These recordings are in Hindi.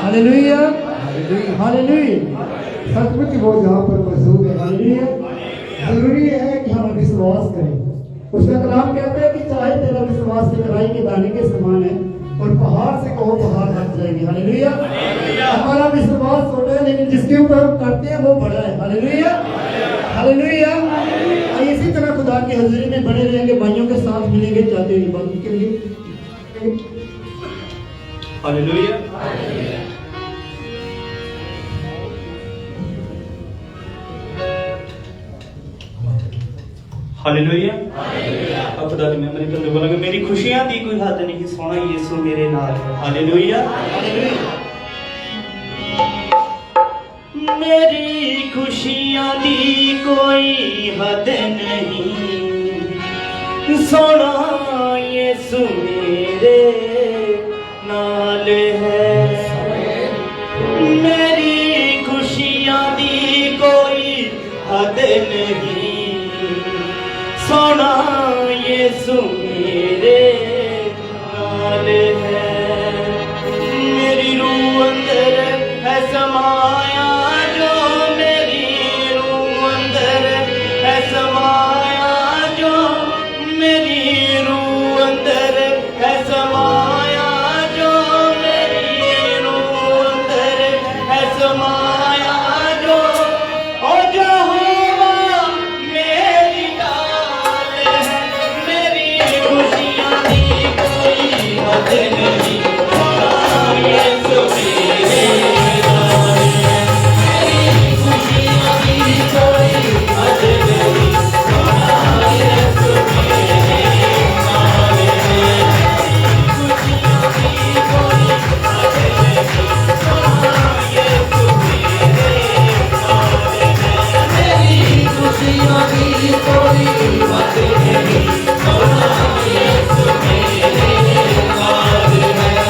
Hallelujah hallelujah. सचमुच वो यहाँ पर मौजूद है। हालेलुया। जरूरी है कि हम विश्वास करें। उसका कलाम कहता है कि चाहे तेरा विश्वास कढ़ाई के दाने के समान है और पहाड़ से कहो पहाड़ हट जाएंगे। हालेलुया। हमारा विश्वास छोटा है लेकिन जिसके ऊपर हम करते हैं वो बड़ा है। Hallelujah hallelujah. इसी तरह खुदा की हजूरी में बने रहेंगे, भाइयों के साथ मिलेंगे, चाहते हैं इबादत के लिए। हालेलुया। हालेलुया। अब खुदा की मेमोरी करते बोलेंगे, मेरी खुशियां दी कोई हद नहीं, सोना यीशु मेरे नाल है। हालेलुया। मेरी खुशियां दी कोई हद नहीं, सोना यीशु मेरे नाल है। मेरी खुशियां दी कोई हद नहीं, सोना यीशु मेरे नाल है। मेरी रूह अंदर है समाया, जो मेरी रूह अंदर है समाया, जो मेरी रूह अंदर है समाया, जो मेरी रूह अंदर है समाया, जो ओ यहोवा मेरी डाल है। मेरी खुशियां दी कोई हद नहीं, सोना यीशु मेरे नाल है। मेरी खुशियां दी कोई हद नहीं, सोना यीशु मेरे नाल है। खुशियां दी कोई हद नहीं, सोना यीशु मेरे नाल है। मेरी खुशियां दी कोई हद नहीं, सोना यीशु मेरे नाल है।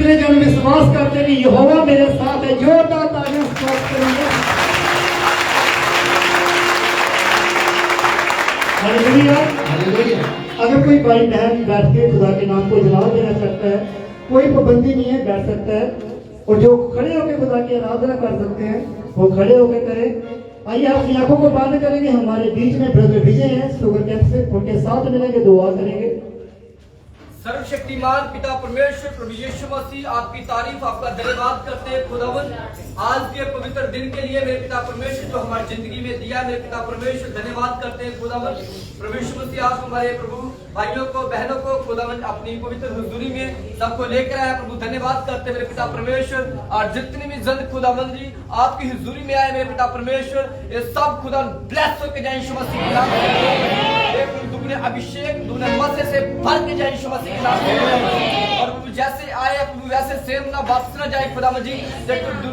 जितने जन विश्वास करते हैं कि यहोवा मेरे साथ है, जोरदार तालियां विश्वास करेंगे। हालेलुया। अगर कोई भाई बहन बैठ के खुदा के नाम को जलाल देना चाहता है, कोई पाबंदी नहीं है, बैठ सकता है। और जो खड़े होकर खुदा की आराधना कर सकते हैं वो खड़े होकर करें। आइए अपनी आंखों को बंद करेंगे। हमारे बीच में ब्रदर विजय हैं शुगर कैंप से, उनके साथ मिलेंगे, दुआ करेंगे। सर्वशक्तिमान पिता परमेश्वर प्रभु यीशु मसीह, आपकी तारीफ, आपका धन्यवाद करते हैं खुदावन आज के पवित्र दिन के लिए। मेरे पिता परमेश्वर जो हमारी जिंदगी में दिया, मेरे पिता परमेश्वर धन्यवाद करते हैं खुदावन। प्रभु यीशु मसीह आप हमारे प्रभु भाइयों को बहनों को खुदावन अपनी पवित्र हुजूरी में सबको लेकर आया प्रभु, धन्यवाद करते हैं मेरे पिता परमेश्वर। और जितने भी जन खुदावन जी आपकी हुजूरी में आए मेरे पिता परमेश्वर, ये सब खुदा ब्लेस होकर जाए यीशु मसीह के नाम में। दुगने अभिषेक दुगने मसे से भर के जाए यीशु मसीह के नाम में। और प्रभु जैसे आए प्रभु वैसे सेम ना वापस ना जाए खुदा जी।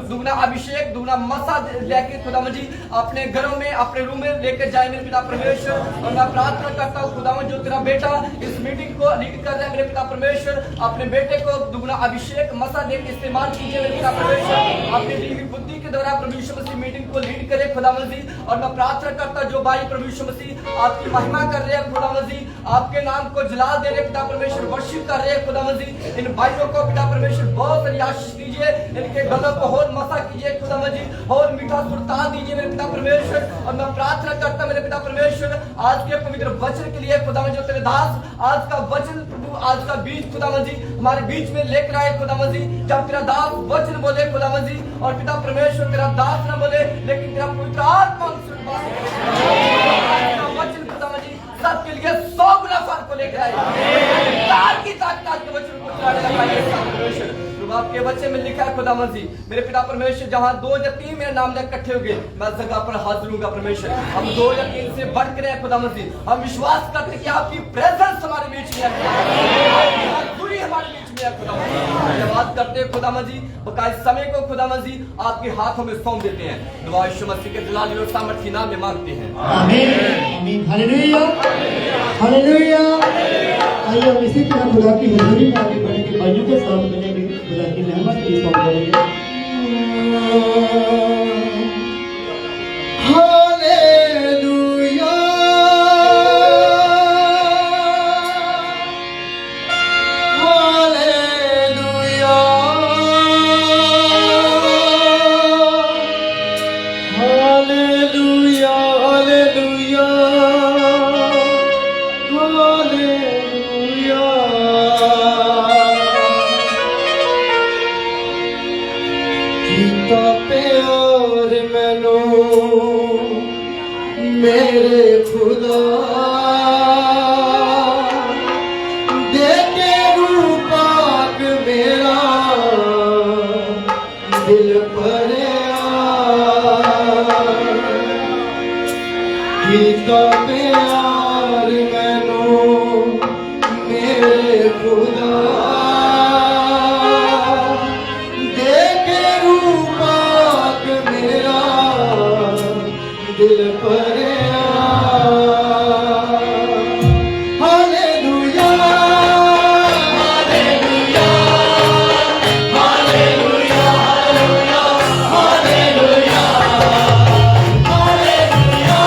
दुगना अभिषेक दुगना मसा लेके खुदा जी अपने घरों में अपने रूम में लेकर जाए मेरे पिता परमेश्वर। और मैं प्रार्थना करता हूँ खुदा जो तेरा बेटा इस मीटिंग को लीड कर रहा है मेरे पिता परमेश्वर, अपने बेटे को दुगना अभिषेक मसा देकर इस्तेमाल कीजिए मेरे पिता परमेश्वर। अपनी दी हुई बुद्धि के द्वारा प्रभु यीशु मसीह मीटिंग को लीड करे खुदा मसीह। और मैं प्रार्थना करता जो भाई प्रभु यीशु मसीह आपकी महिमा कर रहे हैं खुदा मसीह, आपके नाम को जला दे रहे पिता परमेश्वर, वर्शिप कर रहे हैं खुदा मसीह, इन भाइयों को पिता परमेश्वर बहुत सारी आशीष दीजिए, इनके गलों को और मसा कीजिए खुदा मसीह, और मीठा सुरता दीजिए मेरे पिता परमेश्वर। और मैं प्रार्थना करता मेरे पिता परमेश्वर आज के पवित्र वचन के लिए खुदा मसीह, तेरे दास आज का वचन प्रभु आज का बीज खुदा मसीह हमारे बीच में लेकर आए खुदा मसीह। जब तेरा दास वचन बोले खुदा मसीह और पिता परमेश्वर तेरा दास न बोले लेकिन तेरा पवित्र आत्मा वचन खुदा मसीह सबके लिए 100 गुना फर्क को लेकर आए की ताकत के वचन को चलाने लगा आपके बच्चे में लिखा है खुदा मसीह मेरे पिता परमेश्वर, जहां 2 या 3 मेरे नाम में इकट्ठे होंगे मैं जगह पर हाजिर हूंगा परमेश्वर। हम 2 या 3 से बढ़ कर है खुदा मसीह, हम विश्वास करते हैं कि आपकी प्रेजेंस हमारे बीच में है, पूरी हमारे बीच में है खुदा मसीह। धन्यवाद करते हैं खुदा मसीह, बकाए समय को खुदा मसीह आपके हाथों में सौंप देते हैं। दुआ यीशु मसीह के जलाली और सामर्थ्य नाम में मांगते हैं, आमीन आमीन। Hallelujah hallelujah. आइए हम इसी तरह खुदा की हुजूरी में आगे बढ़ेंगे, भाइयों के साथ मिलेंगे, खुदा की रहमत की सौंप करेंगे। Hallelujah hallelujah hallelujah hallelujah hallelujah. कीता प्यार मैनू मेरे खुदा देखे रूपाक मेरा दिल भरिया। कीता प्यार मैनू मेरे खुदा दिल भरिया। Hallelujah hallelujah hallelujah hallelujah hallelujah hallelujah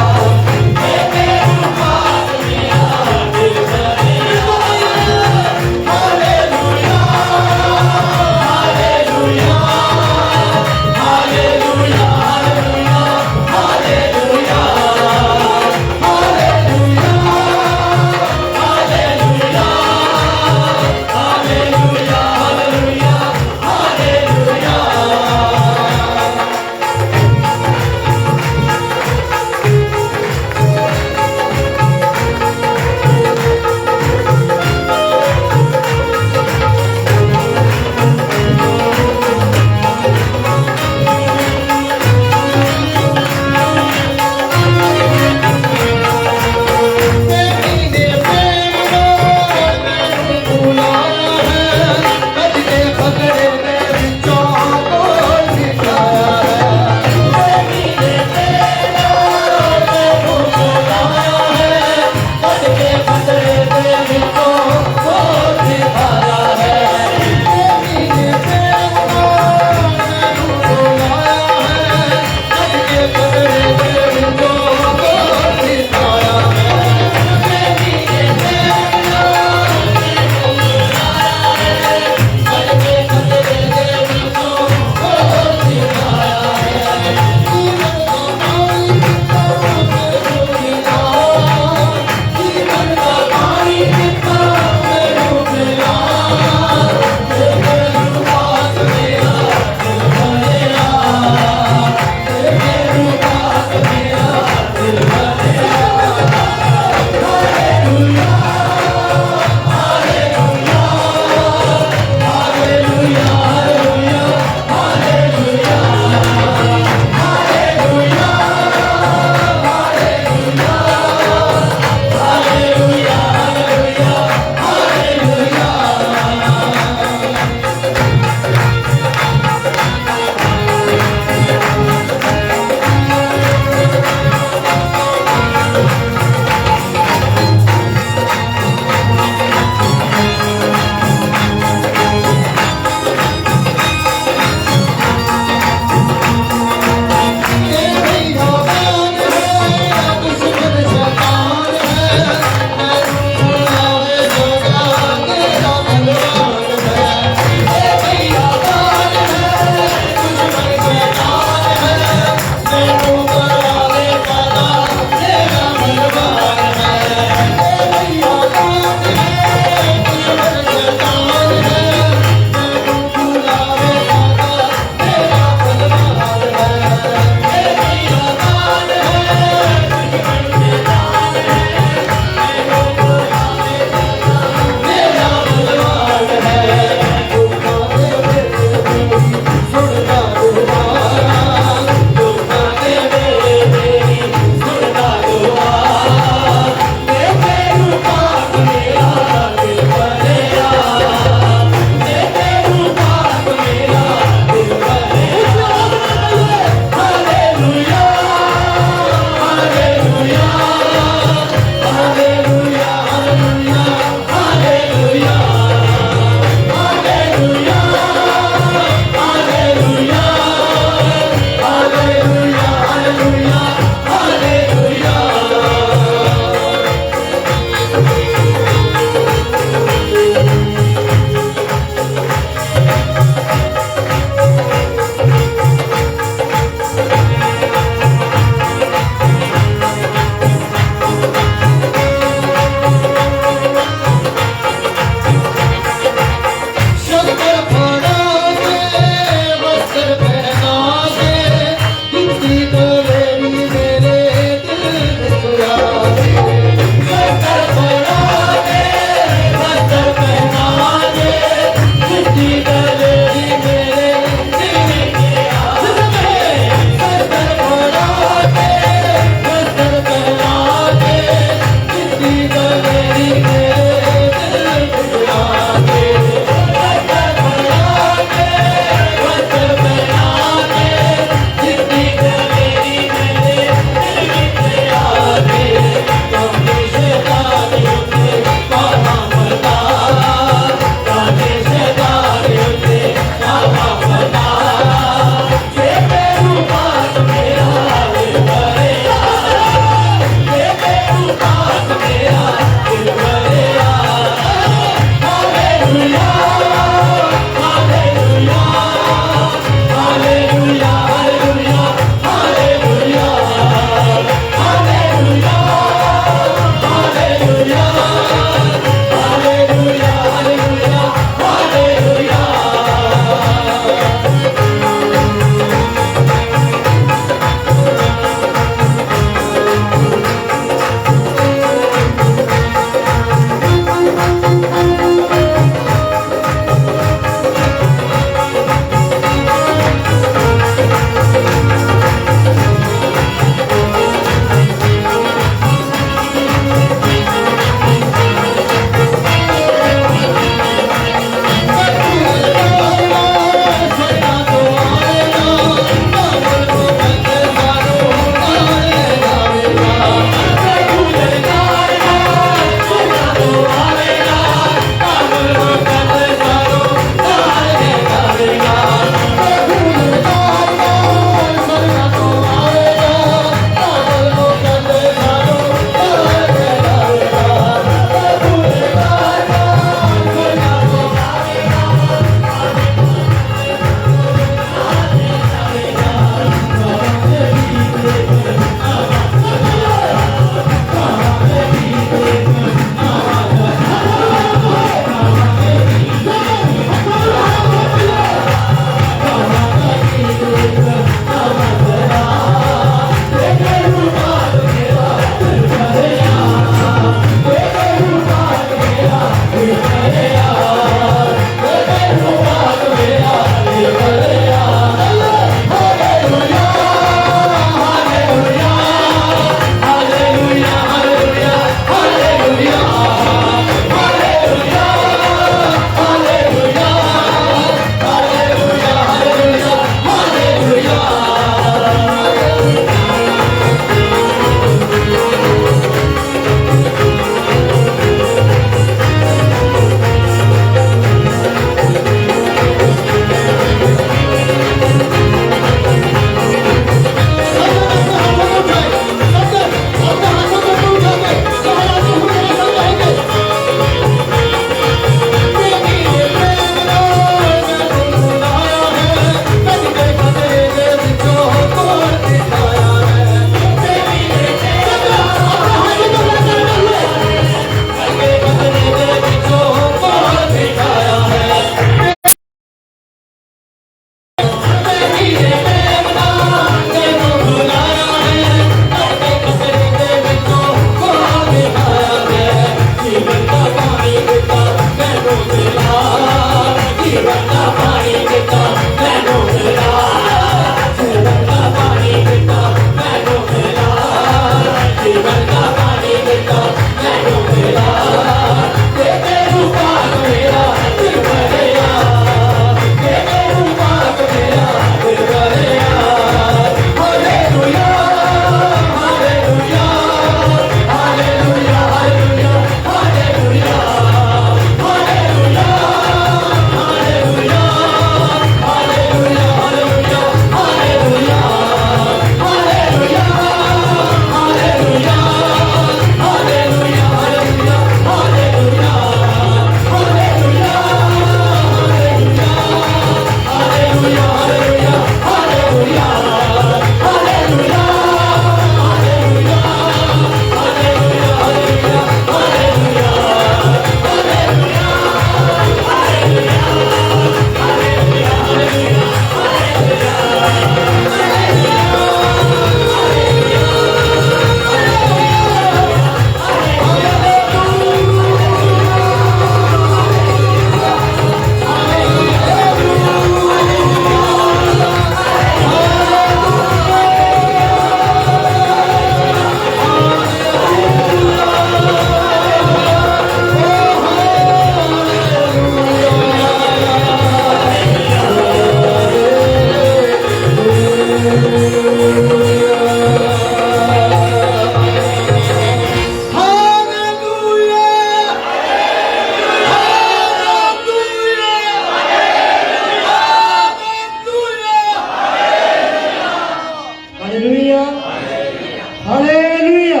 hallelujah.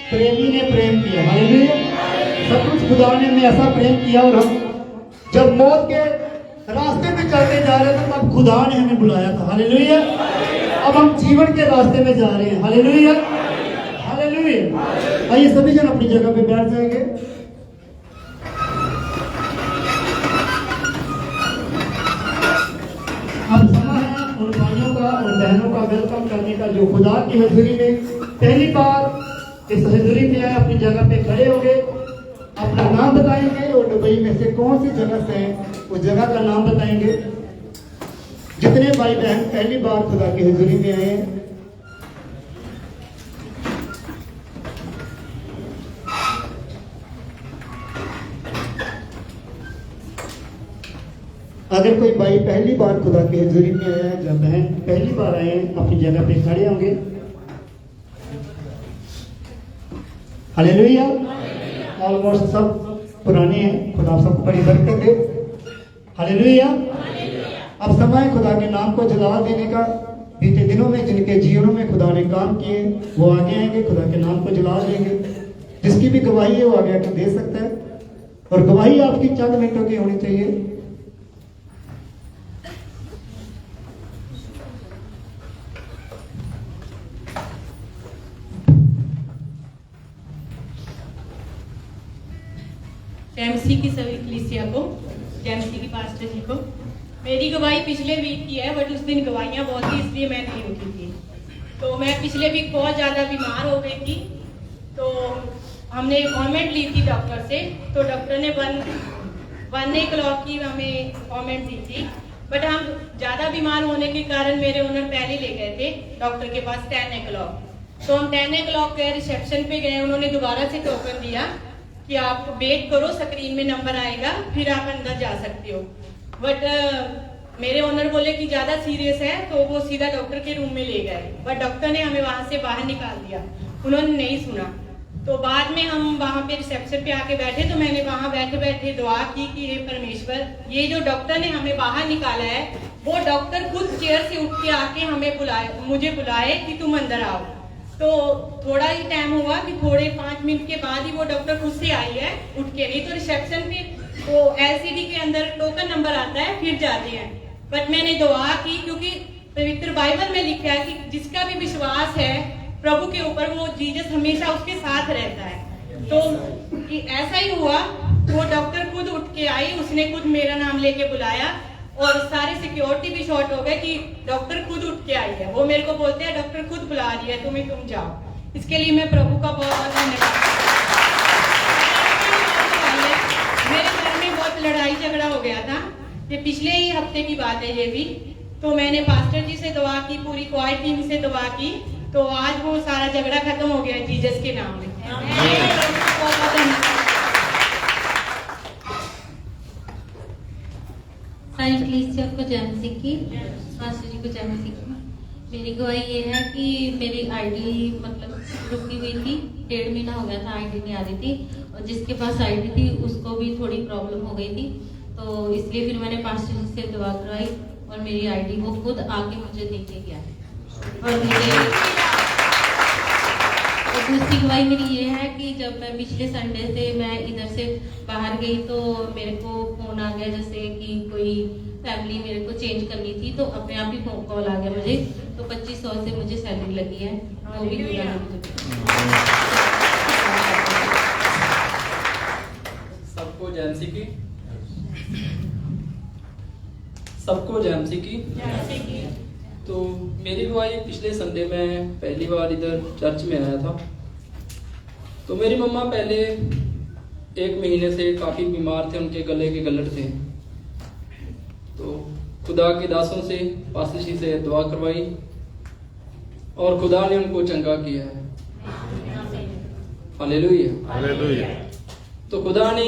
प्रेमी ने प्रेम किया, हालेलुया। सब कुछ खुदा ने हमें ऐसा प्रेम किया, और हम जब मौत के रास्ते में चलते जा रहे थे तब खुदा ने हमें बुलाया था, हालेलुया। अब हम जीवन के रास्ते में जा रहे हैं, हालेलुया, हालेलुया। आइए सभी जन अपनी जगह पे बैठ जाएंगे। अब समय है उन भाइयों का और बहनों का वेलकम करने का जो खुदा की हजूरी में पहली बार इस हजूरी में आए, अपनी जगह पे खड़े होंगे, अपना नाम बताएंगे और दुबई में से कौन सी जगह से उस जगह का नाम बताएंगे। जितने भाई बहन पहली बार खुदा की हजूरी में आए हैं, अगर कोई भाई पहली बार खुदा की हजूरी में आया है, जब बहन पहली बार आए हैं, अपनी जगह पे खड़े होंगे। हालेलुया। ऑलमोस्ट सब पुराने हैं, खुदा सबको बड़ी बरकत दे। हालेलुया। अब समय है खुदा के नाम को जलाल देने का। बीते दिनों में जिनके जीवनों में खुदा ने काम किए वो आगे आएंगे, खुदा के नाम को जलाल देंगे। जिसकी भी गवाही है वो आगे आके दे सकता है, और गवाही आपकी चंद मिनटों की होनी चाहिए। जेएमसी की सभी कलीसिया को, जेएमसी की पास्टर जी को मेरी गवाही पिछले वीक की है, बट उस दिन गवाहियाँ बहुत थी इसलिए मैं नहीं रुकी थी। तो मैं पिछले वीक बहुत ज़्यादा बीमार हो गई थी, तो हमने अपॉइंटमेंट ली थी डॉक्टर से। तो डॉक्टर ने 1 o'clock की हमें अपॉइंटमेंट दी थी, बट हम ज़्यादा बीमार होने के कारण मेरे ओनर पहले ले गए थे डॉक्टर के पास 10 o'clock। तो हम 10 o'clock गए, रिसेप्शन पे गए, उन्होंने दोबारा से टोकन दिया कि आप वेट करो, स्क्रीन में नंबर आएगा फिर आप अंदर जा सकते हो। बट मेरे ओनर बोले कि ज़्यादा सीरियस है, तो वो सीधा डॉक्टर के रूम में ले गए, बट डॉक्टर ने हमें वहाँ से बाहर निकाल दिया, उन्होंने नहीं सुना। तो बाद में हम वहाँ पे रिसेप्शन पे आके बैठे, तो मैंने वहाँ बैठे बैठे दुआ की कि हे परमेश्वर, ये जो डॉक्टर ने हमें बाहर निकाला है वो डॉक्टर खुद चेयर से उठ के आके मुझे बुलाए कि तुम अंदर आओ। तो थोड़ा ही टाइम हुआ कि थोड़े 5 मिनट के बाद ही वो डॉक्टर खुद से आई है उठ के, नहीं तो रिसेप्शन पे वो LCD के अंदर टोकन नंबर आता है फिर जाते हैं। बट मैंने दुआ की, क्योंकि पवित्र बाइबल में लिखा है कि जिसका भी विश्वास है प्रभु के ऊपर, वो जीसस हमेशा उसके साथ रहता है। तो ऐसा ही हुआ, वो डॉक्टर खुद उठ के आई, उसने खुद मेरा नाम लेके बुलाया, और सारे सिक्योरिटी भी शॉर्ट हो गए कि डॉक्टर खुद उठ के आई है। वो मेरे को बोलते हैं डॉक्टर खुद बुला रही है तुम्हें, तुम जाओ। इसके लिए मैं प्रभु का बहुत बहुत धन्यवाद। मेरे घर में बहुत लड़ाई झगड़ा हो गया था, ये पिछले ही हफ्ते की बात है ये भी। तो मैंने पास्टर जी से दुआ की, पूरी क्वाइट टीम से दुआ की, तो आज वो सारा झगड़ा खत्म हो गया जीसस के नाम में। सारी कलीसिया को जय मसीह की, पास्टर जी को जय मसीह की। मेरी गवाही ये है कि मेरी आईडी मतलब रुकी हुई थी, 1.5 महीना हो गया था आईडी नहीं आ रही थी, और जिसके पास आईडी थी उसको भी थोड़ी प्रॉब्लम हो गई थी, तो इसलिए फिर मैंने पास्टर जी से दुआ करवाई और मेरी आईडी वो खुद आके मुझे दे के गया। और दूसरी गवाही मेरी ये है कि जब मैं पिछले संडे से मैं इधर से बाहर गई तो मेरे को फोन आ गया, जैसे कि कोई फैमिली मेरे को चेंज करनी थी, तो अपने आप ही फोन कॉल आ गया मुझे, तो 2500 से मुझे सैलरी लगी है। वो भी सबको जय मसीह की, सबको जय मसीह की। तो मेरी गवाही पिछले संडे में पहली बार इधर चर्च में आया था। तो मेरी मम्मा पहले 1 महीने से काफ़ी बीमार थे, उनके गले के गलट थे। तो खुदा के दासों से, पास्टर जी से दुआ करवाई और खुदा ने उनको चंगा किया है। Hallelujah, hallelujah. तो खुदा ने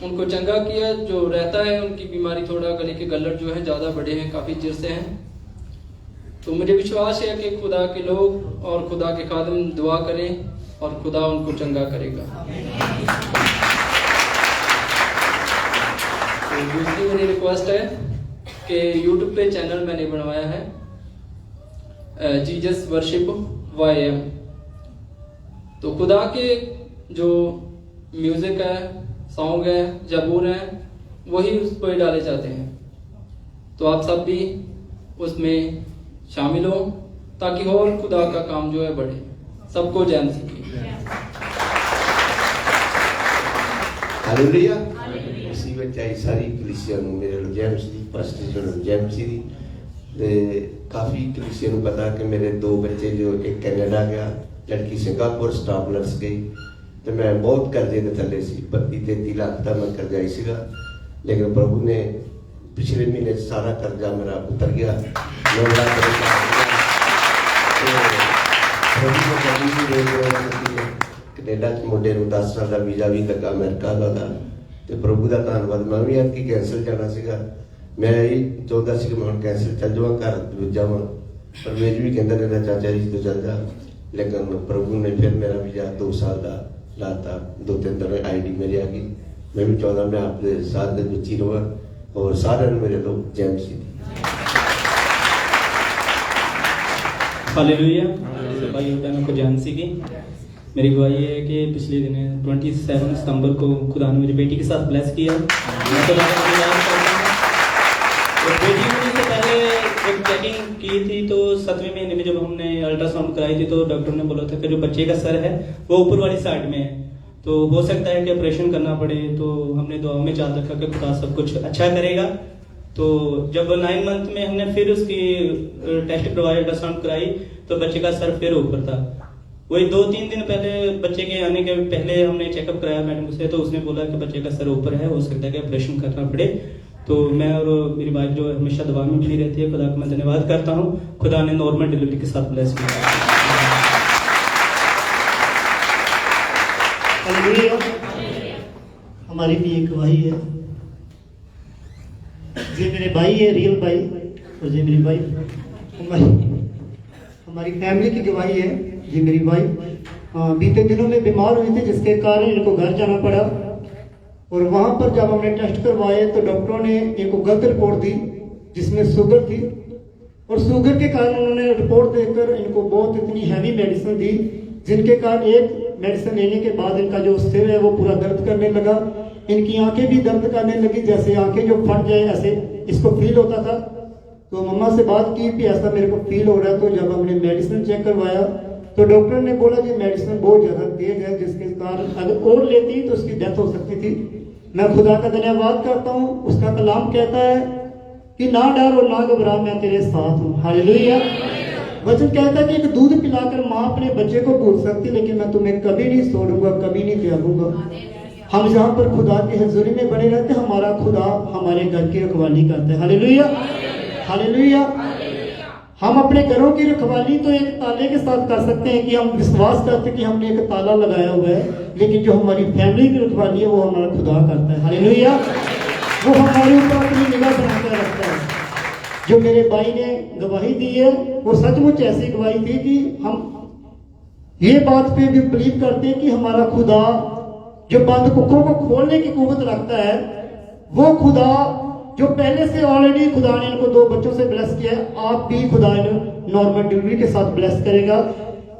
उनको चंगा किया। जो रहता है उनकी बीमारी थोड़ा गले के गलट जो है ज़्यादा बड़े हैं, काफ़ी चिर से हैं। तो मुझे विश्वास है कि खुदा के लोग और खुदा के खादिम दुआ करें और खुदा उनको चंगा करेगा। तो दूसरी मेरी रिक्वेस्ट है कि YouTube पे चैनल मैंने बनवाया है जीसस वर्शिप YM। तो खुदा के जो म्यूजिक है, सॉन्ग है, जबूर है, वही उस पर डाले जाते हैं। तो आप सब भी उसमें शामिल हो ताकि और खुदा का काम जो है बढ़े। सबको जय मसीह की। हालेलुया। इसी बच्चाई सारी कलीसिया ਨੂੰ ਮੇਰੇ ਨਾਲ ਜੈ ਮਸੀਹ ਦੀ, ਪਾਸਟਰ ਜੀ ਨੂੰ ਜੈ ਮਸੀਹ ਦੀ। ਤੇ ਕਾਫੀ ਕਲੀਸਿया ਨੂੰ ਪਤਾ ਕਿ ਮੇਰੇ 2 ਬੱਚੇ ਜੋ ਇੱਕ ਕੈਨੇਡਾ ਗਿਆ, ਲੜਕੀ ਸਿੰਗਾਪੁਰ ਸਟਾਫ ਨਰਸ ਗਈ, ਤੇ ਮੈਂ ਬਹੁਤ ਕਰਜ਼ੇ ਦੇ ਥੱਲੇ ਸੀ। 32-33 ਲੱਖ ਦਾ ਮੈਂ ਕਰਜ਼ਾ ਹੀ ਸੀਗਾ, ਲੇਕਿਨ ਪ੍ਰਭੂ ਨੇ ਪਿਛਲੇ ਮਹੀਨੇ ਸਾਰਾ ਕਰਜ਼ਾ ਮੇਰਾ ਉਤਰ ਗਿਆ। 9 ਲੱਖ ਕੈਨੇਡਾ ਚ ਮੁੰਡੇ ਨੂੰ 10 ਸਾਲ ਦਾ ਵੀਜ਼ਾ ਵੀ ਲੱਗਾ ਅਮਰੀਕਾ ਦਾ। ਤੇ ਪ੍ਰਭੂ ਦਾ ਧੰਨਵਾਦ। ਮੈਂ ਵੀ ਐਤਕੀ ਕੈਂਸਲ ਜਾਣਾ ਸੀਗਾ, ਮੈਂ ਇਹ ਚਾਹੁੰਦਾ ਸੀ ਕਿ ਮੈਂ ਹੁਣ ਕੈਂਸਲ ਚੱਲ ਜਾਵਾਂ, ਘਰ ਜਾਵਾਂ, ਪਰ ਮੇਰੀ ਵੀ ਕਹਿੰਦਾ ਰਹਿੰਦਾ ਚਾਚਾ ਜੀ ਤੂੰ ਚੱਲ ਜਾ। ਲੇਕਿਨ ਪ੍ਰਭੂ ਨੇ ਫਿਰ ਮੇਰਾ ਵੀਜ਼ਾ 2 ਸਾਲ ਦਾ ਲਾਤਾ। 2-3 ਦਿਨ ਆईडी मेरी आ गई। मैं भी चाहता मैं आपके साथ दिन में ही रहा और सारे मेरे लोग जय मसीह। हालेलुया। भाई बहनों को जय मसीह की। मेरी गवाही है कि पिछले दिन 27 सितंबर को खुदा ने मुझे बेटी के साथ ब्लेस किया। मैं खुदा का धन्यवाद करता हूं। और बेटी ने इससे पहले एक चेकिंग की थी, तो 7वें महीने में जब हमने अल्ट्रासाउंड कराई थी तो डॉक्टर ने बोला था कि जो बच्चे का सर है वो ऊपर वाली साइड में है, तो हो सकता है कि ऑपरेशन करना पड़े। तो हमने दुआ में चाह रखा कि खुदा सब कुछ अच्छा करेगा। तो जब 9 मंथ में हमने फिर उसकी टेस्ट करवाया, अल्ट्रासाउंड कराई, तो बच्चे का सर फिर ऊपर था। वही 2-3 दिन पहले बच्चे के आने के पहले हमने चेकअप कराया मैडम से, तो उसने बोला कि बच्चे का सर ऊपर है, हो सकता है कि ऑपरेशन करना पड़े। तो मैं और मेरी वाइफ जो हमेशा दुआ में बनी रहती है, खुदा का मैं धन्यवाद करता हूँ। खुदा ने नॉर्मल डिलीवरी के साथ ब्लेस किया। हमारी भी एक गवाही है। ये मेरे भाई है, रियल भाई, और ये मेरी वाइफ। हमारी फैमिली की गवाही है। ये मेरी वाइफ बीते दिनों में बीमार हुई थी, जिसके कारण इनको घर जाना पड़ा। और वहाँ पर जब हमने टेस्ट करवाए तो डॉक्टरों ने एक गलत रिपोर्ट दी जिसमें शुगर थी, और शुगर के कारण उन्होंने रिपोर्ट देखकर इनको बहुत इतनी हैवी मेडिसिन दी, जिनके कारण एक मेडिसिन लेने के बाद इनका जो सिर है वो पूरा दर्द करने लगा। इनकी आंखें भी दर्द करने लगी, जैसे आंखें जो फट जाए ऐसे इसको फील होता था। तो मम्मा से बात की कि ऐसा मेरे को फील हो रहा है। तो जब हमने मेडिसिन चेक करवाया तो डॉक्टर ने बोला कि मेडिसिन बहुत ज़्यादा तेज है, जिसके कारण अगर और लेती तो उसकी डेथ हो सकती थी। मैं खुदा का धन्यवाद करता हूँ। उसका कलाम कहता है कि ना डर और ना घबरा, मैं तेरे साथ हूँ। हालेलुया। वचन कहता है कि एक दूध पिलाकर माँ अपने बच्चे को भूल सकती, लेकिन मैं तुम्हें कभी नहीं छोड़ूंगा, कभी नहीं त्यागूंगा। हम जहाँ पर खुदा की हजूरी में बने रहते हैं, हमारा खुदा हमारे घर की रखवाली करता है। Hallelujah, hallelujah. हम अपने घरों की रखवाली तो एक ताले के साथ कर सकते हैं कि हम विश्वास करते हैं कि हमने एक ताला लगाया हुआ है, लेकिन जो हमारी फैमिली की रखवाली है वो हमारा खुदा करता है। हालेलुया, वो हमारे ऊपर अपनी निगाह बनाकर रखता है। जो मेरे भाई ने गवाही दी है वो सचमुच ऐसी गवाही थी कि हम ये बात पे भी बिलीव करते हैं कि हमारा खुदा जो बंद कुखों को खोलने की कुव्वत रखता है, वो खुदा जो पहले से ऑलरेडी खुदा ने इनको 2 बच्चों से ब्लेस किया है, आप भी खुदा ने नॉर्मल डिलीवरी के साथ ब्लेस करेगा।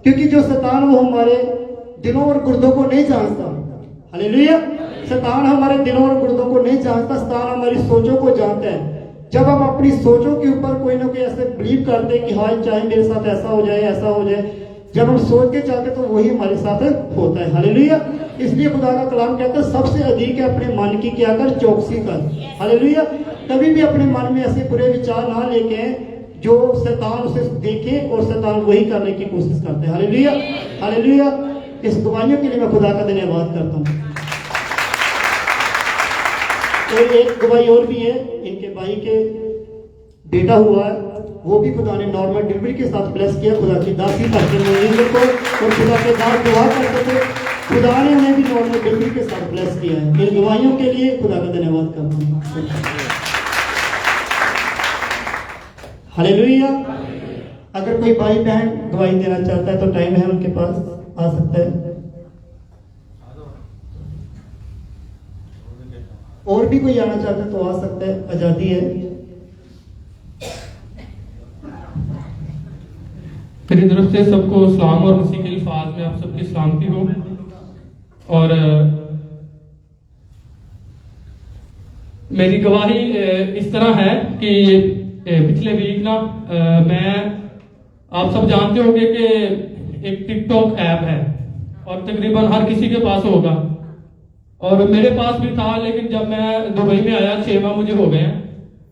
क्योंकि जो शैतान वो हमारे दिलों और गुर्दों को नहीं जानता। हालेलुया, शैतान हमारे दिलों और गुर्दों को नहीं जानता, शैतान हमारी सोचों को जानता है। जब हम अपनी सोचों के ऊपर कोई ना कोई ऐसे बिलीव करते हैं कि हाँ चाहे मेरे साथ ऐसा हो जाए, ऐसा हो जाए, जब हम सोच के चाहते तो वही हमारे साथ होता है। हालेलुया, इसलिए खुदा का कलाम कहता है सबसे अधिक है अपने मन की क्या कर, चौकसी कर। हालेलुया, कभी भी अपने मन में ऐसे बुरे विचार ना लेके जो शैतान उसे देखे और शैतान वही करने की कोशिश करते हैं। Hallelujah, hallelujah. इस गवाहियों के लिए मैं खुदा का धन्यवाद करता हूँ। और एक गवाही और भी है, इनके भाई के बेटा हुआ है, वो भी खुदा ने नॉर्मल डिलीवरी के साथ ब्लेस किया। खुदा की दासी करते को और खुदा के दास दुआ करते थे, खुदा ने उन्हें भी नॉर्मल डिलीवरी के साथ ब्लेस किया है। इन गवाहियों के लिए खुदा का धन्यवाद करता हूँ। हालेलुया। अगर कोई भाई बहन गवाही देना चाहता है तो टाइम है, उनके पास आ सकता है। और भी कोई आना चाहता है तो आ सकता है, आजादी है। मेरी तरफ से सबको सलाम और मसीह के अल्फाज में आप सबकी सलामती हो। और मेरी गवाही इस तरह है कि पिछले वीक ना मैं, आप सब जानते होंगे कि एक टिकटॉक ऐप है और तकरीबन हर किसी के पास होगा, और मेरे पास भी था। लेकिन जब मैं दुबई में आया, 6 माह मुझे हो गए हैं,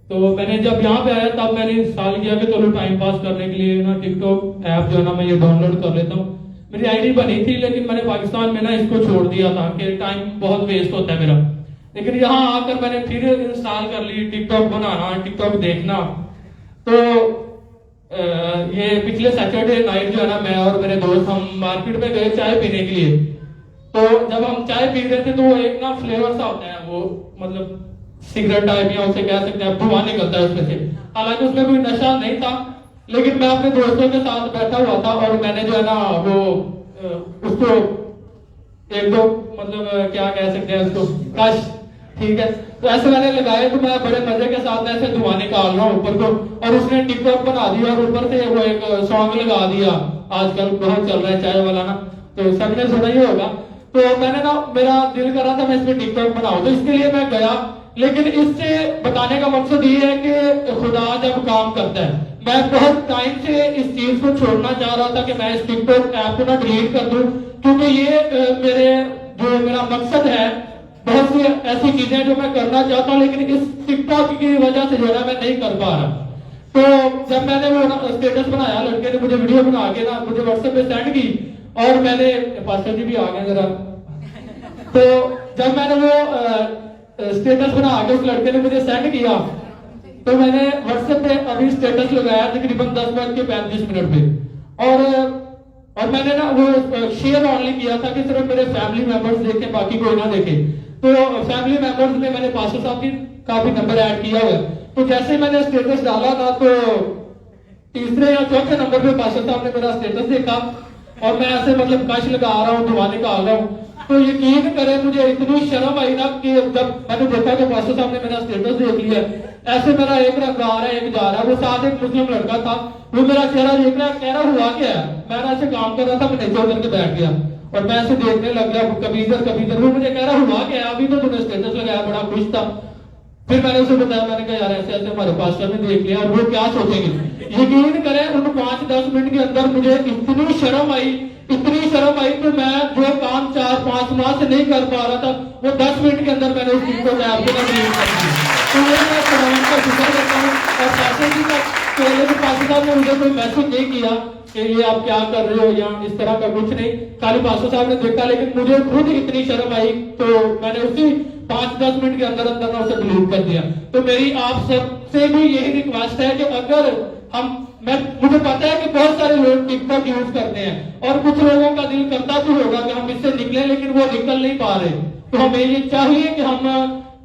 तो मैंने जब यहाँ पे आया तब मैंने इंस्टॉल किया कि चलो टाइम पास करने के लिए ना टिकटॉक ऐप जो है ना मैं ये डाउनलोड कर लेता हूँ। मेरी आईडी बनी थी, लेकिन मैंने पाकिस्तान में ना इसको छोड़ दिया था कि टाइम बहुत वेस्ट होता है मेरा। लेकिन यहाँ आकर मैंने फिर इंस्टॉल कर ली, टिकटॉक बनाना, टिकटॉक देखना। तो ये पिछले सैटरडे नाइट जो है ना मैं और मेरे दोस्त हम मार्केट में गए चाय पीने के लिए। तो जब हम चाय पी रहे थे तो एक ना फ्लेवर सा होता है, वो मतलब सिगरेट टाइप या उसे कह सकते हैं, धुआं निकलता है उसमें से। हालांकि उसमें कोई नशा नहीं था, लेकिन मैं अपने दोस्तों के साथ बैठा हुआ था और मैंने जो है ना वो उसको एक दो मतलब क्या कह सकते हैं उसको कश, ठीक है, तो ऐसे मैंने लगाए। तो मैं बड़े मजे के साथ ऐसे धुआं निकाल रहा हूँ ऊपर को, और उसने टिकटॉक बना दिया और ऊपर से वो एक सॉन्ग लगा दिया। आजकल बहुत चल रहा है चाय वाला ना, तो सबने सुना ही होगा। तो मैंने ना, मेरा दिल कर रहा था मैं इस पर टिकटॉक बनाऊं, तो इसके लिए मैं गया। लेकिन इससे बताने का मकसद ये है कि खुदा जब काम करता है, मैं बहुत टाइम से इस चीज को छोड़ना चाह रहा था कि मैं इस टिकटॉक ऐप को ना डिलीट कर दूं, क्योंकि ये मेरा मकसद है। बहुत सी ऐसी चीजें जो मैं करना चाहता हूं, लेकिन इस टिकटॉक की वजह से जो है मैं नहीं कर पा रहा। तो जब मैंने वो स्टेटस बनाया, लड़के ने मुझे वीडियो बना के ना मुझे व्हाट्सएप पे सेंड की, और मैंने, पास्टर जी भी आ गए जरा, तो जब मैंने वो स्टेटस बना के उस लड़के ने मुझे सेंड किया, तो मैंने व्हाट्सएप पे अभी स्टेटस लगाया तकरीबन 10:35 पे, और मैंने ना वो शेयर ऑनली किया था कि सिर्फ मेरे फैमिली मेंबर्स देखें, बाकी कोई ना देखे। तो फैमिली मेंबर्स में मैंने पास्टर साहब का भी नंबर ऐड किया हुआ है। तो जैसे मैंने स्टेटस डाला था, तो तीसरे या चौथे नंबर पे पास्टर साहब ने मेरा स्टेटस देखा, और मैं ऐसे मतलब कश लगा रहा हूँ, धुआं निकाल रहा हूँ। तो यकीन करें मुझे इतनी शर्म आई ना कि जब मैंने देखा कि पास्टर साहब ने मेरा स्टेटस देख लिया, ऐसे मेरा एक रंग आ रहा है एक जा रहा है। वो साथ एक मुस्लिम लड़का था, वो मेरा चेहरा देख रहा है, कह रहा हुआ क्या है। मैं ऐसे काम कर रहा था, मैं नीचे उतर के बैठ गया और मैं ऐसे देखने लग गया, कभी इधर। वो मुझे कह रहा हुआ क्या है, अभी तो तूने स्टेटस लगाया, बड़ा खुश था। फिर मैंने उसे बताया, मैंने कहा यार ऐसे ऐसे हमारे पास्टर ने देख लिया, और वो क्या सोचेंगे। यकीन करें उन 5-10 मिनट के अंदर मुझे इतनी शर्म आई कि मैं जो काम 4-5 माह से नहीं कर पा रहा था, वो 10 मिनट के अंदर मैंने उस चीज को ऐप को डिलीट कर दिया। तो मैं खुदावंद का शुक्र करता हूँ। और पास्टर जी का पहले भी पास्टर साहब ने मुझे कोई मैसेज नहीं किया कि ये आप क्या कर रहे हो, या इस तरह का कुछ नहीं। खाली पास्टर साहब ने देखा, लेकिन मुझे खुद इतनी शर्म आई तो मैंने उसी 5-10 मिनट के अंदर अंदर ना उसे डिलीट कर दिया। तो मेरी आप सबसे भी यही रिक्वेस्ट है कि अगर मुझे पता है कि बहुत सारे लोग टिकटॉक यूज करते हैं और कुछ लोगों का दिल करता भी होगा कि हम इससे निकले, लेकिन वो निकल नहीं पा रहे। तो हमें ये चाहिए कि हम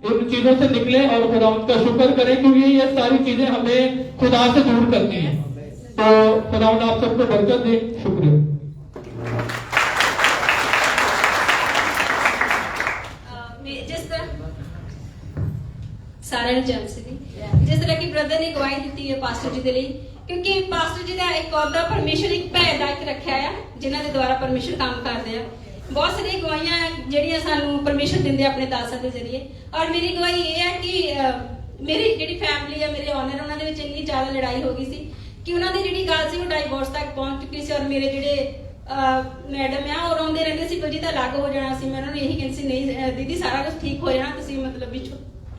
इन चीजों से निकले और खुदा का शुक्र करें, क्योंकि ये सारी चीजें हमें खुदा से दूर करती हैं। तो खुदा आप सबको बरकत दे। शुक्रिया। जिस तरह सारे जिस तरह की ब्रदर ने गवाही दी है पास्टर जी के लिए, क्योंकि पास्टर जी का एक औदा परमेश्वर एक भैदा एक रखा है जिन्हों के द्वारा परमेश्वर काम करते हैं। बहुत सारी गवाहियां ਜਿਹੜੀਆਂ ਸਾਨੂੰ परमेश्वर ਦਿੰਦੇ ਆਪਣੇ ਦਾਸਾਂ ਦੇ ਜ਼ਰੀਏ। ਔਰ ਮੇਰੀ ਗਵਾਹੀ ਇਹ ਹੈ ਕਿ ਮੇਰੀ ਜਿਹੜੀ ਫੈਮਿਲੀ ਹੈ, ਮੇਰੇ ਓਨਰ, ਉਹਨਾਂ ਦੇ ਵਿੱਚ ਇੰਨੀ ਜ਼ਿਆਦਾ ਲੜਾਈ ਹੋ ਗਈ ਸੀ ਕਿ ਉਹਨਾਂ ਦੀ ਜਿਹੜੀ ਗੱਲ ਸੀ ਉਹ ਡਾਈਵੋਰਸ ਤੱਕ ਪਹੁੰਚ ਚੁੱਕੀ ਸੀ। ਔਰ ਮੇਰੇ ਜਿਹੜੇ ਮੈਡਮ ਆ ਉਹ ਰੋਂਦੇ ਰਹਿੰਦੇ ਸੀ ਬਲਜੀਤ ਅਲੱਗ ਹੋ ਜਾਣਾ ਸੀ। ਮੈਂ ਉਹਨਾਂ ਨੂੰ ਇਹੀ ਕਹਿੰਦੀ ਸੀ ਨਹੀਂ ਦੀਦੀ ਸਾਰਾ ਕੁਝ ਠੀਕ ਹੋ ਜਾਣਾ, ਤੁਸੀਂ ਮਤਲਬ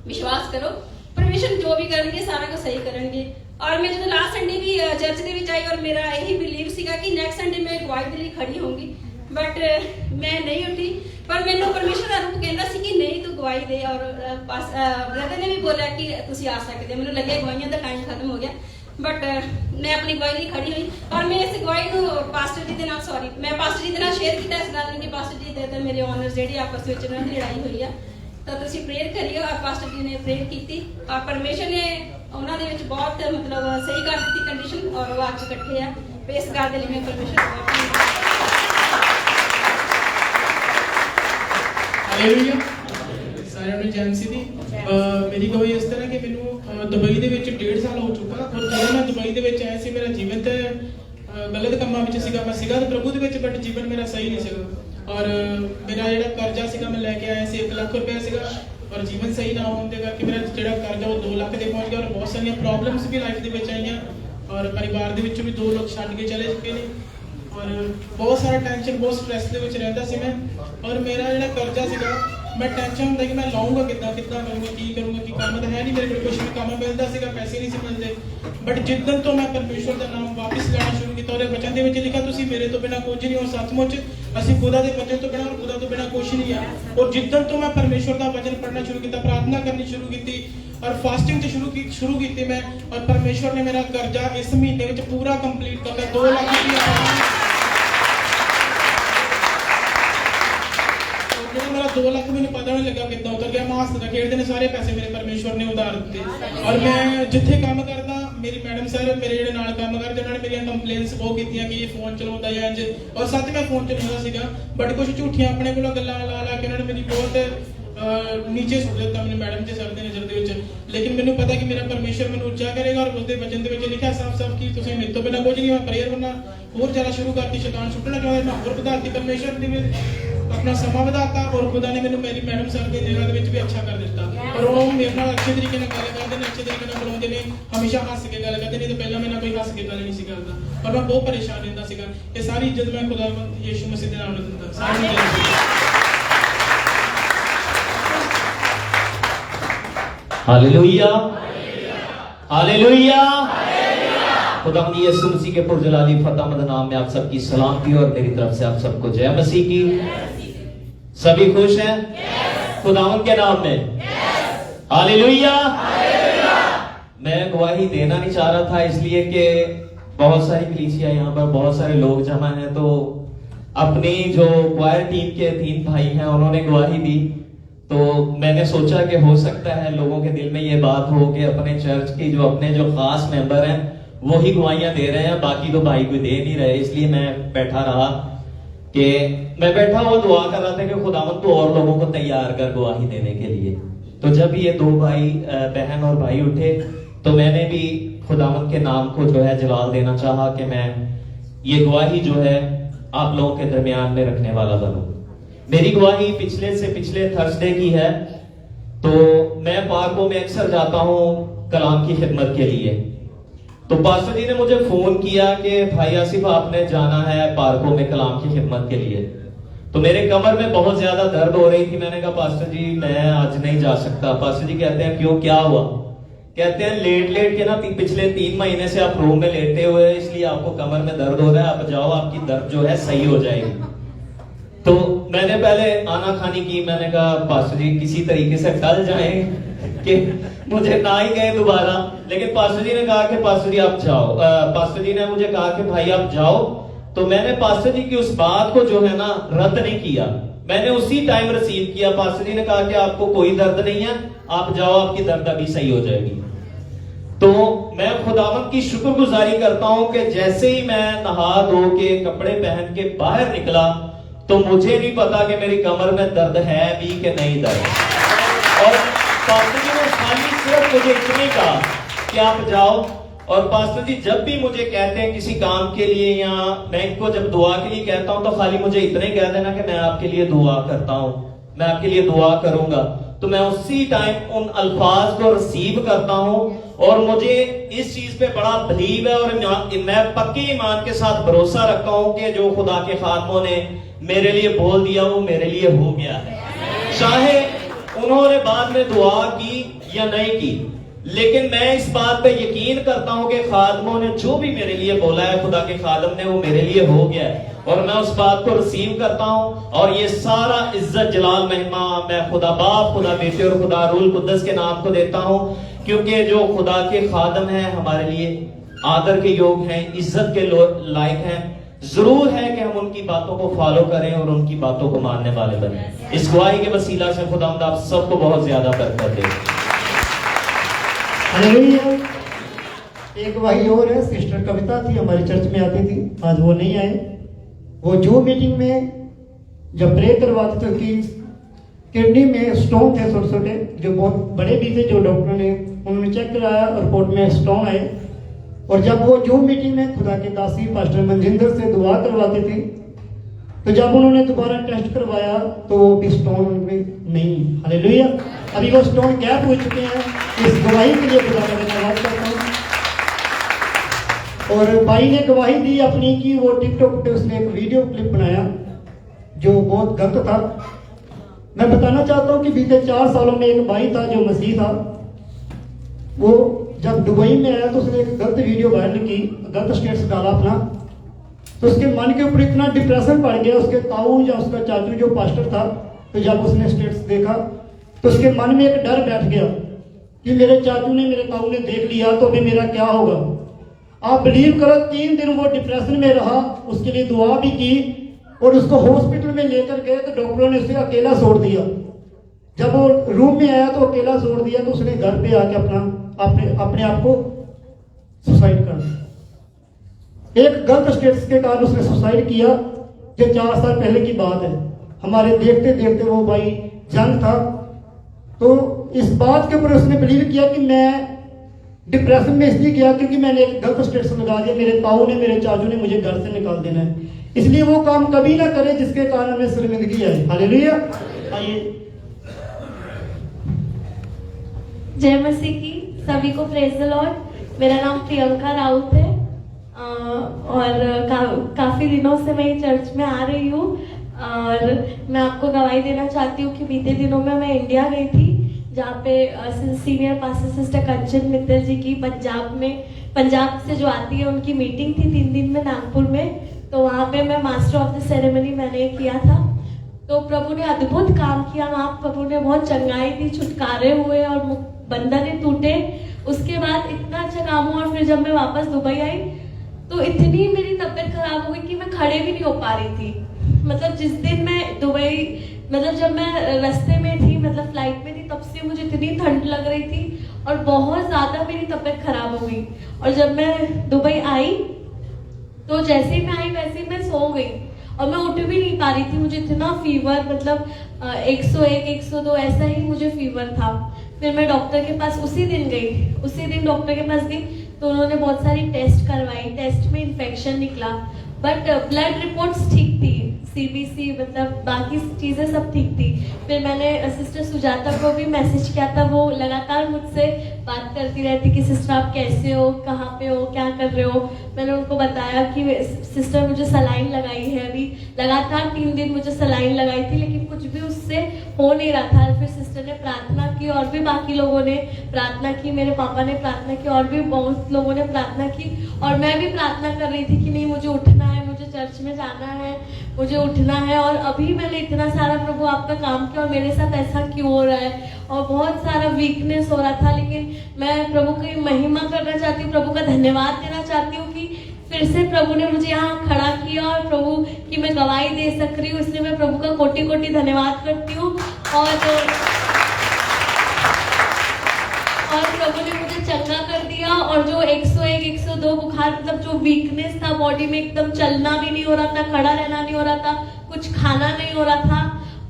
ਵਿਸ਼ਵਾਸ ਕਰੋ, परमेश्वर जो भी करेंगे सारा कुछ सही करेंगे। और मैं जो लास्ट संडे भी चर्च के विच आई और मेरा यही बिलीव सीगा कि नेक्स्ट संडे मैं गवाही के लिए खड़ी होंगी, बट मैं नहीं उठी। पर मैंने परमेश्वर का रूप कहता सी कि नहीं तू गवाही दे। और ब्रदर ने भी बोला कि तुसी आ सकते। मैंने लगे गवाहियां का टाइम खत्म हो गया, बट मैं अपनी गवाही लिए खड़ी हुई। और मैं इस गवाही को पास्टर जी के नाल मैं पास्टर जी के नाल शेयर किया इस गल कि पास्टर जी ते मेरे ऑनर्स जेडी आपस में उन्होंने लड़ाई हुई है, तो तुसी प्रेयर करियो। और पास्टर जी ने प्रेयर की और परमेश्वर ने उन्होंने विच बहुत मतलब सही कर दी कंडीशन और वो आज इकट्ठे आ। तो इस गल के लिए मैं परमेश्वर हालेलुया साਰਿਆਂ ਨੂੰ ਜੈਮਸੀ ਦੀ ਮੇਰੀ ਗਵਾਹੀ ਇਸ ਤਰ੍ਹਾਂ ਕਿ ਮੈਨੂੰ ਦੁਬਈ ਦੇ ਵਿੱਚ 1.5 ਸਾਲ ਹੋ ਚੁੱਕਾ। ਔਰ ਜਦੋਂ ਮੈਂ ਦੁਬਈ ਦੇ ਵਿੱਚ ਆਇਆ ਸੀ ਮੇਰਾ ਜੀਵਨ ਤੇ ਗਲਤ ਕੰਮਾਂ ਵਿੱਚ ਸੀਗਾ। ਮੈਂ ਸੀਗਾ ਤਾਂ ਪ੍ਰਭੂ ਦੇ ਵਿੱਚ, ਬਟ ਜੀਵਨ ਮੇਰਾ ਸਹੀ ਨਹੀਂ ਸੀਗਾ। ਔਰ ਮੇਰਾ ਜਿਹੜਾ ਕਰਜ਼ਾ ਸੀਗਾ ਮੈਂ ਲੈ ਕੇ ਆਇਆ ਸੀ 1 ਲੱਖ ਰੁਪਏ ਸੀਗਾ। ਔਰ ਜੀਵਨ ਸਹੀ ਨਾ ਹੋਣ ਦੇ ਕਰਕੇ ਮੇਰਾ ਜਿਹੜਾ ਕਰਜ਼ਾ ਉਹ 2 ਲੱਖ ਦੇ ਪਹੁੰਚ ਗਿਆ। ਔਰ ਬਹੁਤ ਸਾਰੀਆਂ ਪ੍ਰੋਬਲਮਸ ਵੀ ਲਾਈਫ ਦੇ ਵਿੱਚ ਆਈਆਂ। ਔਰ ਪਰਿਵਾਰ ਦੇ ਵਿੱਚੋਂ ਵੀ 2 ਲੋਕ ਛੱਡ ਕੇ ਚਲੇ ਚੁੱਕੇ ਨੇ। ਔਰ ਬਹੁਤ ਸਾਰਾ ਟੈਨਸ਼ਨ, ਬਹੁਤ ਸਟ੍ਰੈਸ ਦੇ ਵਿੱਚ ਰਹਿੰਦਾ ਸੀ ਮੈਂ। ਔਰ ਮੇਰਾ ਜਿਹੜਾ ਕਰਜ਼ਾ ਸੀਗਾ मैं टेंशन ਹੁੰਦਾ कि मैं लाऊंगा कितना करूंगा, की करूंगा, की काम तो है नहीं मेरे को, कुछ भी काम मिलता सीगा, पैसे नहीं सी मिलते। बट जिद्दन तो मैं परमेश्वर का नाम वापस लेना शुरू किया। और वचन ਦੇ ਵਿੱਚ लिखा तुसी मेरे तो बिना कुछ नहीं हो। सचमुच ਅਸੀਂ खुदा ਦੇ वचन तो बिना और खुदा तो बिना कुछ नहीं है। और जिद्दन तो मैं परमेश्वर का वचन पढ़ना शुरू किया, प्रार्थना करनी शुरू की और फास्टिंग शुरू की मैं। और परमेश्वर ने मेरा कर्जा इस महीने ਵਿੱਚ पूरा कंप्लीट कर दिया। 2 लाख रुपया मेरा 2 लाख मैंने पता नहीं लगा कितना उतर गया। मैं हंसदा खेडदे ने सारे पैसे मेरे परमेश्वर ने उधार दिते। और मैं जिथे काम करदा मेरी मैडम सर मेरे ਜਿਹੜੇ ਨਾਲ ਕੰਮ ਕਰਦੇ ਉਹਨਾਂ ਨੇ ਮੇਰੀਆਂ ਕੰਪਲੇਂਟਸ ਬਹੁਤ ਕੀਤੀਆਂ ਕਿ ਇਹ ਫੋਨ ਚਲਾਉਂਦਾ ਜਾਂ ਇੰਜ। ਔਰ ਸੱਚ ਮੈਂ ਫੋਨ ਚਲਾਉਂਦਾ ਸੀਗਾ, ਬਟ ਕੁਝ ਝੂਠੀਆਂ ਆਪਣੇ ਕੋਲੋਂ ਗੱਲਾਂ ਲਾ ਕੇ ਉਹਨਾਂ ਨੇ ਮੇਰੀ ਬਹੁਤ ਨੀਚੇ ਸੁੱਟ ਦਿੱਤਾ ਮੈਨੂੰ ਮੈਡਮ ਤੇ ਸਰ ਦੀ ਨਜ਼ਰ ਦੇ ਵਿੱਚ। ਲੇਕਿਨ ਮੈਨੂੰ ਪਤਾ ਕਿ ਮੇਰਾ ਪਰਮੇਸ਼ਰ ਮੈਨੂੰ ਉੱਚਾ ਕਰੇਗਾ। ਔਰ ਉਸਦੇ ਵਚਨ ਦੇ ਵਿੱਚ ਲਿਖਿਆ ਸਾਫ਼-ਸਾਫ਼ ਕਿ ਤੁਸੀਂ ਮੇਰੇ ਤੋਂ ਬਿਨਾਂ ਕੁਝ ਨਹੀਂ। ਮੈਂ ਪ੍ਰੇਅਰ ਕਰਨਾ ਹੋਰ ਜ਼ਿਆਦਾ ਸ਼ੁਰੂ ਕਰਤੀ, ਸ਼ੈਤਾਨ ਸੁੱਟਣਾ ਚਾਹੁੰਦਾ, ਮੈਂ ਹੋਰ ਵਧਾਤੀ परमेश्वर ਦੀ अपना समा ਵਧਾਤਾ। और खुदा ने मैंने मेरी मैडम सर के निगाह ਦੇ ਵਿੱਚ ਵੀ अच्छा कर ਦਿੱਤਾ। और ਉਹ ਮੇਰੇ ਨਾਲ अच्छे तरीके ਨਾਲ ਗੱਲ ਕਰਦੇ ਨੇ, अच्छे तरीके ਨਾਲ ਬੁਲਾਉਂਦੇ ਨੇ, ਹਮੇਸ਼ਾ ਹੱਸ ਕੇ ਗੱਲ ਕਰਦੇ ਨੇ। ਤੇ ਪਹਿਲਾਂ ਮੇਰੇ ਨਾਲ ਕੋਈ ਹੱਸ ਕੇ ਗੱਲ ਨਹੀਂ ਸੀ ਕਰਦਾ और मैं बहुत परेशान ਰਹਿੰਦਾ ਸੀਗਾ। ਇਹ ਸਾਰੀ ਇੱਜ਼ਤ ਮੈਂ खुदा ਯਿਸੂ ਮਸੀਹ ਦੇ ਨਾਮ ਨਾਲ ਦਿੰਦਾ। ਸਾਰਿਆਂ ਨੂੰ हालेलुया हालेलुया। खुदावंद यीशु मसीह के पुरजलाली फतेहमंद नाम में आप सबकी सलामती और मेरी तरफ से आप सबको जय मसीह की। सभी खुश हैं खुदावंद के नाम में? हालेलुया। मैं गवाही देना नहीं चाह रहा था इसलिए कि बहुत सारी कलीसिया यहाँ पर बहुत सारे लोग जमा हैं। तो अपनी जो क्वायर टीम के 3 भाई हैं उन्होंने गवाही दी। तो मैंने सोचा कि हो सकता है लोगों के दिल में ये बात हो कि अपने चर्च की अपने जो खास मेंबर हैं वो ही गवाहियां दे रहे हैं, बाकी तो भाई कोई दे नहीं रहे। इसलिए मैं बैठा रहा कि मैं बैठा हुआ दुआ कर रहा था कि खुदावंद तो और लोगों को तैयार कर गवाही देने के लिए। तो जब ये 2 भाई बहन और भाई उठे तो मैंने भी खुदावंद के नाम को जो है जलाल देना चाहा कि मैं ये गवाही जो है आप लोगों के दरमियान में रखने वाला बनूं। मेरी गवाही पिछले से पिछले थर्सडे की है। तो मैं पार्कों में अक्सर जाता हूँ कलाम की खिदमत के लिए। तो पास्टर जी ने मुझे फोन किया कि भाई आसिफ आपने जाना है पार्कों में कलाम की खिदमत के लिए। तो मेरे कमर में बहुत ज्यादा दर्द हो रही थी। मैंने कहा पास्टर जी मैं आज नहीं जा सकता। पास्टर जी कहते हैं क्यों, क्या हुआ? कहते हैं लेट लेट के ना पिछले 3 महीने से आप रूम में लेटे हुए हैं, इसलिए आपको कमर में दर्द हो रहा है, आप जाओ आपकी दर्द जो है सही हो जाएगी। तो मैंने पहले आना खानी की, मैंने कहा पास्टर जी किसी तरीके से टल जाएं कि मुझे ना ही गए दोबारा, लेकिन पास्टर जी ने कहा कि पास्टर जी आप जाओ। पास्टर जी ने मुझे कहा कि भाई आप जाओ, तो मैंने पास्टर जी की उस बात को जो है ना रद्द नहीं किया, मैंने उसी टाइम रिसीव किया। पास्टर जी ने कहा कि आपको कोई दर्द नहीं है, आप जाओ, आपकी दर्द अभी सही हो जाएगी। तो मैं खुदावंद की शुक्रगुजारी करता हूं कि जैसे ही मैं नहा धो के कपड़े पहन के बाहर निकला तो मुझे नहीं पता कि मेरी कमर में दर्द है भी कि नहीं दर्द। और पास्टर जी ने खाली सिर्फ मुझे इतनी कहा कि आप जाओ। और पास्टर जी जब भी मुझे कहते हैं किसी काम के लिए या मैं इनको जब दुआ के लिए कहता हूं तो खाली मुझे इतने कह देना कि मैं आपके लिए दुआ करता हूं, मैं आपके लिए दुआ करूंगा। तो मैं उसी टाइम उन अल्फाज को रिसीव करता हूं और मुझे इस चीज पे बड़ा बिलीव है और मैं पक्के ईमान के साथ भरोसा रखता हूं कि जो खुदा के खादमों ने मेरे लिए बोल दिया वो मेरे लिए हो गया है। चाहे उन्होंने बाद में दुआ की या नहीं की, लेकिन मैं इस बात पे यकीन करता हूं कि खादमों ने जो भी मेरे लिए बोला है, खुदा के खादम ने, वो मेरे लिए हो गया है और मैं उस बात को रिसीव करता हूं। और ये सारा इज्जत जलाल महिमा मैं खुदा बाप, खुदा बेटे और खुदा रूल कुद्दस के नाम को देता हूं, क्योंकि जो खुदा के खादम हैं हमारे लिए आदर के योग हैं, इज्जत के लायक हैं। जरूर है कि हम उनकी बातों को फॉलो करें और उनकी बातों को मानने वाले बने। इस गवाही के वसीला से खुदावंद आप सबको बहुत ज्यादा बरकत दे। हालेलुया। एक गवाही और है, सिस्टर कविता थी, हमारी चर्च में आती थी, आज वो नहीं आए। वो जो मीटिंग में जब प्रे करवाते थे कि किडनी में स्टोन थे छोटे छोटे, जो बहुत बड़े भी थे, जो डॉक्टर ने उन्होंने चेक कराया और रिपोर्ट में स्टोन आए। और जब वो जो मीटिंग में खुदा के दासी पास्टर मनजिंदर से दुआ करवाते थे, तो जब उन्होंने दोबारा टेस्ट करवाया तो वो भी स्टोन उनमें नहीं। हालेलुया। अभी वो स्टोन गैप हो चुके हैं। इस गवाही के लिए खुदा का धन्यवाद करता हूँ। और भाई ने गवाही दी अपनी कि वो टिकटॉक पे उसने एक वीडियो क्लिप बनाया जो बहुत गलत था। मैं बताना चाहता हूँ कि बीते 4 सालों में एक भाई था जो मसीह था, वो जब दुबई में आया तो उसने एक गलत वीडियो वायरल की, गलत स्टेटस डाला अपना, तो उसके मन के ऊपर इतना डिप्रेशन पड़ गया। उसके ताऊ या उसका चाचू जो पास्टर था, तो जब उसने स्टेटस देखा तो उसके मन में एक डर बैठ गया कि मेरे चाचू ने, मेरे ताऊ ने देख लिया तो अभी मेरा क्या होगा। आप बिलीव करो 3 दिन वो डिप्रेशन में रहा, उसके लिए दुआ भी की और उसको हॉस्पिटल में लेकर गए तो डॉक्टरों ने उसे अकेला छोड़ दिया। जब वो रूम में आया तो अकेला छोड़ दिया, तो उसने घर पे आके अपने आप को सुसाइड कर दिया। एक गलत स्टेटस के कारण उसने सुसाइड किया। ये 4 साल पहले की बात है। हमारे देखते देखते वो भाई जंग था, तो इस बात के ऊपर उसने बिलीव किया कि मैं डिप्रेशन में इसलिए गया क्योंकि मैंने एक गलत स्टेटस लगा दिया, मेरे ताऊ ने, मेरे चाचू ने मुझे घर से निकाल देना है, इसलिए वो काम कभी ना करे जिसके कारण हमें शर्मिंदगी आए। हालेलुया। आइए। जय मसीह की सभी को प्रेज द लॉर्ड। मेरा नाम प्रियंका राउत है और काफ़ी दिनों से मैं चर्च में आ रही हूँ और मैं आपको गवाही देना चाहती हूँ कि बीते दिनों में मैं इंडिया गई थी, जहाँ पे सीनियर पास्टर सिस्टर कंचन मित्तल जी की पंजाब से जो आती है उनकी मीटिंग थी 3 दिन में नागपुर में। तो वहाँ पे मैं मास्टर ऑफ द सेरेमनी मैंने किया था। तो प्रभु ने अद्भुत काम किया वहाँ, प्रभु ने बहुत चंगाई दी, छुटकारे हुए और बंधन टूटे। उसके बाद इतना अच्छा काम हुआ। और फिर जब मैं वापस दुबई आई तो इतनी मेरी तबीयत खराब हो गई कि मैं खड़े भी नहीं हो पा रही थी। मतलब जिस दिन मैं दुबई, मतलब जब मैं रास्ते में थी, मतलब फ्लाइट में थी, तब से मुझे इतनी ठंड लग रही थी और बहुत ज़्यादा मेरी तबीयत खराब हो गई। और जब मैं दुबई आई तो जैसे ही मैं आई वैसे ही मैं सो गई और मैं उठ भी नहीं पा रही थी। मुझे इतना फीवर, मतलब 101 102 ऐसा ही मुझे फीवर था। फिर मैं डॉक्टर के पास उसी दिन डॉक्टर के पास गई तो उन्होंने बहुत सारी टेस्ट करवाई। टेस्ट में इन्फेक्शन निकला, बट ब्लड रिपोर्ट्स ठीक थी, CBC मतलब बाकी चीज़ें सब ठीक थी। फिर मैंने सिस्टर सुजाता को भी मैसेज किया था, वो लगातार मुझसे बात करती रहती कि सिस्टर आप कैसे हो, कहाँ पे हो, क्या कर रहे हो। मैंने उनको बताया कि सिस्टर मुझे सलाइन लगाई है, अभी लगातार 3 दिन मुझे सलाइन लगाई थी, लेकिन कुछ भी उससे हो नहीं रहा था। फिर सिस्टर ने प्रार्थना की और भी बाकी लोगों ने प्रार्थना की, मेरे पापा ने प्रार्थना की और भी बहुत लोगों ने प्रार्थना की, और मैं भी प्रार्थना कर रही थी कि नहीं मुझे उठना है, मुझे चर्च में जाना है, मुझे उठना है। और अभी मैंने इतना सारा प्रभु आपका काम किया और मेरे साथ ऐसा क्यों हो रहा है, और बहुत सारा वीकनेस हो रहा था, लेकिन मैं प्रभु की महिमा करना चाहती हूँ, प्रभु का धन्यवाद देना चाहती हूँ कि फिर से प्रभु ने मुझे यहाँ खड़ा किया और प्रभु की मैं गवाही दे सक रही हूँ। इसलिए मैं प्रभु का कोटि कोटि धन्यवाद करती हूँ। और प्रभु ने मुझे चंगा कर दिया, और जो 101, 102 बुखार, मतलब जो वीकनेस था बॉडी में, एकदम चलना भी नहीं हो रहा था, खड़ा रहना नहीं हो रहा था, कुछ खाना नहीं हो रहा था,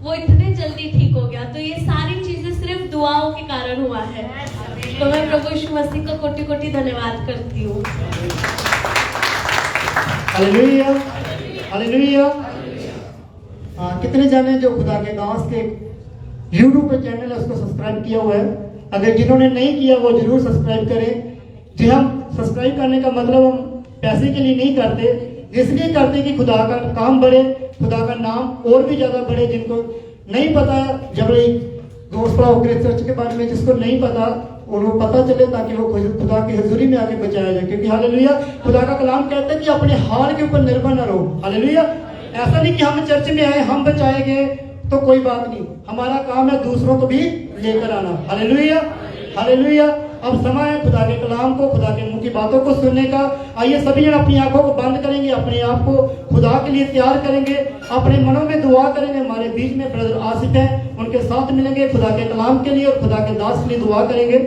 वो इतने जल्दी ठीक हो गया। तो ये सारी चीजें सिर्फ दुआओं के कारण हुआ है। तो मैं प्रभु यीशु मसीह का कोटि कोटि धन्यवाद करती हूँ। Hallelujah, hallelujah. कितने जाने जो खुदा के दास के YouTube पे चैनल है उसको सब्सक्राइब किया हुआ है? अगर जिन्होंने नहीं किया वो जरूर सब्सक्राइब करें। जी, हम सब्सक्राइब करने का मतलब हम पैसे के लिए नहीं करते, इसलिए करते कि खुदा का काम बढ़े, खुदा का नाम और भी ज्यादा बढ़े। जिनको नहीं पता, जब गोस्पेल चर्च के बारे में जिसको नहीं पता उनको पता चले, ताकि वो खुदा की हजूरी में आके बचाया जाए। क्योंकि हालेलुया, खुदा का कलाम कहता है कि अपने हाल के ऊपर निर्भर न रहो। हालेलुया, ऐसा नहीं कि हम चर्च में आए हम बचाए गए तो कोई बात नहीं, हमारा काम है दूसरों को भी लेकर आना। Hallelujah, hallelujah. अब समय है खुदा के कलाम को, खुदा के मुंह की बातों को सुनने का। आइए सभी जन अपनी आंखों को बंद करेंगे, अपने आप को खुदा के लिए तैयार करेंगे, अपने मनों में दुआ करेंगे। हमारे बीच में ब्रदर आसिफ हैं, उनके साथ मिलेंगे खुदा के कलाम के लिए और खुदा के दास के लिए दुआ करेंगे।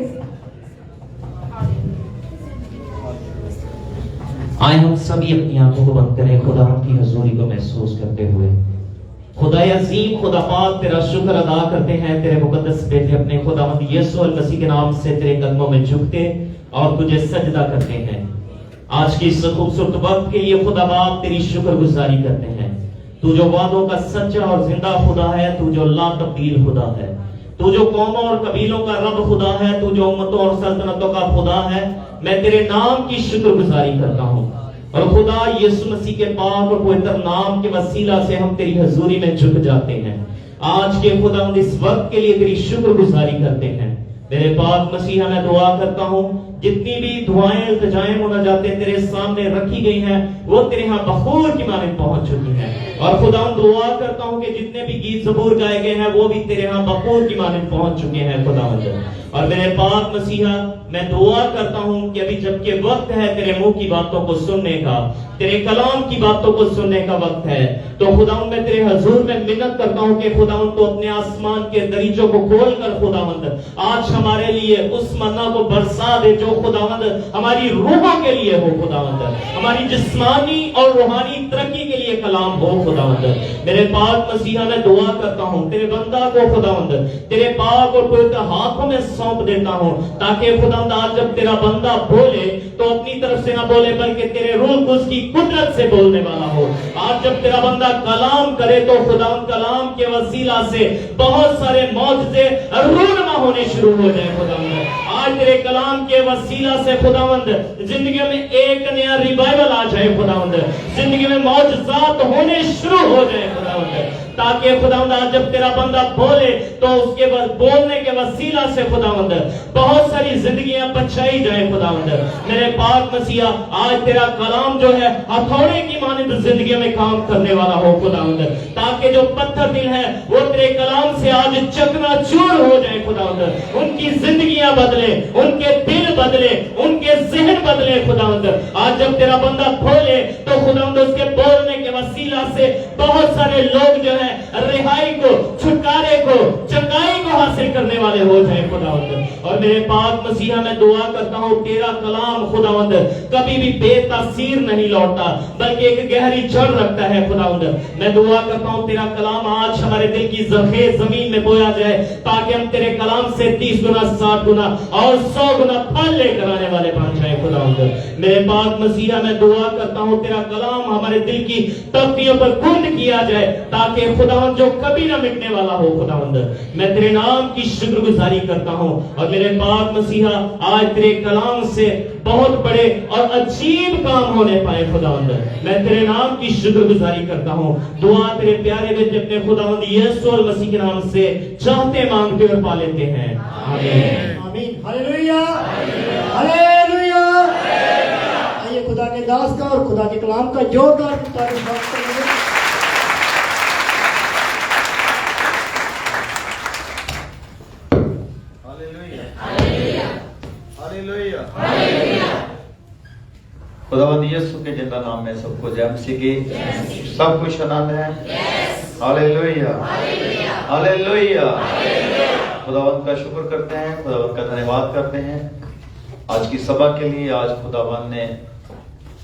आए हम सभी अपनी आंखों को बंद करें, खुदा की हजूरी को महसूस करते हुए। खुदा अजीम, खुदा पाक, तेरा शुक्र अदा करते हैं, तेरे मुकद्दस बेटे अपने खुदावंद यीशु मसीह के नाम से तेरे कदमों में झुकते और तुझे सजदा करते हैं। आज की इस खूबसूरत वक्त के लिए खुदा बाप तेरी शुक्रगुजारी करते हैं। तू जो वादों का सच्चा और जिंदा खुदा है, तू जो ला तब्दील खुदा है, तू जो कौमों और कबीलों का रब खुदा है, तू जो उम्मतों और सल्तनतों का खुदा है। मैं तेरे नाम की शुक्रगुजारी करता हूँ और खुदा यीशु मसीह के पाक और पवित्र नाम के वसीला से हम तेरी हजूरी में झुक जाते हैं। आज के खुदा इस वक्त के लिए तेरी शुक्रगुजारी करते हैं। मेरे पाक मसीहा, मैं दुआ करता हूँ जितनी भी दुआएं इल्तिजाएं मुनाजातें तेरे सामने रखी गई हैं वो तेरे यहाँ बखूर की मानिंद पहुंच चुकी हैं। और खुदा दुआ करता हूँ कि जितने भी गीत ज़बूर गाए गए हैं वो भी तेरे यहाँ बखूर की मानिंद पहुंच चुके हैं खुदा। और मेरे पाक मसीहा, मैं दुआ करता हूँ कि अभी जबकि वक्त है तेरे मुंह की बातों को सुनने का, तेरे कलाम की बातों को सुनने का वक्त है, तो खुदा मैं तेरे हजूर में मिन्नत करता हूँ कि खुदा तो अपने आसमान के दरीचों को खोल कर खुदावंद आज हमारे लिए उस मन्ना को बरसा दे जो खुदावंद हमारी रूहों के लिए हो खुदावंद, हमारी जिस्मानी और रूहानी तरक्की के लिए कलाम हो खुदावंद। मेरे पाक मसीहा, मैं दुआ करता हूँ तेरे बंदा को खुदावंद तेरे पाक और पवित्र हाथों में सौंप देता हूँ, ताकि खुदावंद आज जब तेरा बंदा बोले तो अपनी तरफ से ना बोले बल्कि तेरे रूह को उसकी कुदरत से बोलने वाला हो। आज जब तेरा बंदा कलाम करे तो खुदावंद कलाम के वसीला से बहुत सारे मौजज़े रूनमा होने शुरू हो जाए खुदावंद। आज तेरे कलाम के वसीला से खुदावंद जिंदगी में एक नया रिवाइवल आ जाए खुदावंद, जिंदगी में मौजज़ात होने शुरू हो जाए खुदावंद, ताकि खुदावंद आज जब तेरा बंदा बोले तो उसके बाद बोलने के वसीला से खुदावंद बहुत सारी जिंदगियां बचाई जाए खुदावंद। मेरे पाक मसीहा, आज तेरा कलाम जो है हथौड़े की मानिंद जिंदगी में काम करने वाला हो खुदावंद, ताकि जो पत्थर दिल है वो तेरे कलाम से आज चकनाचूर हो जाए खुदावंद, उनकी जिंदगियां बदले, उनके दिल बदले, उनके जहन बदले खुदावंद। आज जब तेरा बंदा बोले तो खुदावंद उसके बोलने के वसीला से बहुत सारे लोग जो है रिहाई को, छुटकारे को, चंगाई को हासिल करने वाले हो जाए खुदावंद। और मेरे पाक मसीहा, मैं दुआ करता हूँ तेरा कलाम खुदावंद कभी भी बेतासीर नहीं लौटता बल्कि एक गहरी जड़ रखता है खुदावंद। मैं दुआ करता हूँ तेरा कलाम आज हमारे दिल की ज़रख़ेज़ जमीन में बोया जाए, ताकि हम तेरे कलाम से 30 गुना, 60 गुना और 100 गुना फल लेकर आने वाले बन जाए खुदावंद। मेरे पाक मसीहा, मैं दुआ करता हूँ तेरा कलाम हमारे दिल की तख्तियों पर कुंद किया जाए, ताकि खुदावंद जो कभी ना मिटने वाला हो, खुदावंद मैं तेरे नाम की शुक्रगुजारी करता हूँ। और मेरे पाक मसीहा, आज तेरे कलाम से बहुत बड़े और अजीब काम होने पाए खुदावंद, मैं तेरे नाम की शुक्रगुजारी करता हूँ। दुआ तेरे प्यारे बच्चे अपने खुदावंद यीशु और मसीह के नाम से चाहते मांगते और पा लेते हैं, आमीन। आमीन। Hallelujah, hallelujah. आइए खुदा के दास का और खुदा के कलाम का जोरदार तारीफ करेंगे। खुदावंद यीशु के जिंदा नाम में सबको जय मसीह की। सब कुछ आनंद है। Hallelujah, hallelujah. खुदावंद का शुक्र करते हैं, खुदावंद का धन्यवाद करते हैं आज की सभा के लिए। आज खुदावंद ने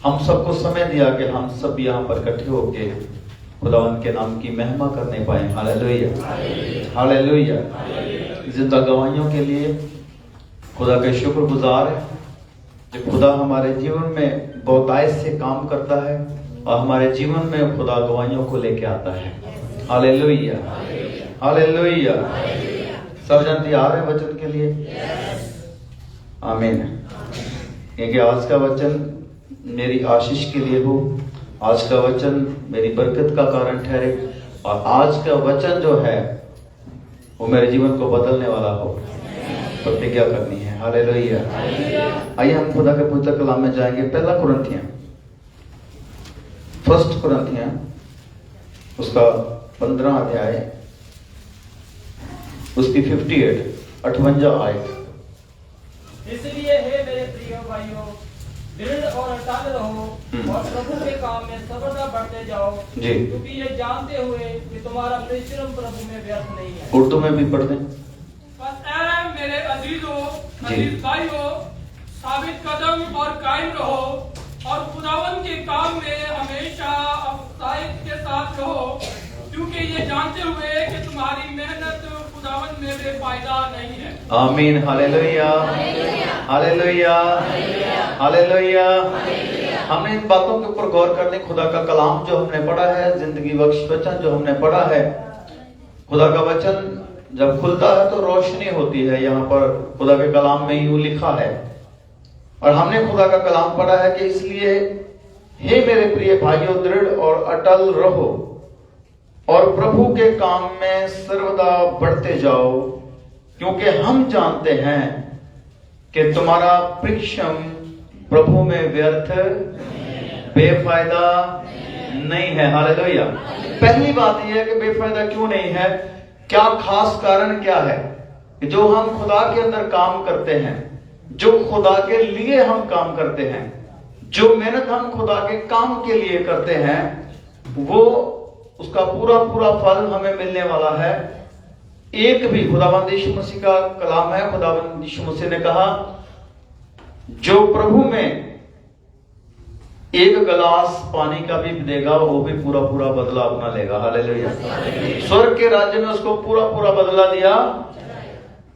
हम सबको समय दिया कि हम सब यहाँ पर इकट्ठे होके खुदावंद के नाम की महिमा करने पाए। Hallelujah, hallelujah. जिंदा गवाहियों के लिए खुदा के शुक्रगुजार है कि खुदा हमारे जीवन में बहुतायत से काम करता है और हमारे जीवन में खुदा गवाहियों को लेके आता है। Hallelujah, hallelujah. सब जन तैयार है वचन के लिए? आमीन। क्योंकि आज का वचन मेरी आशीष के लिए हो, आज का वचन मेरी बरकत का कारण ठहरे और आज का वचन जो है वो मेरे जीवन को बदलने वाला हो, प्रतिज्ञा करनी है। हालेलुया। आइए हम खुदा के पवित्र कलाम में जाएंगे। पहला कुरिन्थियां, फर्स्ट कुरिन्थियां उसका 15 अध्याय, उसकी 58 आयत। इसलिए हे मेरे प्रिय भाइयों, दृढ़ और अटल रहो और प्रभु के काम में सबरदा बढ़ते जाओ, क्योंकि ये जानते हुए कि तुम्हारा परिश्रम प्रभु में व्यर्थ नहीं है। उर्दू में भी पढ़ दें। मेरे अजीजों, अजीज भाइयों, साबित कदम और कायम रहो और खुदावंद के काम में हमेशा अफसाइश के साथ रहो, क्योंकि ये जानते हुए कि तुम्हारी मेहनत खुदावंद में बेफायदा नहीं है। आमीन। Hallelujah, hallelujah, hallelujah. हमने इन बातों के ऊपर गौर करने, खुदा का कलाम जो हमने पढ़ा है, जिंदगी बख्श वचन जो हमने पढ़ा है, खुदा का वचन जब खुलता है तो रोशनी होती है। यहाँ पर खुदा के कलाम में यूं लिखा है और हमने खुदा का कलाम पढ़ा है कि इसलिए हे मेरे प्रिय भाइयों, दृढ़ और अटल रहो और प्रभु के काम में सर्वदा बढ़ते जाओ, क्योंकि हम जानते हैं कि तुम्हारा परिश्रम प्रभु में व्यर्थ बेफायदा नहीं है। हालेलुया। पहली बात यह है कि बेफायदा क्यों नहीं है, क्या खास कारण क्या है कि जो हम खुदा के अंदर काम करते हैं, जो खुदा के लिए हम काम करते हैं, जो मेहनत हम खुदा के काम के लिए करते हैं, वो उसका पूरा पूरा फल हमें मिलने वाला है। एक भी, खुदावंद यीशु मसीह का कलाम है, खुदावंद यीशु मसीह ने कहा जो प्रभु में एक गिलास पानी का भी देगा वो भी पूरा पूरा बदला अपना लेगा। हालेलुया। स्वर्ग के राज्य में उसको पूरा पूरा बदला दिया।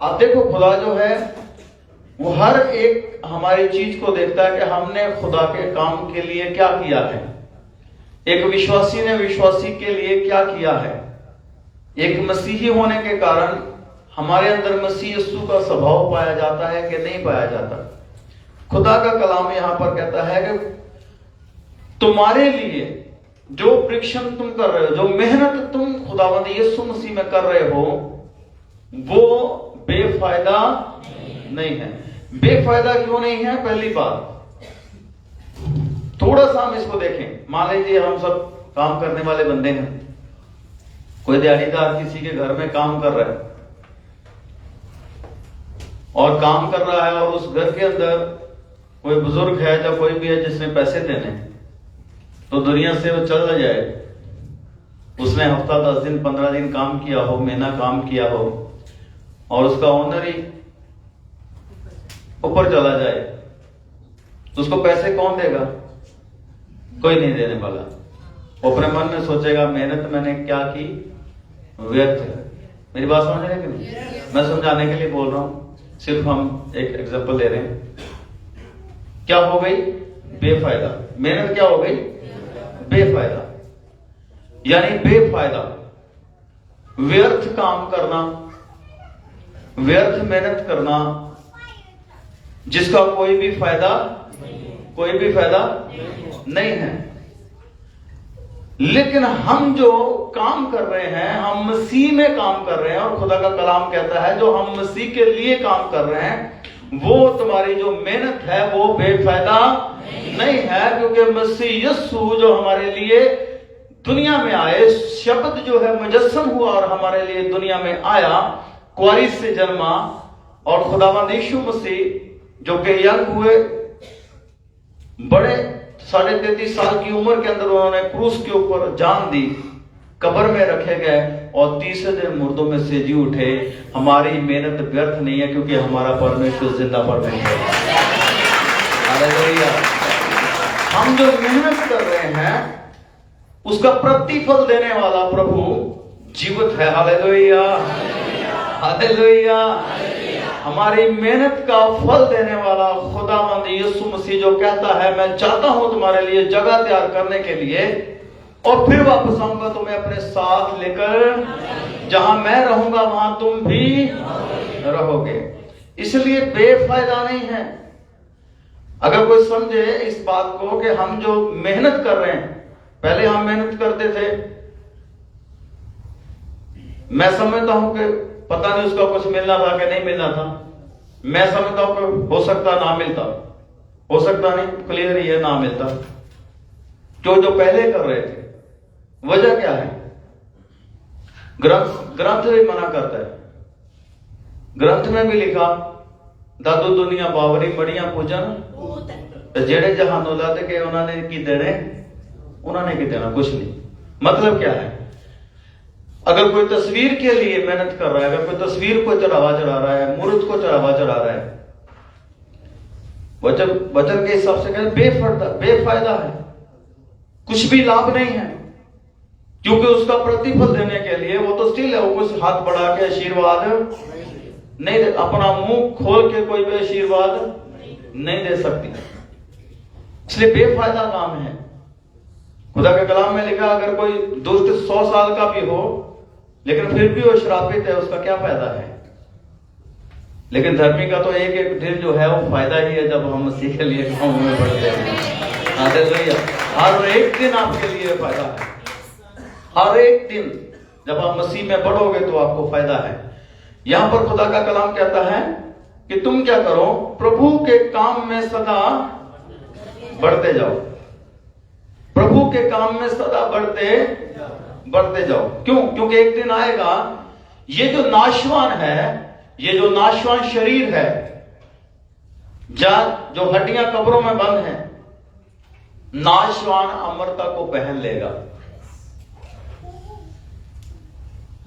आप देखो, खुदा जो है वो हर एक हमारी चीज को देखता है कि हमने खुदा के काम के लिए क्या किया है। एक विश्वासी ने विश्वासी के लिए क्या किया है। एक मसीही होने के कारण हमारे अंदर मसीह यीशु का स्वभाव पाया जाता है कि नहीं पाया जाता। खुदा का कलाम यहां पर कहता है कि तुम्हारे लिए जो परिश्रम तुम कर रहे हो, जो मेहनत तुम खुदावंद यीशु मसीह में कर रहे हो, वो बेफायदा नहीं है। बेफायदा क्यों नहीं है? पहली बात, थोड़ा सा हम इसको देखें। मान लीजिए हम सब काम करने वाले बंदे हैं, कोई दिहाड़ीदार किसी के घर में काम कर रहा है और काम कर रहा है और उस घर के अंदर कोई बुजुर्ग है या कोई भी है जिसने पैसे देने, तो दुनिया से वो चल न जाए। उसने हफ्ता 10 दिन 15 दिन काम किया हो, महीना काम किया हो और उसका ओनर ही ऊपर चला जाए, तो उसको पैसे कौन देगा? कोई नहीं देने वाला। वो अपने मन में सोचेगा मेहनत मैंने क्या की, व्यर्थ है। मेरी बात समझ रहे कि नहीं? मैं समझाने के लिए बोल रहा हूं, सिर्फ हम एक एग्जांपल ले रहे हैं। क्या हो गई? बेफायदा। मेहनत क्या हो गई? बेफायदा। यानी बेफायदा, व्यर्थ काम करना, व्यर्थ मेहनत करना, जिसका कोई भी फायदा नहीं है। लेकिन हम जो काम कर रहे हैं, हम मसीह में काम कर रहे हैं, और खुदा का कलाम कहता है जो हम मसीह के लिए काम कर रहे हैं, वो तुम्हारी जो मेहनत है वो बेफायदा नहीं है, क्योंकि मसीह यीशु जो हमारे लिए दुनिया में आए, शब्द जो है मुजस्सम हुआ और हमारे लिए दुनिया में आया, कुंवारी से जन्मा, और खुदावंद यीशु मसीह जो कि यंग हुए, बड़े 33.5 साल की उम्र के अंदर उन्होंने क्रूस के ऊपर जान दी, कब्र में रखे गए और तीसरे दिन मुर्दों में से जी उठे। हमारी मेहनत व्यर्थ नहीं है, क्योंकि हमारा परमेश्वर जिंदा परमेश्वर है। हालेलुया। हम जो मेहनत कर रहे हैं उसका प्रतिफल देने वाला प्रभु जीवित है। Hallelujah, hallelujah. हमारी मेहनत का फल देने वाला खुदावंद यीशु मसीह जो कहता है मैं चाहता हूं तुम्हारे लिए जगह तैयार करने के लिए, और फिर वापस आऊंगा तुम्हें अपने साथ लेकर, जहां मैं रहूंगा वहां तुम भी रहोगे। इसलिए बेफायदा नहीं है। अगर कोई समझे इस बात को कि हम जो मेहनत कर रहे हैं, पहले हम मेहनत करते थे, मैं समझता हूं कि पता नहीं उसका कुछ मिलना था कि नहीं मिलना था, मैं समझता हूं कि हो सकता ना मिलता, हो सकता नहीं, क्लियर ही है, ना मिलता। जो पहले कर रहे थे, वजह क्या है? ग्रंथ भी मना करता है। ग्रंथ में भी लिखा, दादू दुनिया बावरी बड़ियां पूजन जेड़े जहानों लाते के उन्होंने की देने, उन्होंने की देना कुछ नहीं। मतलब क्या है? अगर कोई तस्वीर के लिए मेहनत कर रहा है, अगर कोई तस्वीर को चढ़ावा चढ़ा रहा है, मूर्त को चढ़ावा चढ़ा रहा है, वचन के हिसाब से कहते बेफायदा है, कुछ भी लाभ नहीं है, क्योंकि उसका प्रतिफल देने के लिए वो तो स्टिल है, वो कुछ हाथ बढ़ा के आशीर्वाद नहीं दे, अपना मुंह खोल के कोई भी आशीर्वाद नहीं दे सकती, इसलिए बेफायदा काम है। खुदा के कलाम में लिखा, अगर कोई दुष्ट 100 साल का भी हो लेकिन फिर भी वो श्रापित है, उसका क्या फायदा है? लेकिन धर्मी का तो एक दिन जो है वो फायदा ही है, जब हम मसीह के लिए काम में बढ़ते हैं। हालेलुया। हर एक दिन आपके लिए फायदा है, हर एक दिन जब आप मसीह में बढ़ोगे तो आपको फायदा है। यहां पर खुदा का कलाम कहता है कि तुम क्या करो, प्रभु के काम में सदा बढ़ते जाओ, प्रभु के काम में सदा बढ़ते जाओ। क्यों? क्योंकि एक दिन आएगा, ये जो नाशवान है, ये जो नाशवान शरीर है, जो हड्डियां कब्रों में बंद हैं, नाशवान अमरता को पहन लेगा।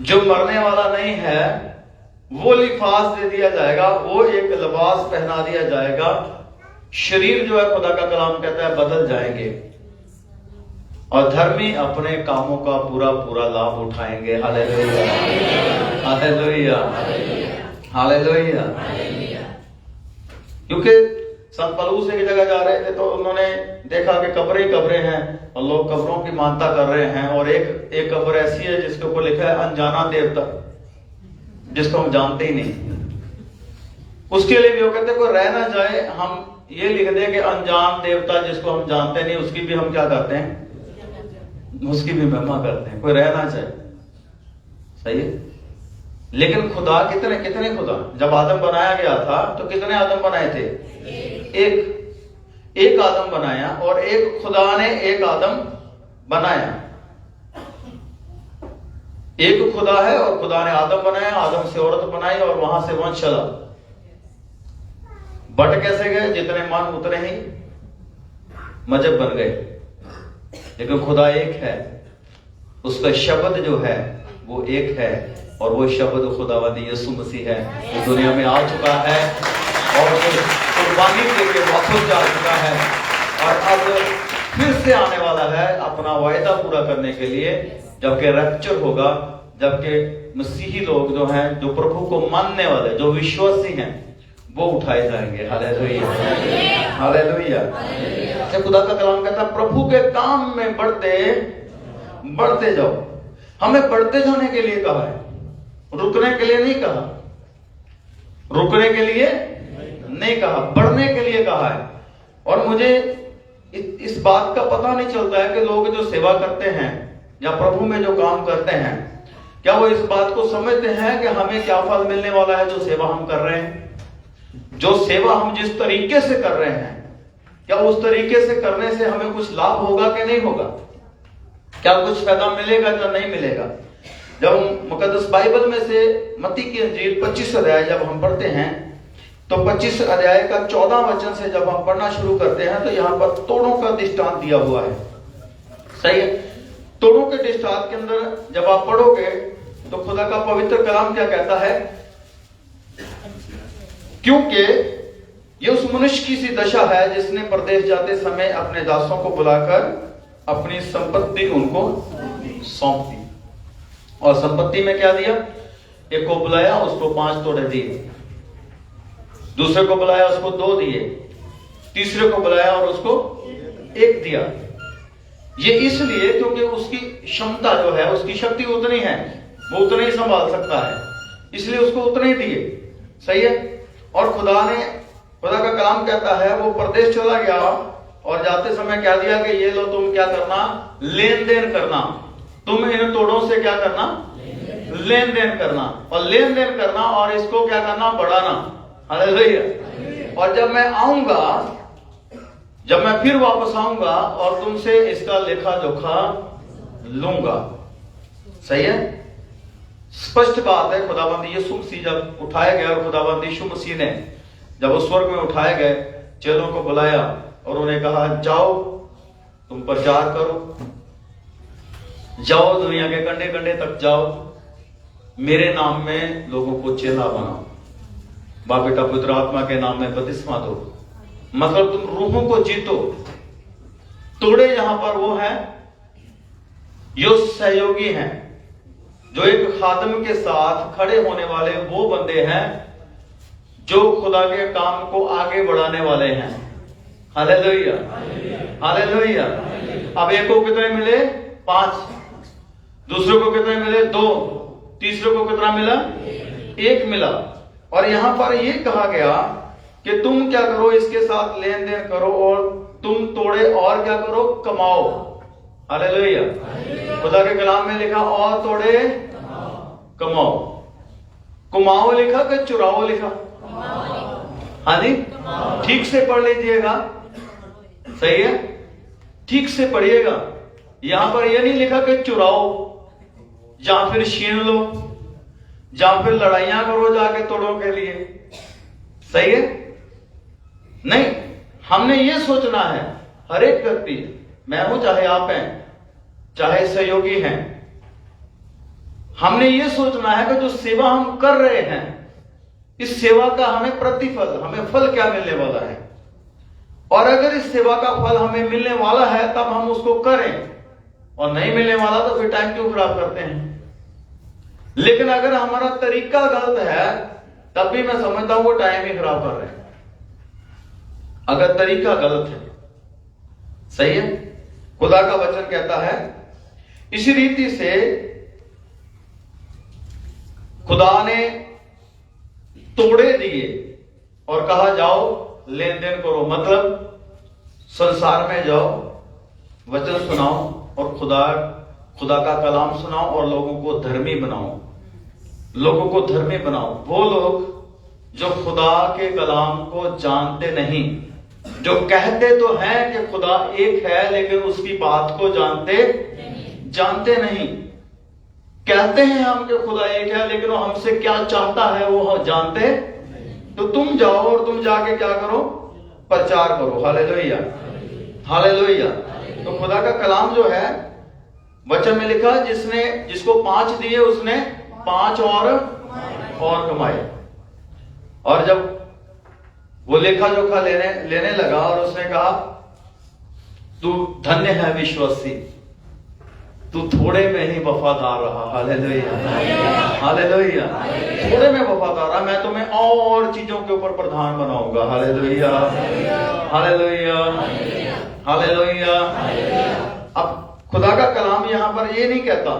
जो मरने वाला नहीं है वो लिबास दे दिया जाएगा, वो एक लिबास पहना दिया जाएगा। शरीर जो है, खुदा का कलाम कहता है, बदल जाएंगे, और धर्मी अपने कामों का पूरा लाभ उठाएंगे। Hallelujah, hallelujah, hallelujah. क्योंकि संत पौलुस एक जगह जा रहे थे तो उन्होंने देखा कि कब्रें हैं और लोग कब्रों की मानता कर रहे हैं, और एक कब्र ऐसी है जिसके ऊपर लिखा है अनजाना देवता, जिसको हम जानते ही नहीं। उसके लिए भी वो कहते कोई रह ना जाए, हम ये लिख दें कि अनजान देवता जिसको हम जानते नहीं, उसकी भी हम क्या करते हैं, उसकी भी महिमा करते हैं, कोई रह ना जाए। सही है। लेकिन खुदा कितने खुदा, जब आदम बनाया गया था तो कितने आदम बनाए थे? एक आदम बनाया, और एक खुदा ने एक आदम बनाया। एक खुदा है और खुदा ने आदम बनाया, आदम से औरत बनाई, और वहां से वंश चला। बट कैसे गए? जितने मन उतने ही मजहब बन गए। लेकिन खुदा एक है, उसका शब्द जो है वो एक है, और वो शब्द खुदावंद यीशु मसीह है, वो दुनिया में आ चुका है और कुर्बानी देके वापस जा चुका है, और अब फिर से आने वाला है अपना वायदा पूरा करने के लिए, जबकि रैप्चर होगा, जबकि मसीही लोग जो हैं, जो प्रभु को मानने वाले, जो विश्वासी हैं, वो उठाए जाएंगे। Hallelujah, hallelujah. जब खुदा का कलाम कहता है प्रभु के काम में बढ़ते जाओ। हमें बढ़ते जाने के लिए कहा है, रुकने के लिए नहीं कहा, रुकने के लिए नहीं कहा, बढ़ने के लिए कहा है। और मुझे इस बात का पता नहीं चलता है कि लोग जो सेवा करते हैं या प्रभु में जो काम करते हैं, क्या वो इस बात को समझते हैं कि हमें क्या फल मिलने वाला है जो सेवा हम कर रहे हैं। जो सेवा हम जिस तरीके से कर रहे हैं, क्या उस तरीके से करने से हमें कुछ लाभ होगा कि नहीं होगा, क्या कुछ फायदा मिलेगा या नहीं मिलेगा। जब मुकद्दस बाइबल में से मत्ती की अंजील 25 अध्याय जब हम पढ़ते हैं, तो 25 अध्याय का 14 वचन से जब हम पढ़ना शुरू करते हैं, तो यहाँ पर तोड़ों का दृष्टांत दिया हुआ है। सही है। तोड़ों के दृष्टांत के अंदर जब आप पढ़ोगे तो खुदा का पवित्र कलाम क्या कहता है, क्योंकि ये उस मनुष्य की सी दशा है जिसने परदेश जाते समय अपने दासों को बुलाकर अपनी संपत्ति उनको सौंप दी। और संपत्ति में क्या दिया, एक को बुलाया उसको 5 तोड़े दिए, दूसरे को बुलाया उसको 2 दिए, तीसरे को बुलाया और उसको 1 दिया। ये इसलिए क्योंकि उसकी क्षमता जो है, उसकी शक्ति उतनी है, वो उतना ही संभाल सकता है, इसलिए उसको उतने ही दिए। सही है। और खुदा का कलाम कहता है वो परदेश चला गया और जाते समय क्या दिया कि ये लो तुम क्या करना, लेन देन करना, तुम इन तोड़ों से क्या करना, लेन देन करना, और लेन देन करना और इसको क्या करना, बढ़ाना। हालेलुया। और जब मैं आऊंगा, जब मैं फिर वापस आऊंगा और तुमसे इसका लेखा जोखा लूंगा। सही है। स्पष्ट बात है। खुदाबंद यीशु मसीह जब उठाए गए और खुदाबंद यीशु मसीह ने जब उस स्वर्ग में उठाए गए, चेलों को बुलाया और उन्हें कहा जाओ तुम प्रचार करो, जाओ दुनिया के कंढे कंढे तक जाओ, मेरे नाम में लोगों को चेला बनाओ, बाप बेटा पुत्र आत्मा के नाम में बपतिस्मा दो। मतलब तुम रूहों को जीतो। तोड़े यहां पर वो हैं जो सहयोगी हैं, जो एक खादम के साथ खड़े होने वाले वो बंदे हैं जो खुदा के काम को आगे बढ़ाने वाले हैं। Hallelujah, hallelujah. अब एक को कितने मिले, 5, दूसरे को कितने मिले, 2, तीसरे को कितना मिला, 1 मिला। और यहां पर यह कहा गया कि तुम क्या करो, इसके साथ लेन देन करो और तुम तोड़े और क्या करो, कमाओ। हालेलुया। खुदा के कलाम में लिखा और तोड़े कमाओ। कमाओ लिखा कि चुराओ लिखा? हाँ जी, ठीक से पढ़ लीजिएगा। सही है, ठीक से पढ़िएगा। यहां पर यह नहीं लिखा कि चुराओ या फिर छीन लो या फिर लड़ाइयां करो जाके तोड़ों के लिए। सही है। नहीं, हमने ये सोचना है, हर एक व्यक्ति, मैं हूं चाहे आप हैं चाहे सहयोगी हैं, हमने ये सोचना है कि जो सेवा हम कर रहे हैं, इस सेवा का हमें प्रतिफल, हमें फल क्या मिलने वाला है। और अगर इस सेवा का फल हमें मिलने वाला है तब हम उसको करें, और नहीं मिलने वाला तो फिर टाइम क्यों खराब करते हैं। लेकिन अगर हमारा तरीका गलत है तब भी मैं समझता हूं वो टाइम ही खराब कर रहे हैं, अगर तरीका गलत है। सही है। खुदा का वचन कहता है इसी रीति से खुदा ने तोड़े दिए और कहा जाओ लेन देन करो। मतलब संसार में जाओ, वचन सुनाओ और खुदा का कलाम सुनाओ और लोगों को धर्मी बनाओ, लोगों को धर्मी बनाओ। वो लोग जो खुदा के कलाम को जानते नहीं, जो कहते तो हैं कि खुदा एक है लेकिन उसकी बात को जानते नहीं। कहते हैं हम कि खुदा एक है लेकिन वो हमसे क्या चाहता है वो जानते। तो तुम जाओ और तुम जाके क्या करो, प्रचार करो। Hallelujah, hallelujah. तो खुदा का कलाम जो है वचन में लिखा, जिसको 5 दिए उसने 5 और कमाए। और जब वो लेखा जोखा लेने लगा और उसने कहा तू धन्य है विश्वासी, तू थोड़े में ही वफादार रहा। Hallelujah, hallelujah. थोड़े में वफादार रहा, मैं तुम्हें और चीजों के ऊपर प्रधान बनाऊंगा। Hallelujah, hallelujah, hallelujah. अब खुदा का कलाम यहां पर ये नहीं कहता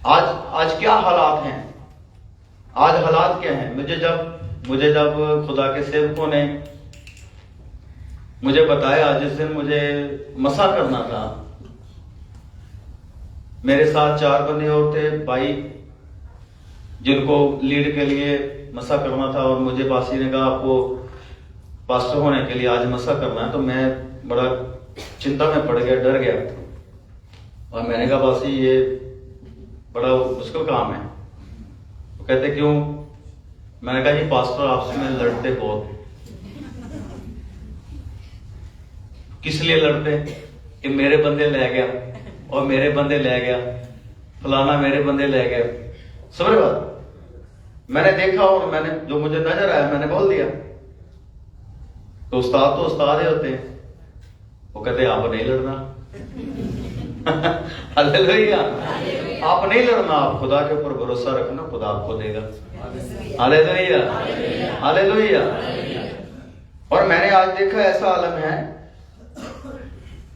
आज क्या हालात हैं, आज हालात क्या हैं। मुझे जब खुदा के सेवकों ने मुझे बताया, जिस दिन मुझे मसा करना था, मेरे साथ 4 बंदे और थे भाई जिनको लीड के लिए मसा करना था, और मुझे बासी ने कहा आपको पास्टर होने के लिए आज मसा करना है। तो मैं बड़ा चिंता में पड़ गया, डर गया, और मैंने कहा बासी ये बड़ा मुश्किल काम है। तो कहते क्यों? मैंने कहा जी पास्टर आपसे में लड़ते बहुत। किस लिए लड़ते? कि मेरे बंदे ले गया और मेरे बंदे ले गया, फलाना मेरे बंदे ले गया। समझ बात? मैंने देखा और मैंने जो मुझे नजर आया मैंने बोल दिया। तो उस्ताद ही होते हैं, वो कहते आप नहीं लड़ना। हालेलुया, आप नहीं लड़ना, आप खुदा के ऊपर भरोसा रखना, खुदा आपको देगा। Hallelujah, hallelujah. और मैंने आज देखा ऐसा आलम है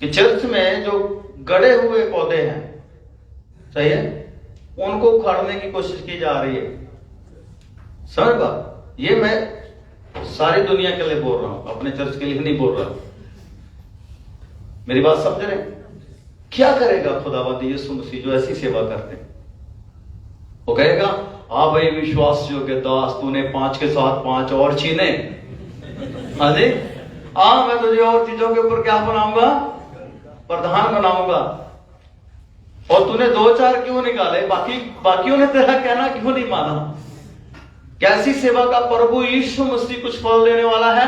कि चर्च में जो गड़े हुए पौधे हैं, सही है, उनको उखाड़ने की कोशिश की जा रही है। समझ बात? ये मैं सारी दुनिया के लिए बोल रहा हूं, अपने चर्च के लिए नहीं बोल रहा। मेरी बात समझ रहे? क्या करेगा खुदावंद यीशु मसीह जो ऐसी सेवा करते हैं? वो कहेगा हाँ भाई विश्वास योग्य दास, तूने 5 के साथ 5 और छीने। हाँ जी, मैं तुझे और चीजों के ऊपर क्या बनाऊंगा? प्रधान बनाऊंगा। और तूने 2-4 क्यों निकाले? बाकियों ने तेरा कहना क्यों नहीं माना? कैसी सेवा का प्रभु यीशु मसीह कुछ फल देने वाला है?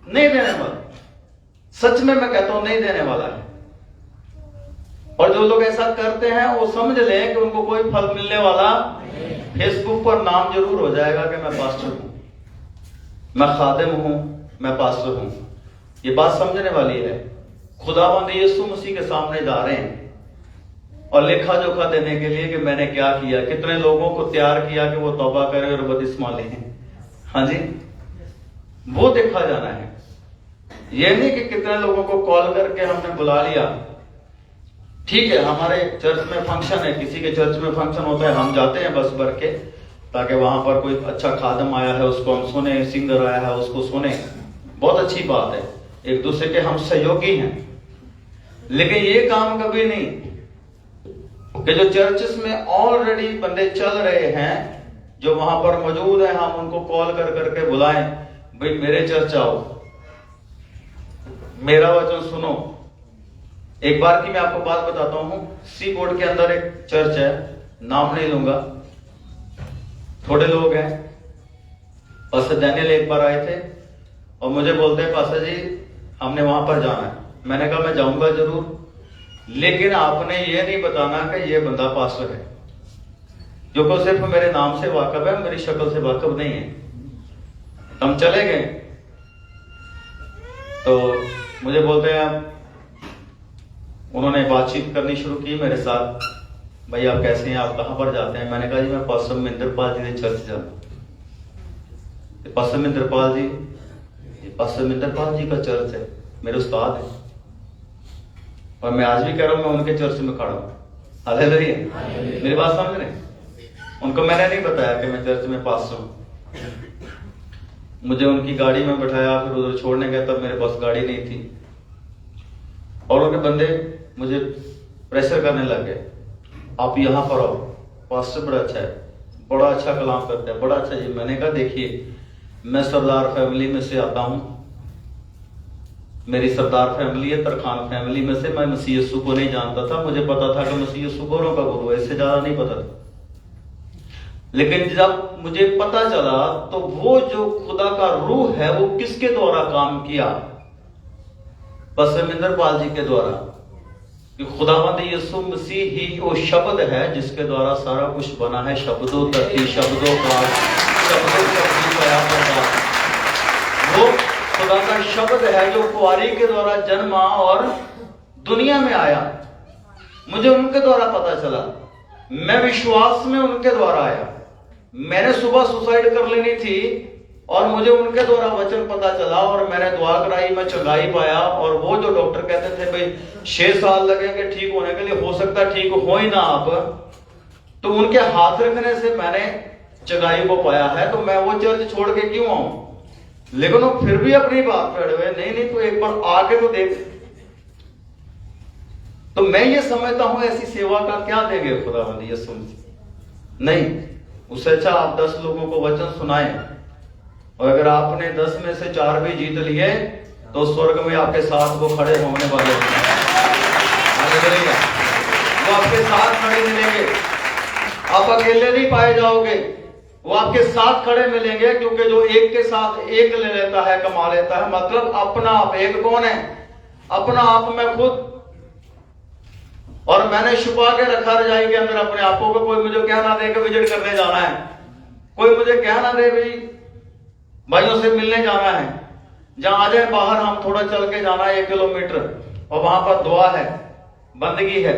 नहीं देने वाला। सच में मैं कहता हूं नहीं देने वाला है। और जो लोग ऐसा करते हैं वो समझ लें कि उनको कोई फल मिलने वाला। फेसबुक पर नाम जरूर हो जाएगा कि मैं पास्टर हूं, मैं खादिम हूं, मैं पास्टर हूं। ये बात समझने वाली है। खुदावंद यीशु मसीह के सामने जा रहे हैं और लेखा जोखा देने के लिए कि मैंने क्या किया, कितने लोगों को तैयार किया कि वो तौबा करें और बपतिस्मा लें। हाँ जी, वो देखा जाना है। ये नहीं कि कितने लोगों को कॉल करके हमने बुला लिया। ठीक है, हमारे चर्च में फंक्शन है, किसी के चर्च में फंक्शन होता है, हम जाते हैं बस भर के, ताकि वहां पर कोई अच्छा खादम आया है उसको हम सुने, सिंगर आया है उसको सुने। बहुत अच्छी बात है, एक दूसरे के हम सहयोगी हैं। लेकिन ये काम कभी नहीं कि जो चर्चेस में ऑलरेडी बंदे चल रहे हैं, जो वहां पर मौजूद है, हम उनको कॉल कर करके बुलाएं, भाई मेरे चर्च आओ, मेरा वचन सुनो। एक बार की मैं आपको बात बताता हूं। सी बोर्ड के अंदर एक चर्च है, नाम नहीं लूंगा, थोड़े लोग हैं। पास्टर डैनियल एक बार आए थे और मुझे बोलते हैं पास्टर जी हमने वहां पर जाना है। मैंने कहा मैं जाऊंगा जरूर, लेकिन आपने ये नहीं बताना कि ये बंदा पास्टर है, जो को सिर्फ मेरे नाम से वाकिफ है, मेरी शक्ल से वाकिफ नहीं है। हम चले गए तो मुझे बोलते हैं, उन्होंने बातचीत करनी शुरू की मेरे साथ, भाई आप कैसे हैं, आप कहां पर जाते हैं? मैंने कहा जी मैं पास्टर महेंद्रपाल जी के चर्च जाता। पास्टर महेंद्रपाल जी, पास्टर महेंद्रपाल जी का चर्च है, मेरे उस्ताद है, और मैं आज भी कह रहा हूं मैं उनके चर्च में खड़ा हूं। हालेलुया, मेरी बात समझ रहे? उनको मैंने नहीं बताया कि मैं चर्च में पास्टर हूं। मुझे उनकी गाड़ी में बैठाया, फिर उधर छोड़ने गया, तब मेरे पास गाड़ी नहीं थी, और उनके बंदे मुझे प्रेशर करने लग गए, आप यहाँ पर आओ, पास्टर बड़ा अच्छा है, बड़ा अच्छा कलाम करता है, बड़ा अच्छा जी। मैंने कहा देखिए मैं सरदार फैमिली में से आता हूं, मेरी सरदार फैमिली है, तरखान फैमिली में से। मैं मसीह यीशु को नहीं जानता था, मुझे पता था कि मसीह यीशु गोरों का गुरु है, इससे ज्यादा नहीं पता था। लेकिन जब मुझे पता चला तो वो जो खुदा का रूह है वो किसके द्वारा काम किया? पास्टर महेंद्रपाल जी के द्वारा। कि खुदावंद यीशु मसीह ही वो शब्द है जिसके द्वारा सारा कुछ बना है। शब्दों धरती, शब्दों का, शब्दों का वो खुदा का शब्द है जो कुआरी के द्वारा जन्मा और दुनिया में आया। मुझे उनके द्वारा पता चला, मैं विश्वास में उनके द्वारा आया। मैंने सुबह सुसाइड कर लेनी थी और मुझे उनके द्वारा वचन पता चला और मैंने दुआ कराई, मैं चंगाई पाया। और वो जो डॉक्टर कहते थे भाई 6 साल लगेंगे ठीक होने के लिए, हो सकता है ठीक हो ही ना आप, तो उनके हाथ रखने से मैंने चंगाई को पाया है। तो मैं वो चर्च छोड़ के क्यों आऊं? लेकिन वो फिर भी अपनी बात पे अड़े हुए, नहीं तो एक बार आके तो देख। तो मैं ये समझता हूं ऐसी सेवा का क्या देंगे खुदावंद यीशु मसीह? नहीं, उससे अच्छा आप 10 लोगों को वचन सुनाएं, और अगर आपने 10 में से 4 भी जीत लिए तो स्वर्ग में आपके साथ वो खड़े होने वाले हैं। वो आपके साथ खड़े मिलेंगे, आप अकेले नहीं पाए जाओगे, वो आपके साथ खड़े मिलेंगे। क्योंकि जो एक के साथ एक ले लेता है कमा लेता है। मतलब अपना आप, एक कौन है? अपना आप मैं खुद, और मैंने छुपा के रखा रजाई के अंदर अपने आपों को। कोई मुझे क्या ना दे कि विजिट करने जाना है, कोई मुझे क्या ना दे भाई भाइयों से मिलने जाना है। जहां आ जाए बाहर, हम थोड़ा चल के जाना है 1 किलोमीटर, और वहां पर दुआ है, बंदगी है।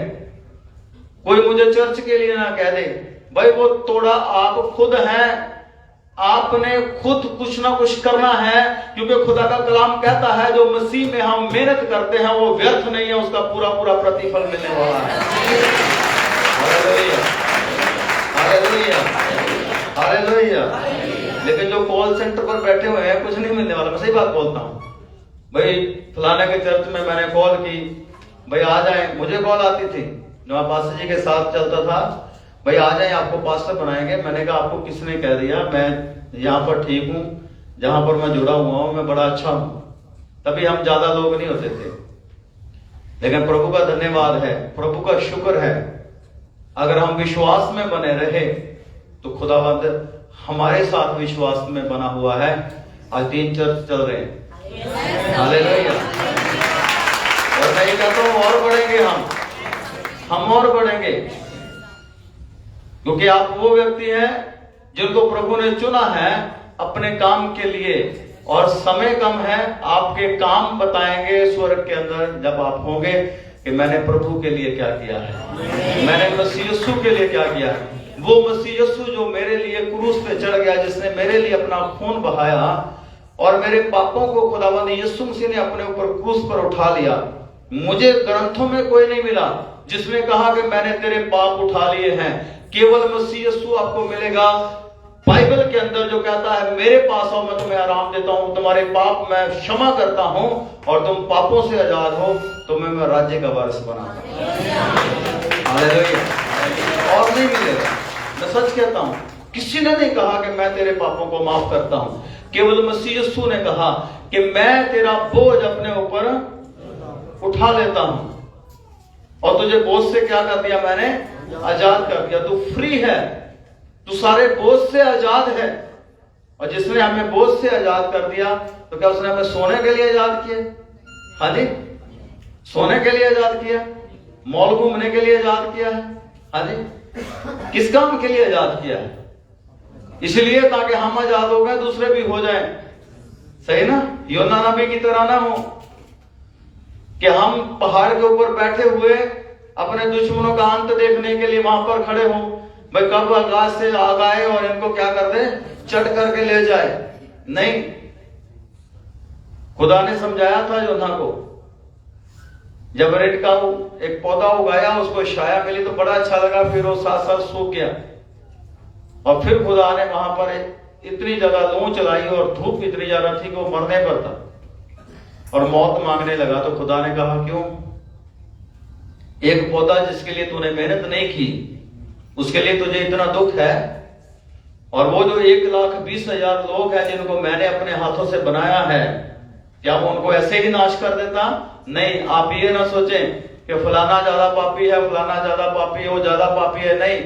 कोई मुझे चर्च के लिए ना कह दे भाई, वो थोड़ा आप खुद हैं, आपने खुद कुछ ना कुछ करना है। क्योंकि खुदा का कलाम कहता है जो मसीह में हम मेहनत करते हैं वो व्यर्थ नहीं है, उसका पूरा पूरा प्रतिफल मिलने वाला है। Hallelujah, hallelujah, hallelujah. लेकिन जो कॉल सेंटर पर बैठे हुए हैं कुछ नहीं मिलने वाला। मैं सही बात बोलता हूं भाई, फलाने के चर्च में मैंने कॉल की, भाई आ जाए। मुझे कॉल आती थी जो मैं पास्टर जी के साथ चलता था, भाई आ जाए आपको पास्टर बनाएंगे। मैंने कहा आपको किसने कह दिया? मैं यहाँ पर ठीक हूं, जहां पर मैं जुड़ा हुआ हूं, मैं बड़ा अच्छा हूं। तभी हम ज्यादा लोग नहीं होते थे। लेकिन प्रभु का धन्यवाद है, प्रभु का शुक्र है, अगर हम विश्वास में बने रहे तो खुदावंद हमारे साथ विश्वास में बना हुआ है। आज 3 चर्च चल रहे हैं, हालेलुया। और मैं ये कहता हूं और बढ़ेंगे, हम और बढ़ेंगे। क्योंकि आप वो व्यक्ति हैं जिनको प्रभु ने चुना है अपने काम के लिए, और समय कम है। आपके काम बताएंगे स्वर्ग के अंदर जब आप होंगे कि मैंने प्रभु के लिए क्या किया है, मैंने मसीह यीशु के लिए क्या किया है। वो मसीह यीशु जो मेरे लिए क्रूस पे चढ़ गया, जिसने मेरे लिए अपना खून बहाया और मेरे पापों को खुदावंद यीशु मसीह ने अपने ऊपर क्रूस पर उठा लिया। मुझे ग्रंथों में कोई नहीं मिला जिसने कहा कि मैंने तेरे पाप उठा लिए हैं। केवल मसीह यीशु आपको मिलेगा बाइबल के अंदर, जो कहता है मेरे पास आओ मैं तुम्हें आराम देता हूं, तुम्हारे पाप मैं क्षमा करता हूं और तुम पापों से आजाद हो, तुम्हें मैं राज्य का वारिस बनाता हूं। हालेलुया। और नहीं मिलेगा, मैं सच कहता हूं, किसी ने नहीं कहा कि मैं तेरे पापों को माफ करता हूं। केवल मसीह यीशु ने कहा कि मैं तेरा बोझ अपने ऊपर उठा लेता हूं और तुझे बोझ से क्या कर दिया? मैंने आजाद कर दिया। तू फ्री है, तू सारे बोझ से आजाद है। और जिसने हमें बोझ से आजाद कर दिया तो क्या उसने हमें सोने के लिए आजाद किया? हाँ जी, सोने के लिए आजाद किया, मॉल घूमने के लिए आजाद किया है। हाँ जी, किस काम के लिए आजाद किया है? इसलिए ताकि हम आजाद हो गए, दूसरे भी हो जाएं। सही ना? योना नबी की तरह ना हो कि हम पहाड़ के ऊपर बैठे हुए अपने दुश्मनों का अंत देखने के लिए वहां पर खड़े हों, भाई कब आकाश से आग आए और इनको क्या कर दे, चट करके ले जाए। नहीं, खुदा ने समझाया था योना को, जब रेत का एक पौधा उगाया, उसको छाया मिली तो बड़ा अच्छा लगा, फिर वो साथ साथ सूख गया। और फिर खुदा ने वहां पर इतनी ज्यादा लू चलाई और धूप इतनी ज्यादा थी कि वो मरने पर था और मौत मांगने लगा। तो खुदा ने कहा क्यों? एक पौधा जिसके लिए तूने मेहनत नहीं की, उसके लिए तुझे इतना दुख है? और वो जो 1,20,000 लोग हैं जिनको मैंने अपने हाथों से बनाया है, क्या वो उनको ऐसे ही नाश कर देता? नहीं। आप ये ना सोचें कि फलाना ज्यादा पापी है, फलाना ज्यादा पापी है, वो ज्यादा पापी है। नहीं,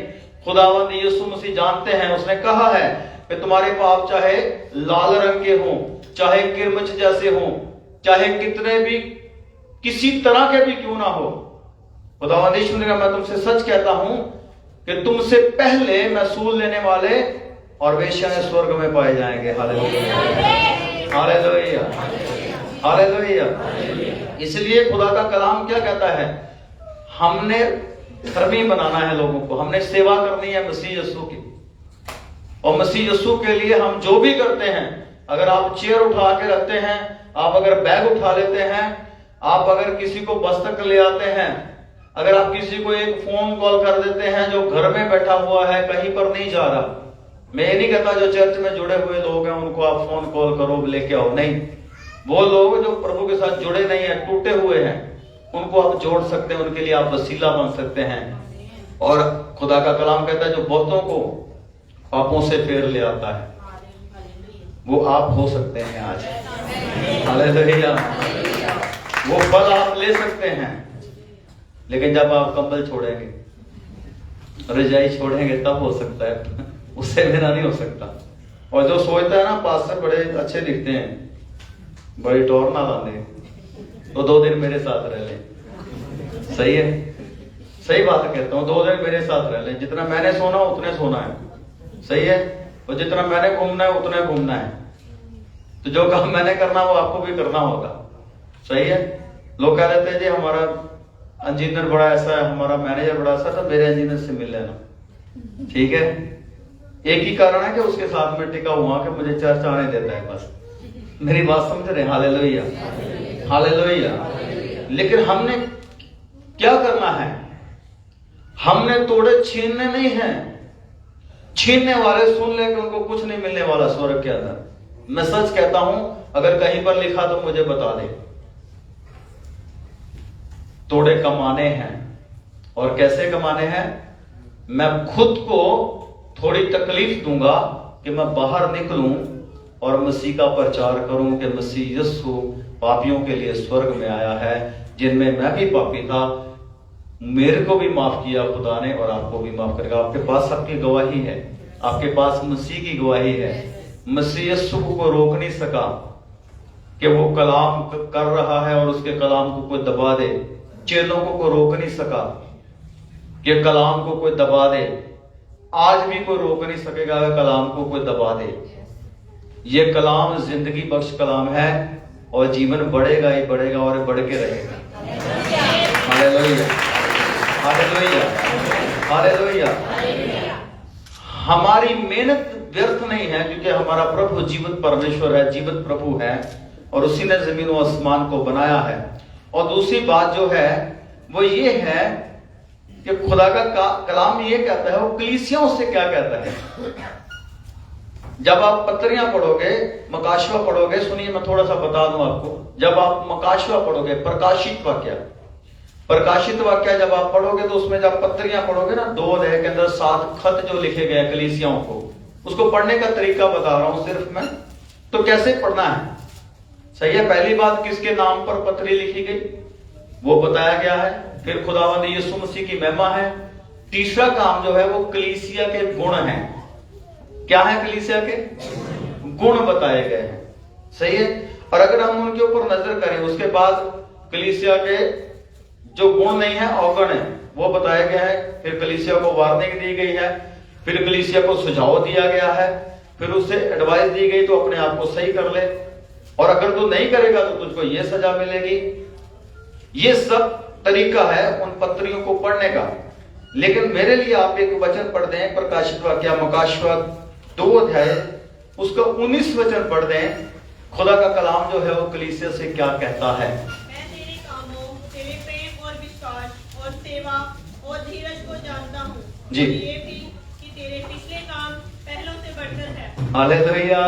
खुदावंद यीशु मसीह जानते हैं। उसने कहा है कि तुम्हारे पाप चाहे लाल रंग के हों, चाहे किरमिच जैसे हों, चाहे कितने भी किसी तरह के भी क्यों ना हो, खुदावंद यीशु ने कहा मैं तुमसे सच कहता हूं कि तुमसे पहले मैं सूल लेने वाले और वेश्याएं स्वर्ग में पाए जाएंगे। Hallelujah, hallelujah, hallelujah. इसलिए खुदा का कलाम क्या कहता है? हमने धर्मी बनाना है लोगों को, हमने सेवा करनी है मसीह यीशु की। और मसीह यीशु के लिए हम जो भी करते हैं, अगर आप चेयर उठा के रखते हैं, आप अगर बैग उठा लेते हैं, आप अगर किसी को बस्तर ले आते हैं, अगर आप किसी को एक फोन कॉल कर देते हैं जो घर में बैठा हुआ है, कहीं पर नहीं जा रहा, मैं ये नहीं कहता जो चर्च में जुड़े हुए लोग हैं उनको आप फोन कॉल करो लेके आओ, नहीं, वो लोग जो प्रभु के साथ जुड़े नहीं है, टूटे हुए हैं, उनको आप जोड़ सकते हैं, उनके लिए आप वसीला बन सकते हैं। और खुदा का कलाम कहता है जो बहुतों को पापों से फेर ले आता है, वो आप हो सकते हैं आज। हालेलुया। वो फल आप ले सकते हैं, लेकिन जब आप कंबल छोड़ेंगे, रजाई छोड़ेंगे, तब हो सकता है, उससे बिना नहीं हो सकता। और जो सोचता है ना पास्टर बड़े अच्छे दिखते हैं, बड़ी टोर ना लाने, तो 2 दिन मेरे साथ रह लें। सही है, सही बात कहता हूँ, 2 दिन मेरे साथ रह लें। जितना मैंने सोना उतने सोना है, सही है, और जितना मैंने घूमना है उतना घूमना है। तो जो काम मैंने करना वो आपको भी करना होगा, सही है। लोग कह रहे थे जी हमारा इंजीनियर बड़ा ऐसा है, हमारा मैनेजर बड़ा ऐसा, तो मेरे इंजीनियर से मिल लेना, ठीक है। एक ही कारण है कि उसके साथ में टिका हुआ कि मुझे चर्च आने देता है, बस। मेरी बात समझ रहे? Hallelujah, hallelujah. लेकिन हमने क्या करना है? हमने तोड़े छीनने नहीं है। छीनने वाले सुन ले कि उनको कुछ नहीं मिलने वाला स्वर्ग के अंदर। मैं सच कहता हूं, अगर कहीं पर लिखा तो मुझे बता दे। तोड़े कमाने हैं, और कैसे कमाने हैं? मैं खुद को थोड़ी तकलीफ दूंगा कि मैं बाहर निकलूं और मसीह का प्रचार करूं कि मसीह यीशु पापियों के लिए स्वर्ग में आया है, जिनमें मैं भी पापी था, मेरे को भी माफ किया खुदा ने, और आपको भी माफ करेगा। आपके पास आपकी गवाही है, आपके पास मसीह की गवाही है। मसीह यीशु को रोक नहीं सका कि वो कलाम कर रहा है और उसके कलाम को कोई दबा दे। चेलों को रोक नहीं सका कि कलाम को कोई दबा दे। आज भी कोई रोक नहीं सकेगा अगर कलाम को कोई दबा दे। ये कलाम जिंदगी बख्श कलाम है, और जीवन बढ़ेगा ही बढ़ेगा और बढ़ के रहेगा। Hallelujah, hallelujah, hallelujah. हमारी मेहनत व्यर्थ नहीं है, क्योंकि हमारा प्रभु जीवित परमेश्वर है, जीवित प्रभु है, और उसी ने जमीन और आसमान को बनाया है। और दूसरी बात जो है वो ये है कि खुदा का कलाम ये कहता है, वो कलीसियाओं से क्या कहता है। जब आप पत्रियां पढ़ोगे, मकाशवा पढ़ोगे, सुनिए मैं थोड़ा सा बता दूं आपको। जब आप मकाशवा पढ़ोगे, प्रकाशित वाक्य जब आप पढ़ोगे, तो उसमें जब पत्रियां पढ़ोगे ना, 2 अध्याय के अंदर 7 खत जो लिखे गए कलीसियाओं को, उसको पढ़ने का तरीका बता रहा हूं सिर्फ मैं। तो कैसे पढ़ना है? सही है। पहली बात, किसके नाम पर पत्री लिखी गई वो बताया गया है। फिर खुदावंद यीशु मसीह की महिमा है। तीसरा काम जो है वो कलीसिया के गुण हैं। क्या है? कलीसिया के गुण बताए गए हैं, सही है। और अगर हम उनके ऊपर नजर करें, उसके बाद कलीसिया के जो गुण नहीं है, अवगुण है, वो बताया गया है। फिर कलीसिया को वार्निंग दी गई है, फिर कलीसिया को सुझाव दिया गया है, फिर उसे एडवाइस दी गई तो अपने आप को सही कर ले, और अगर तू नहीं करेगा तो तुझको ये सजा मिलेगी। ये सब तरीका है उन पत्रियों को पढ़ने का। लेकिन मेरे लिए आप एक वचन पढ़ दें, प्रकाशित वाक्य मकाशवा 2 अध्याय उसका 19 वचन पढ़ दें। खुदा का कलाम जो है वो कलीसिया से क्या कहता है। मैं तेरे कामों, तेरे प्रेम और विश्वास और सेवा और धीरज को जानता हूँ, जी, ये भी कि तेरे पिछले काम पहलों से बढ़कर है। Hallelujah,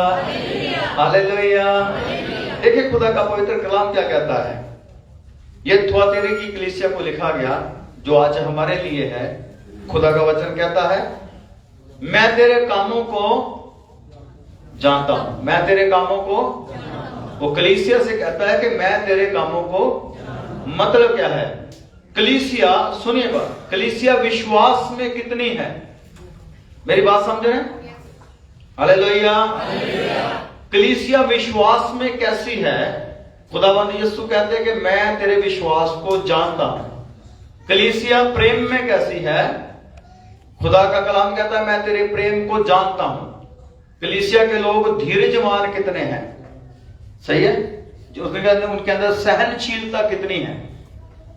hallelujah. देखिए खुदा का पवित्र कलाम क्या कहता है। ये थुआतीरा की कलीसिया को लिखा गया, जो आज हमारे लिए है। खुदा का वचन कहता है, मैं तेरे कामों को जानता हूं, मैं तेरे कामों को। वो कलीसिया से कहता है कि मैं तेरे कामों को। मतलब क्या है? कलीसिया, सुनिए बात, कलीसिया विश्वास में कितनी है? मेरी बात समझ रहे हैं? हालेलुया। कलीसिया विश्वास में कैसी है? खुदावंद यीशु कहते हैं कि मैं तेरे विश्वास को जानता हूं। कलीसिया प्रेम में कैसी है? खुदा का कलाम कहता है मैं तेरे प्रेम को जानता हूं। कलीसिया के लोग धीरजवान कितने हैं? सही है। जो उनके अंदर सहनशीलता कितनी है?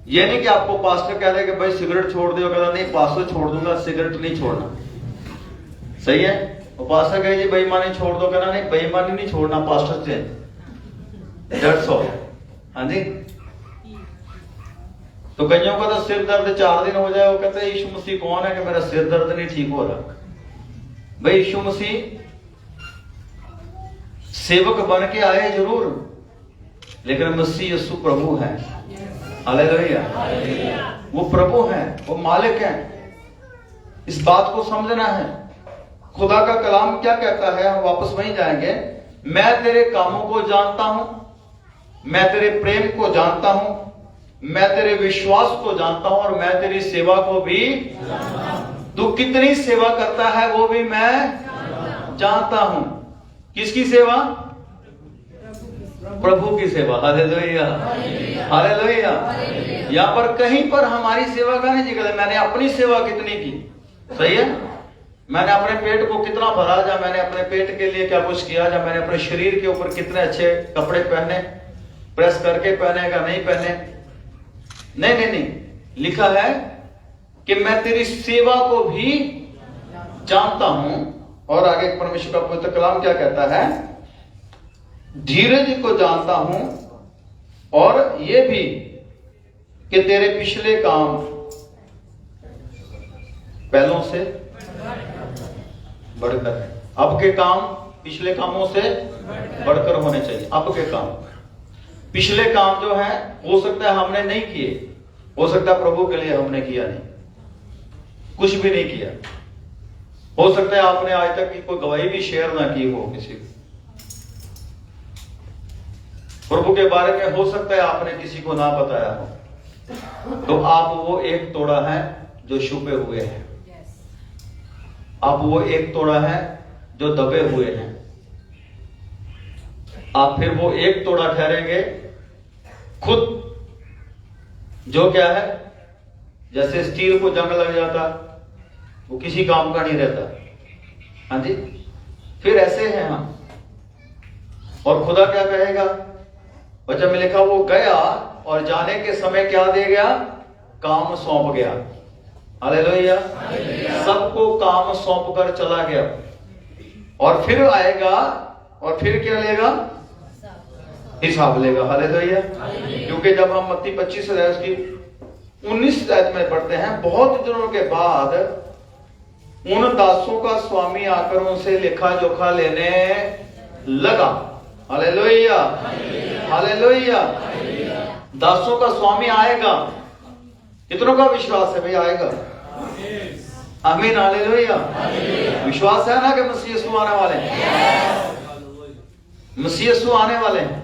ये नहीं कि आपको पास्टर कह रहे कि भाई सिगरेट छोड़ दो, कहता नहीं पास्टर छोड़ दूंगा, सिगरेट नहीं छोड़ना। सही है। और पास्टर कहे जी बेईमानी छोड़ दो, कहना नहीं बेईमानी नहीं छोड़ना, पास्टर से। That's all. हाँ जी। तो कईयों का तो सिर दर्द 4 दिन हो जाए, वो कहते हैं यीशु मसीह कौन है कि मेरा सिर दर्द नहीं ठीक हो रहा। भाई यीशु मसीह सेवक बन के आए जरूर, लेकिन मसीह यीशु प्रभु है। हालेलुया। वो प्रभु है, वो मालिक है। इस बात को समझना है। खुदा का कलाम क्या कहता है, हम वापस वहीं जाएंगे। मैं तेरे कामों को जानता हूं, मैं तेरे प्रेम को जानता हूं, मैं तेरे विश्वास को जानता हूं, और मैं तेरी सेवा को भी, तू कितनी सेवा करता है वो भी मैं जानता हूं। किसकी सेवा? प्रभु की सेवा। Hallelujah, hallelujah. यहां पर कहीं पर हमारी सेवा का नहीं जिक्र है, मैंने अपनी सेवा कितनी की। सही है। मैंने अपने पेट को कितना भरा, जा मैंने अपने पेट के लिए क्या कुछ किया, जा मैंने अपने शरीर के ऊपर कितने अच्छे कपड़े पहने, प्रेस करके पहने का नहीं पहने। नहीं नहीं नहीं, लिखा है कि मैं तेरी सेवा को भी जानता हूं। और आगे परमेश्वर का पवित्र कलाम क्या कहता है? धीरज को जानता हूं, और ये भी कि तेरे पिछले काम पहलों से बढ़कर, अब के काम पिछले कामों से बढ़कर होने चाहिए। अब के काम, पिछले काम जो है हो सकता है हमने नहीं किए, हो सकता है प्रभु के लिए हमने किया नहीं, कुछ भी नहीं किया। हो सकता है आपने आज तक की कोई गवाही भी शेयर ना की हो किसी को प्रभु के बारे में। हो सकता है आपने किसी को ना बताया हो। तो आप वो एक तोड़ा है जो छुपे हुए हैं, आप वो एक तोड़ा है जो दबे हुए हैं। आप फिर वो एक तोड़ा ठहरेंगे खुद, जो क्या है, जैसे स्टील को जंग लग जाता, वो किसी काम का नहीं रहता। हाँ जी। फिर ऐसे हैं हम। और खुदा क्या कहेगा? वचन में लिखा वो गया और जाने के समय क्या दे गया? काम सौंप गया। हालेलुया। सबको काम सौंप कर चला गया, और फिर आएगा और फिर क्या लेगा? हिसाब लेगा। हालेलुया। क्योंकि जब हम मत्ती 25 की 19 आयत में पढ़ते हैं, बहुत दिनों के बाद उन दासों का स्वामी आकर उनसे लेखा जोखा लेने लगा। Hallelujah, hallelujah. दासों का स्वामी आएगा। कितनों का विश्वास है भाई? आएगा। आमीन, हालेलुया। विश्वास है ना कि मसीह यीशु आने वाले हैं? मसीह यीशु आने वाले हैं।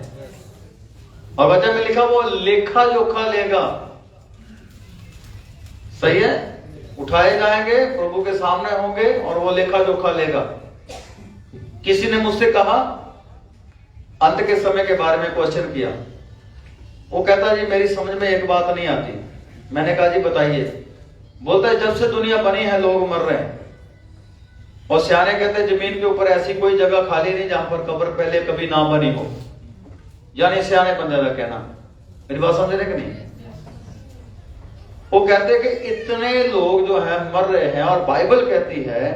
और वचन में लिखा वो लेखा जोखा लेगा। सही है। उठाए जाएंगे, प्रभु के सामने होंगे, और वो लेखा जोखा लेगा। किसी ने मुझसे कहा, अंत के समय के बारे में क्वेश्चन किया। वो कहता जी मेरी समझ में एक बात नहीं आती। मैंने कहा जी बताइए। बोलता है जब से दुनिया बनी है लोग मर रहे हैं, और सियाने कहते हैं जमीन के ऊपर ऐसी कोई जगह खाली नहीं जहां पर कब्र पहले कभी ना बनी हो। यानी सियाने बंदे का कहना। मेरी बात समझ रहे कि नहीं? वो कहते हैं कि इतने लोग जो है मर रहे हैं, और बाइबल कहती है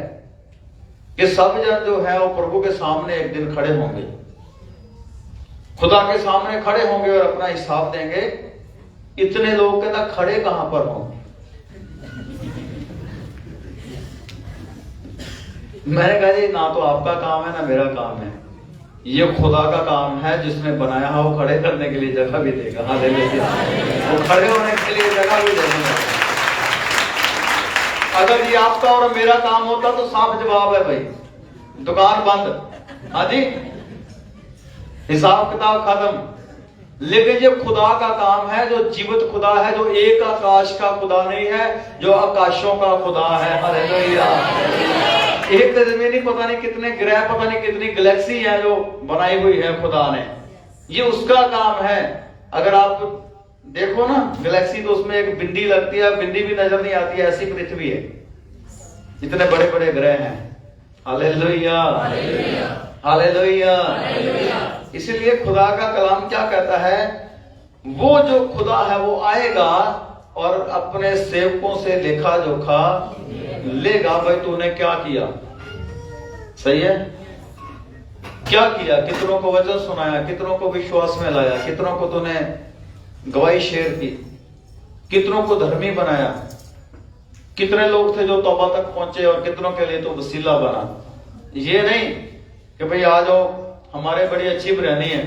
कि सब जन जो है वो प्रभु के सामने एक दिन खड़े होंगे, खुदा के सामने खड़े होंगे और अपना हिसाब देंगे। इतने लोग कहता खड़े कहां पर होंगे? मैंने कहा जी ना तो आपका काम है ना मेरा काम है, ये खुदा का काम है जिसने बनाया है। वो खड़े करने के लिए जगह भी देगा। हालेलुया। वो खड़े होने के लिए जगह भी देगा। अगर ये आपका और मेरा काम होता तो साफ जवाब है भाई, दुकान बंद। हाँ जी, हिसाब किताब खत्म। लेकिन ये खुदा का काम है, जो जीवित खुदा है, जो एक आकाश का खुदा नहीं है, जो आकाशों का खुदा है। हालेलुया। एक तो जमीनी पता नहीं कितने ग्रह, पता नहीं कितनी गैलेक्सी है जो बनाई हुई है खुदा ने, ये उसका काम है। अगर आप देखो ना गैलेक्सी, तो उसमें एक बिंदी लगती है, बिंदी भी नजर नहीं आती है, ऐसी पृथ्वी है। इतने बड़े बड़े ग्रह हैं। Hallelujah, hallelujah. इसलिए खुदा का कलाम क्या कहता है वो जो खुदा है वो आएगा और अपने सेवकों से लेखा जोखा लेगा। भाई तूने क्या किया, सही है, क्या किया, कितनों को वचन सुनाया, कितनों को विश्वास में लाया, कितनों को तूने गवाही शेयर की, कितनों को धर्मी बनाया, कितने लोग थे जो तौबा तक पहुंचे और कितनों के लिए तो वसीला बना। ये नहीं कि भाई आ जाओ हमारे बड़ी अच्छी बिरयानी है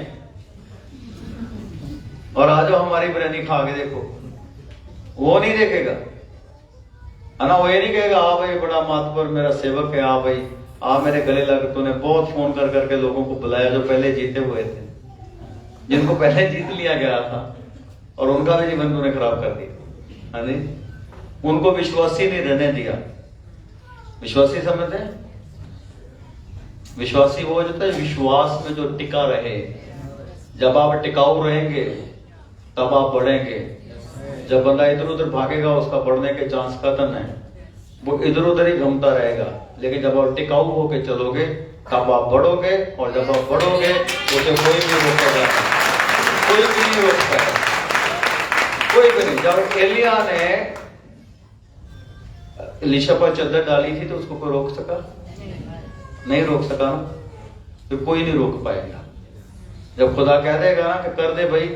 और आ जाओ हमारी बिरयानी खा के देखो, वो नहीं देखेगा, है ना। वो ये नहीं कहेगा हाँ भाई बड़ा मातबर मेरा सेवक है, हाँ भाई आ मेरे गले लग, तूने बहुत फोन कर करके लोगों को बुलाया जो पहले जीते हुए थे, जिनको पहले जीत लिया गया था और उनका भी जीवन तूने खराब कर दिया, है नहीं। उनको विश्वासी नहीं रहने दिया। विश्वासी समझते हैं, विश्वासी वो होता है विश्वास में जो टिका रहे। जब आप टिकाऊ रहेंगे तब आप बढ़ेंगे। जब बंदा इधर उधर भागेगा उसका बढ़ने के चांस खत्म है, वो इधर उधर ही घूमता रहेगा। लेकिन जब आप टिकाऊ होके चलोगे तब आप बढ़ोगे, और जब आप बढ़ोगे उसे कोई भी रोकेगा, कोई भी नहीं रोक पाएगा, कोई भी नहीं। जब एलिया ने एलीशा पर चद्दर डाली थी तो उसको कोई रोक सका? नहीं रोक सका ना, तो कोई नहीं रोक पाएगा। जब खुदा कह देगा ना कि कर दे भाई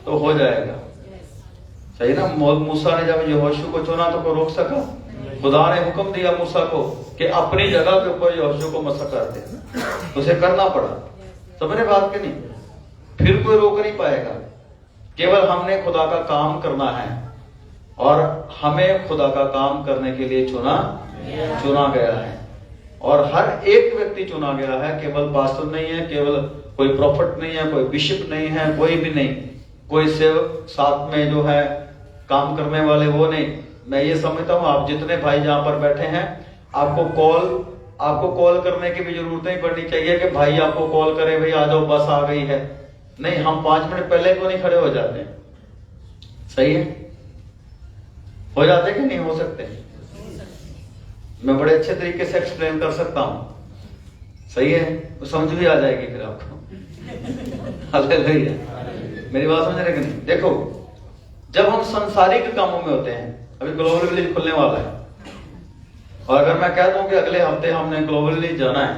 तो हो जाएगा, सही ना। मूसा ने जब यहोशू को चुना तो कोई रोक सका? खुदा ने हुक्म दिया मूसा को कि अपनी जगह के ऊपर यहोशू को मसा कर दे, तो उसे करना पड़ा। समझने बात के नहीं, फिर कोई रोक नहीं पाएगा। केवल हमने खुदा का काम करना है और हमें खुदा का काम करने के लिए चुना गया है। और हर एक व्यक्ति चुना गया है, केवल पास्टर नहीं है, केवल कोई प्रॉफिट नहीं है, कोई बिशप नहीं है, कोई भी नहीं, कोई सेवक साथ में जो है काम करने वाले वो नहीं। मैं ये समझता हूं आप जितने भाई जहां पर बैठे हैं आपको कॉल करने की भी जरूरत नहीं पड़नी चाहिए कि भाई आपको कॉल करे भाई आ जाओ बस आ गई है। नहीं, हम 5 मिनट पहले क्यों नहीं खड़े हो जाते हैं? सही है, हो जाते कि नहीं हो सकते? मैं बड़े अच्छे तरीके से एक्सप्लेन कर सकता हूं, सही है, तो समझ भी आ जाएगी फिर आपको। हालेलुया, मेरी बात समझ रहे कि नहीं? देखो, जब हम संसारिक कामों में होते हैं, अभी ग्लोबल विलेज खुलने वाला है, और अगर मैं कह दूं कि अगले हफ्ते हमने ग्लोबल विलेज जाना है,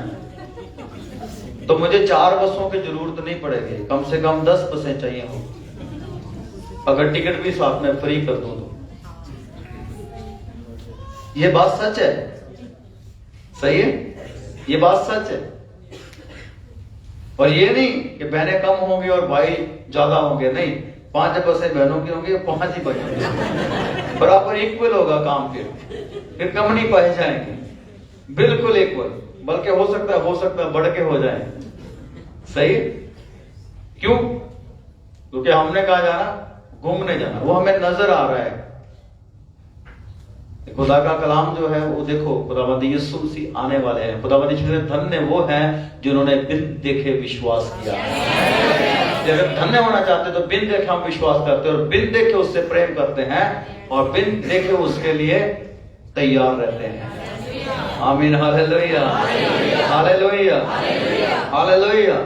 तो मुझे 4 बसों की जरूरत नहीं पड़ेगी, कम से कम 10 बसें चाहिए हो, अगर टिकट भी साथ में फ्री कर दूं तो। ये बात सच है, सही है, ये बात सच है। और ये नहीं कि बहनें कम होंगी और भाई ज्यादा होंगे, नहीं, 5 बसें बहनों की होंगी, 5 ही भाई होंगे, बराबर इक्वल होगा काम, फिर कम नहीं पाए जाएंगे, बिल्कुल इक्वल, बल्कि हो सकता है बढ़ के हो जाए। सही, क्यों? क्योंकि हमने कहा जाना घूमने जाना, वो हमें नजर आ रहा है। खुदा का कलाम जो है वो देखो, खुदावंद यीशु मसीह आने वाले हैं। खुदावंद यीशु धन्य वो हैं जिन्होंने बिन देखे विश्वास किया। अगर धन्य होना चाहते तो बिन देखे हम विश्वास करते हैं, और बिन देखे उससे प्रेम करते हैं, और बिन देखे उसके लिए तैयार रहते हैं। आमीन, हालेलुया, हालेलुया, हालेलुया।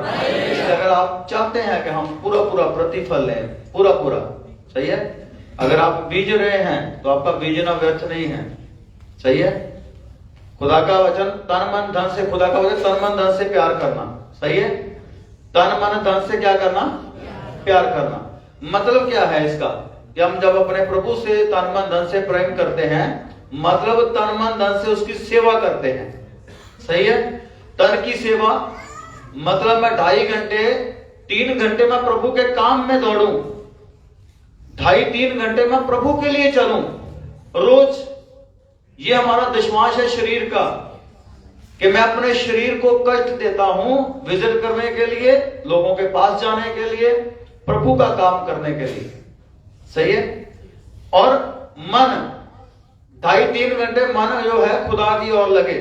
अगर आप चाहते हैं कि हम पूरा प्रतिफल लें, पूरा, सही है, अगर आप बीज रहे हैं तो आपका बीजना व्यर्थ नहीं है, सही है। खुदा का वचन तन मन धन से, खुदा का वचन तन मन धन से प्यार करना, सही है। तन मन धन से क्या करना? प्यार करना। मतलब क्या है इसका? कि हम जब अपने प्रभु से तन मन धन से प्रेम करते हैं, मतलब तन मन धन से उसकी सेवा करते हैं, सही है। तन की सेवा मतलब मैं 2.5 घंटे 3 घंटे में प्रभु के काम में दौड़ूं, 2.5-3 घंटे में प्रभु के लिए चलूं रोज। ये हमारा दशमांश है शरीर का, कि मैं अपने शरीर को कष्ट देता हूं विजिट करने के लिए, लोगों के पास जाने के लिए, प्रभु का काम करने के लिए, सही है। और मन 2.5-3 घंटे मन जो है खुदा की ओर लगे।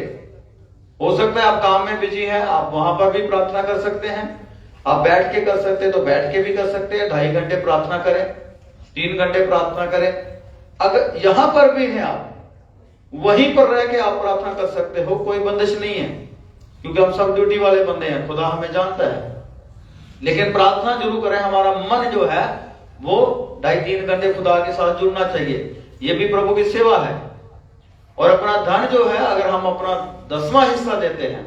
हो सकता है आप काम में बिजी हैं, आप वहां पर भी प्रार्थना कर सकते हैं, आप बैठ के कर सकते हैं तो बैठ के भी कर सकते हैं। 2.5 घंटे प्रार्थना करें, 3 घंटे प्रार्थना करें। अगर यहां पर भी हैं आप, वहीं पर रह के आप प्रार्थना कर सकते हो, कोई बंदिश नहीं है, क्योंकि हम सब ड्यूटी वाले बंदे हैं, खुदा हमें जानता है। लेकिन प्रार्थना जरूर करें, हमारा मन जो है वो 2.5-3 घंटे खुदा के साथ जुड़ना चाहिए। ये भी प्रभु की सेवा है। और अपना धन जो है, अगर हम अपना 10वां हिस्सा देते हैं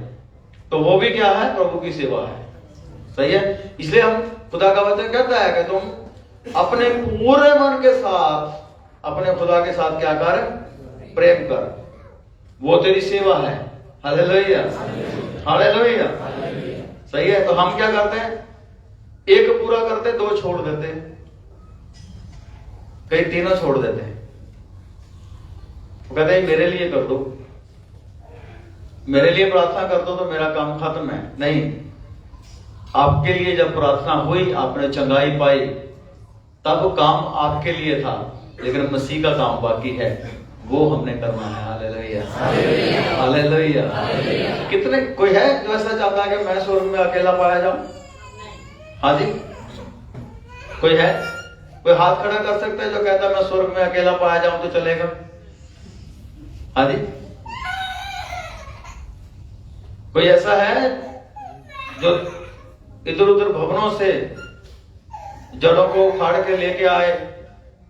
तो वो भी क्या है? प्रभु की सेवा है। सही है। इसलिए हम खुदा का वचन कहता है कि तुम अपने पूरे मन के साथ अपने खुदा के साथ क्या कर? प्रेम कर, वो तेरी सेवा है। Hallelujah, hallelujah. सही है। तो हम क्या करते हैं? एक पूरा करते, 2 छोड़ देते हैं, कई 3 छोड़ देते हैं। वो कहते हैं मेरे लिए कर दो, मेरे लिए प्रार्थना कर दो तो मेरा काम खत्म है। नहीं, आपके लिए जब प्रार्थना हुई, आपने चंगाई पाई, तब काम आपके लिए था, लेकिन मसीह का काम बाकी है, वो हमने करना है। Hallelujah, hallelujah. कितने कोई है जो ऐसा चाहता है कि मैं स्वर्ग में अकेला पाया जाऊं? हाँ जी, कोई है? कोई हाथ खड़ा कर सकता है जो कहता है मैं स्वर्ग में अकेला पाया जाऊं तो चलेगा? हाँ जी, कोई ऐसा है जो इधर उधर भवनों से जड़ों को उखाड़ के लेके आए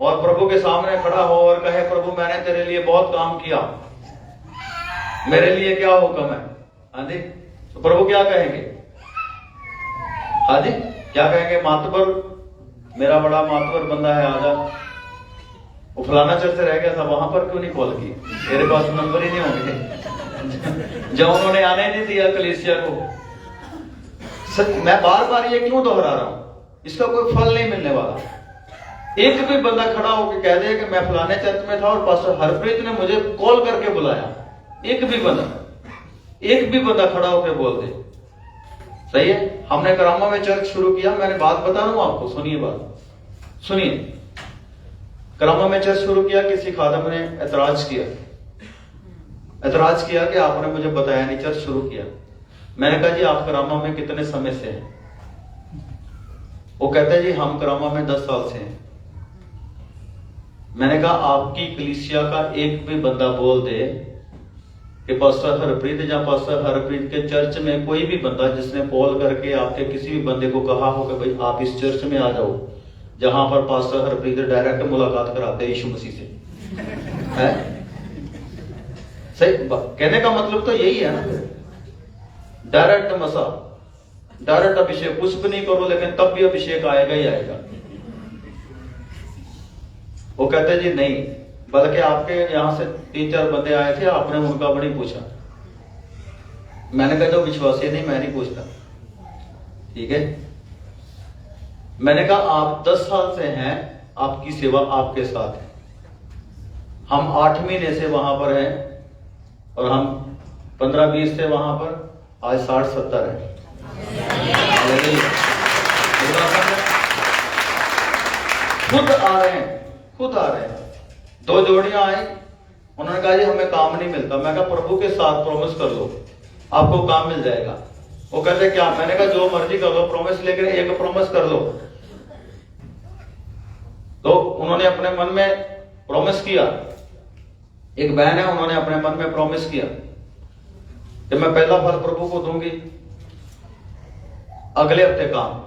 और प्रभु के सामने खड़ा हो और कहे प्रभु मैंने तेरे लिए बहुत काम किया, मेरे लिए क्या हुक्म है? हाँ जी, तो प्रभु क्या कहेंगे? हाँ जी, क्या कहेंगे? मातबर, मेरा बड़ा मातबर बंदा है, आजा। वो फलाना चर्च रह गया था, वहां पर क्यों नहीं कॉल की? मेरे पास नंबर ही नहीं होंगे। जब उन्होंने आने नहीं दिया कलीसिया को। मैं बार बार ये क्यों दोहरा रहा हूं? इसका कोई फल नहीं मिलने वाला। एक भी बंदा खड़ा होकर कह दे कि मैं फलाने चर्च में था और पास्टर हरप्रीत ने मुझे कॉल करके बुलाया, एक भी बंदा खड़ा होकर बोल दे। सही है। हमने करामा में चर्च शुरू किया, मैंने बात बता रहा हूं आपको, सुनिए बात, सुनिए। करामा में चर्च शुरू किया, किसी खादम ने ऐतराज किया कि आपने मुझे बताया नहीं, चर्च शुरू किया। मैंने कहा जी आप करामा में कितने समय से हैं? वो कहते हैं जी हम करामा में 10 साल से हैं। मैंने कहा आपकी कलीसिया का एक भी बंदा बोल दे कि पास्टर हरप्रीत या पास्टर हरप्रीत के चर्च में कोई भी बंदा जिसने कॉल करके आपके किसी भी बंदे को कहा हो कि भाई आप इस चर्च में आ जाओ जहां पर पास्टर हरप्रीत डायरेक्ट मुलाकात कराते हैं यीशु मसीह से, है? सही कहने का मतलब तो यही है ना, डायरेक्ट मसा, डायरेक्ट अभिषेक। कुछ भी नहीं करो लेकिन तब भी अभिषेक आएगा ही आएगा। वो कहते जी नहीं, बल्कि आपके यहां से 3-4 बंदे आए थे, आपने उनका भी नहीं पूछा। मैंने कहा जो विश्वासी नहीं, मैं नहीं पूछता, ठीक है। मैंने कहा आप 10 साल से हैं, आपकी सेवा आपके साथ है। हम 8 महीने से वहां पर हैं और हम 15-20 से वहां पर, आज 60-70 है। खुद आ रहे हैं। 2 जोड़ियां आई, उन्होंने कहा जी हमें काम नहीं मिलता। मैं कहा प्रभु के साथ प्रॉमिस कर लो, आपको काम मिल जाएगा। वो कहते क्या? मैंने कहा जो मर्जी कर लो प्रॉमिस, लेकिन एक प्रॉमिस कर लो। तो उन्होंने अपने मन में प्रॉमिस किया, एक बहन है, उन्होंने अपने मन में प्रॉमिस किया कि मैं पहला फल प्रभु को दूंगी। अगले हफ्ते काम,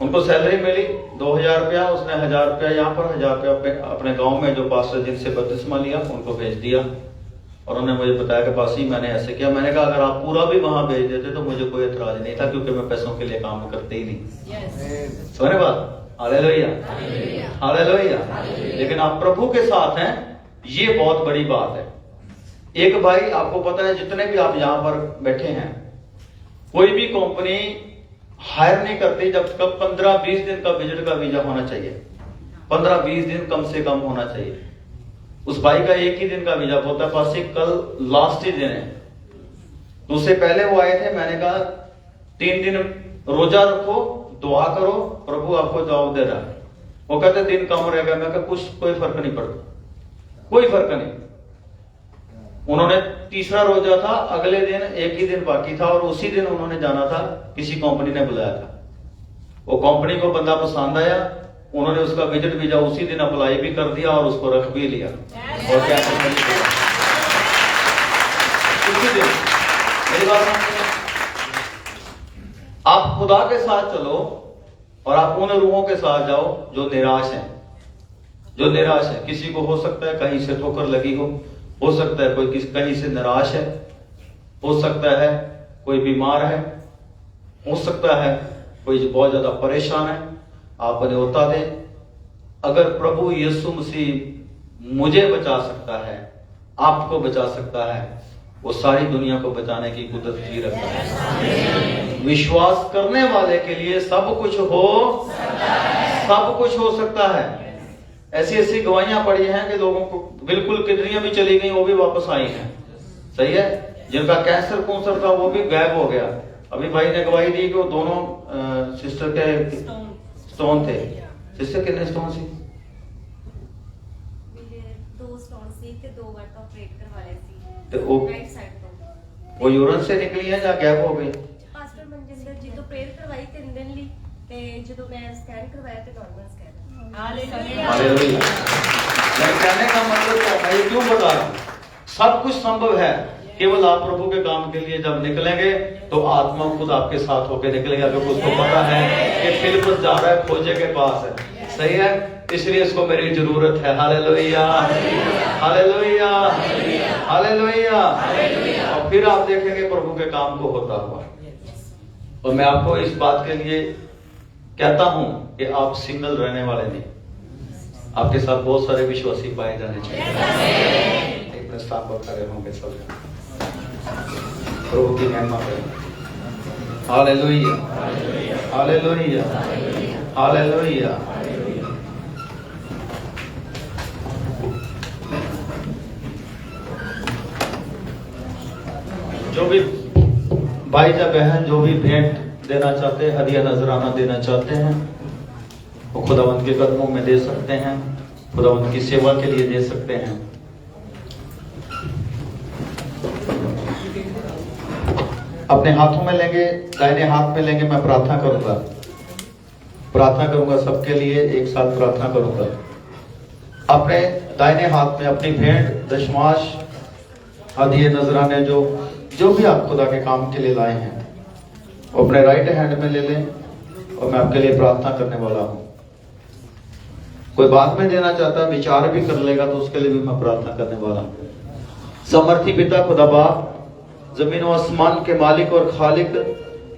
उनको सैलरी मिली 2000 रुपया, उसने 1000 रुपया यहाँ पर, 1000 रुपया अपने गांव में जो पास्टर जिनसे बपतिस्मा लिया उनको भेज दिया। और उन्होंने मुझे बताया कि पासी मैंने ऐसे किया। मैंने कहा अगर आप पूरा भी वहां भेज देते तो मुझे कोई एतराज नहीं था, क्योंकि मैं पैसों के लिए काम करते ही नहीं। सुने बात? Hallelujah, hallelujah. लेकिन आप प्रभु के साथ हैं, ये बहुत बड़ी बात है। एक भाई, आपको पता है जितने भी आप यहां पर बैठे हैं, कोई भी कंपनी हायर नहीं करती जब तक 15-20 दिन का विजिट का वीजा होना चाहिए। 15-20 दिन कम से कम होना चाहिए। उस भाई का एक ही दिन का वीजा बोलता है पास कल लास्ट ही दिन है। तो उससे पहले वो आए थे, मैंने कहा 3 दिन रोजा रखो, दुआ करो, प्रभु आपको जवाब दे रहा है। वो कहते दिन कम रहेगा। मैं कहा कोई फर्क नहीं पड़ता, कोई फर्क नहीं। उन्होंने तीसरा रोजा था, अगले दिन एक ही दिन बाकी था और उसी दिन उन्होंने जाना था, किसी कंपनी ने बुलाया था। वो कंपनी को बंदा पसंद आया, उन्होंने उसका विजिट वीजा उसी दिन अप्लाई भी कर दिया और उसको रख भी लिया। और क्या उसी दिन। मेरी बात आप खुदा के साथ चलो और आप उन रूहों के साथ जाओ जो निराश हैं, जो निराश है। किसी को हो सकता है कहीं से ठोकर लगी हो सकता है कोई कहीं से निराश है, हो सकता है कोई बीमार है, हो सकता है कोई बहुत ज्यादा परेशान है। आप न्योता दें, अगर प्रभु यीशु मसीह मुझे बचा सकता है, आपको बचा सकता है, वो सारी दुनिया को बचाने की कुदरत भी रखता है। विश्वास करने वाले के लिए सब कुछ हो सकता है। ऐसी ऐसी गवाहियां पड़ी हैं कि लोगों को बिल्कुल किडनियां भी चली गई, वो भी वापस आई हैं। सही है। जिनका कैंसर कुंसर था वो भी गायब हो गया। अभी भाई ने गवाही दी कि वो दोनों सिस्टर के स्टोन थे। सिस्टर कितने स्टोन सी? दो स्टोन सी ते दो बार तो ऑपरेट करवाए सी। तो राइट साइड तो वो यूरिन से निकली है या गैप हो गई? पास्टर मनजिंदर जी तो प्रेयर करवाई 3 दिन ली ते ਜਦੋਂ मैं स्कैन करवाया तो नॉर्मल स्कैन। हालेलुया। मैं कहने का मतलब क्या है, ये क्यों बता रहा हूं? सब कुछ संभव है, केवल आप प्रभु के काम के लिए जब निकलेंगे तो आत्मा खुद आपके साथ होकर निकलेगा, क्योंकि उसको पता है कि फिलिप्पस जा रहा है खोजे के पास है। सही है, इसलिए इसको मेरी जरूरत है। Hallelujah, hallelujah, hallelujah. और फिर आप देखेंगे प्रभु के काम को होता हुआ। और मैं आपको इस बात के लिए कहता हूं कि आप सिंगल रहने वाले नहीं, आपके साथ बहुत सारे विश्वासी पाए जाने चाहिए। एक प्रस्ताव पर खड़े होंगे सब, प्रभु की महिमा करें। Hallelujah, hallelujah, hallelujah. जो भी भाई या बहन जो भी भेंट देना चाहते हैं, हदिया नजराना देना चाहते हैं, वो खुदावंत के कदमों में दे सकते हैं, खुदावंत की सेवा के लिए दे सकते हैं। अपने हाथों में लेंगे, दाहिने हाथ में लेंगे। मैं प्रार्थना करूंगा सबके लिए, एक साथ प्रार्थना करूंगा। अपने दाहिने हाथ में अपनी भेंट, दशमाश, हदिये नजराने जो भी आप खुदा के काम के लिए लाए हैं, वो अपने राइट हैंड में ले लें। और मैं आपके लिए प्रार्थना करने वाला हूं। कोई बाद में देना चाहता है, विचार भी कर लेगा, तो उसके लिए भी मैं प्रार्थना करने वाला हूं। समर्थी पिता खुदा बाप, जमीन और आसमान के मालिक और खालिक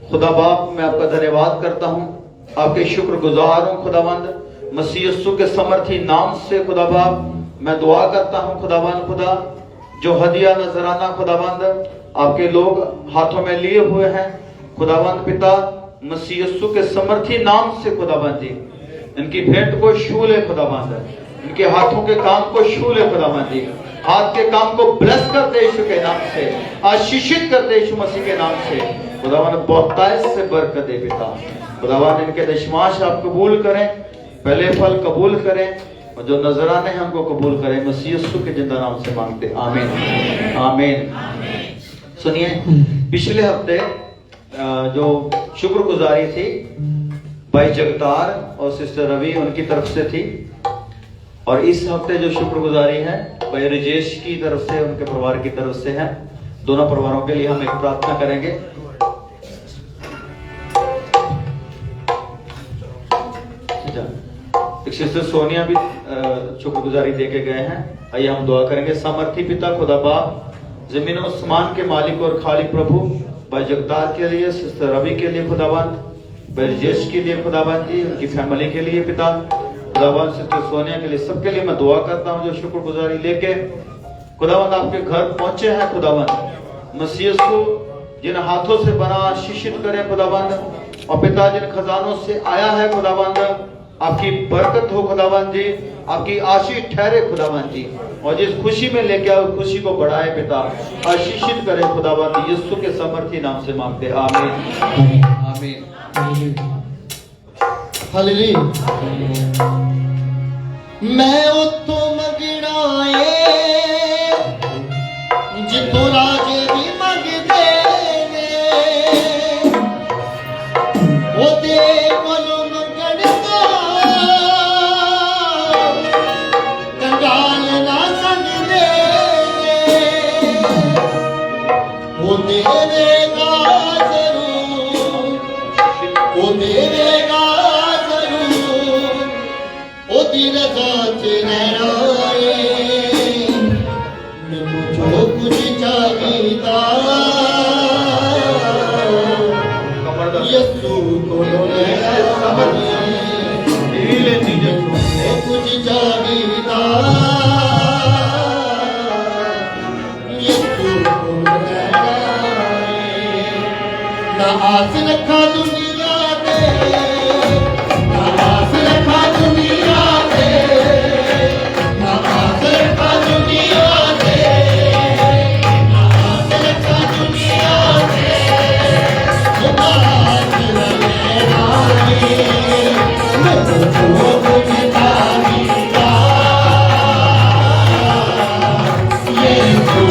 खुदा बाप, मैं आपका धन्यवाद करता हूं, आपके शुक्रगुजार हूं खुदावंद। मसीह यीशु के समर्थी नाम से खुदा बाप मैं दुआ करता हूं खुदावंद। खुदा जो हदिया नजराना खुदावंद आपके लोग हाथों में लिए हुए हैं खुदावंद पिता, मसीह यीशु के समर्थी नाम से खुदावंद जी, इनकी भेंट को छू ले खुदावंद, इनके हाथों के काम को छू ले खुदावंद जी, हाथ के काम को ब्लेस कर दे यीशु के नाम से, आशीषित कर दे यीशु मसीह के नाम से खुदावंद। बहुतायत से बरकत दे पिता खुदावंद। इनके दशमाश आप कबूल करें, पहले फल कबूल करें, और जो नजराने हमको कबूल करें, मसीह यीशु के जिंदा नाम से मांगते, आमीन, आमीन। सुनिए, पिछले हफ्ते जो शुक्रगुजारी थी भाई जगतार और सिस्टर रवि उनकी तरफ से थी, और इस हफ्ते जो शुक्रगुजारी है भाई राजेश की तरफ से, उनके परिवार की तरफ से है। दोनों परिवारों के लिए हम एक प्रार्थना करेंगे। एक सिस्टर सोनिया भी शुक्रगुजारी दे के गए हैं। आइए हम दुआ करेंगे। समर्थी पिता खुदा बाप, जमीन और आसमान के मालिक और खालिक प्रभु, भाई जगतार के लिए, सिस्टर रवि के लिए खुदावंद, भाई राजेश के लिए खुदावंद जी, उनकी फैमिली के लिए पिता खुदावंद, सिस्टर सोनिया के लिए, सबके लिए मैं दुआ करता हूं जो शुक्रगुजारी लेके खुदावंद आपके घर पहुंचे हैं खुदावंद। मसीह यीशु जिन हाथों से बना आशीषित करें खुदावंद, और पिता जिन खजानों से आया है खुदावंद, आपकी बरकत हो खुदावंद जी, आपकी आशीष ठहरे खुदावंद जी, और जिस खुशी में लेके आओ खुशी को बढ़ाए पिता, आशीषित करे खुदावंद। यीशु के समर्थी नाम से मांगते, आमीन, आमीन, हालेलुया। मैं उतो मंगना जितो राजे भी मंगते ओदे कोलों मंगण दा कंगाल ना संगदे, ओ देवेगा जरूर, ओ देवेगा सच रहना है मैनू जो कुछ चाहिदा यसू कोलों लेना जो कुछ चाहिदा यसू कोलों लेना ना आस रखा दुनिया ते ना आस रखा दुनिया ते ना आस रखा दुनिया ते ना आस रखा दुनिया ते खुदा तेरा लेना है मैं तो कुछ चाहिदा ये तू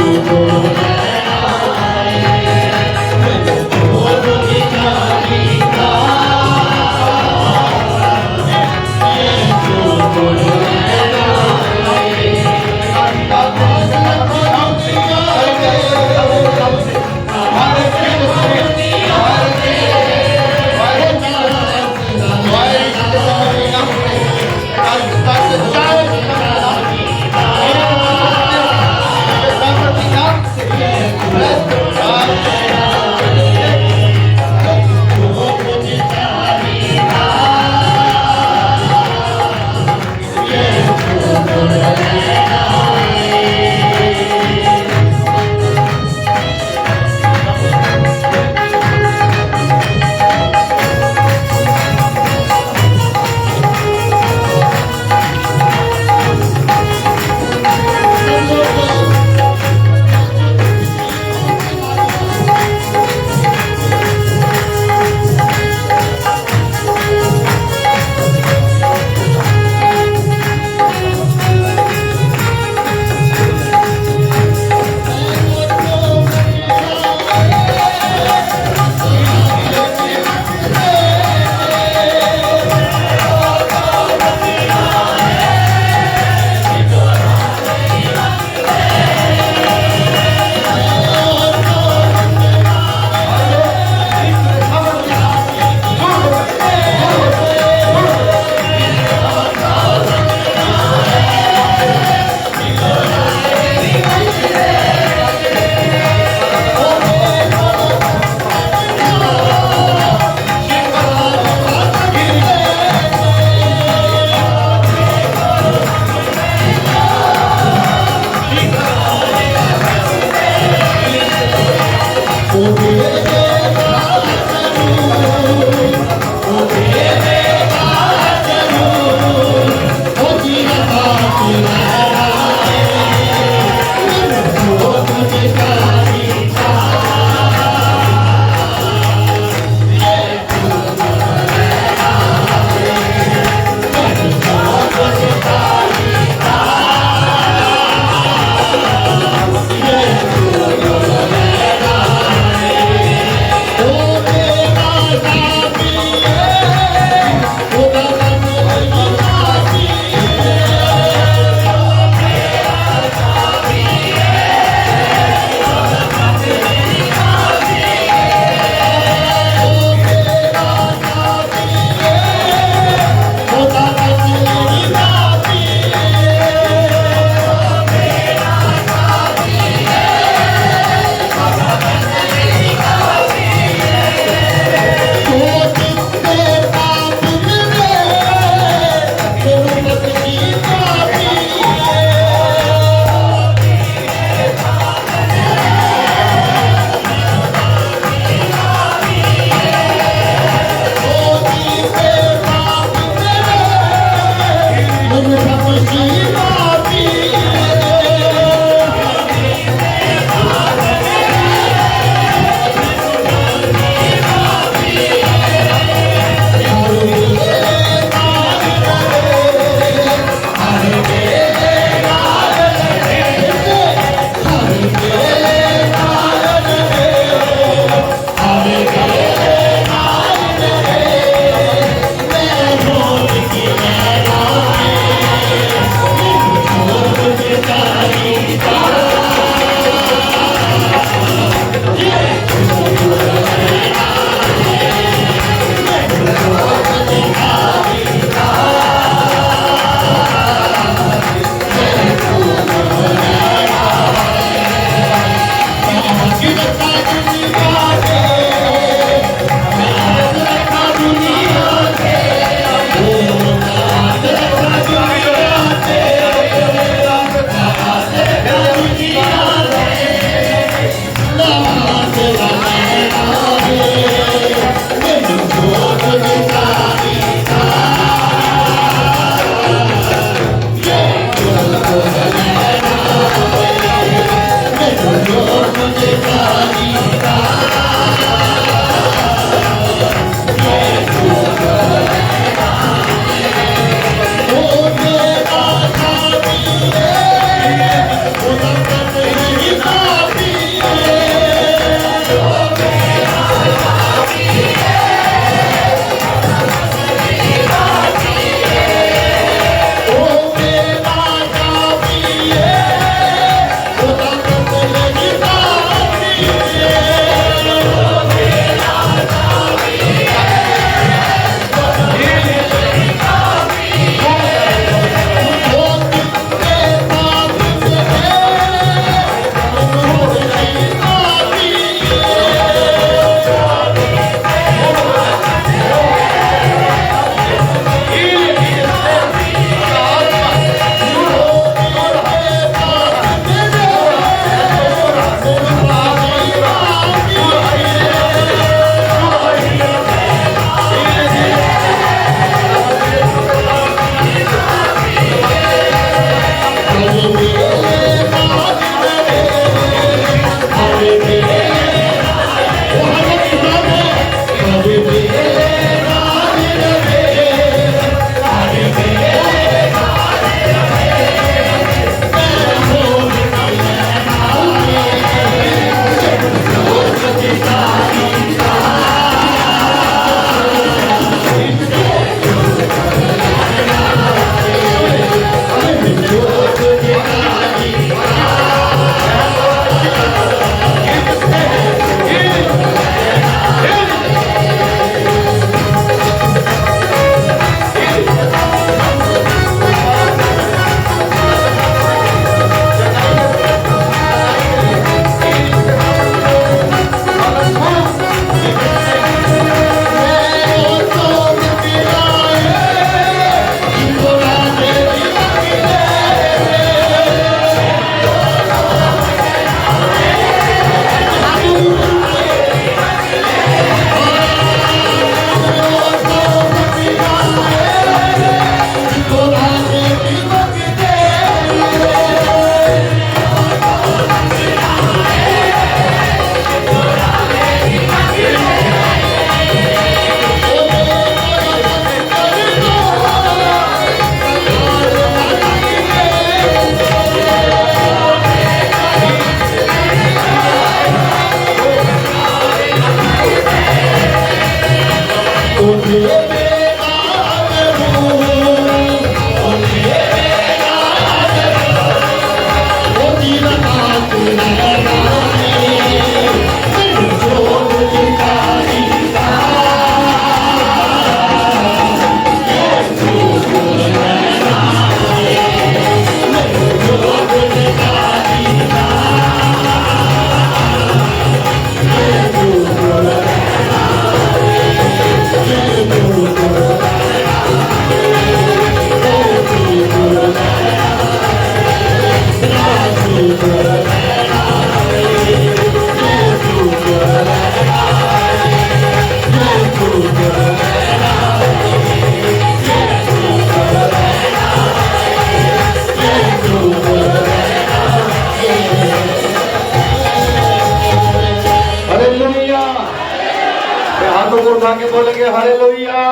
हालेलुया।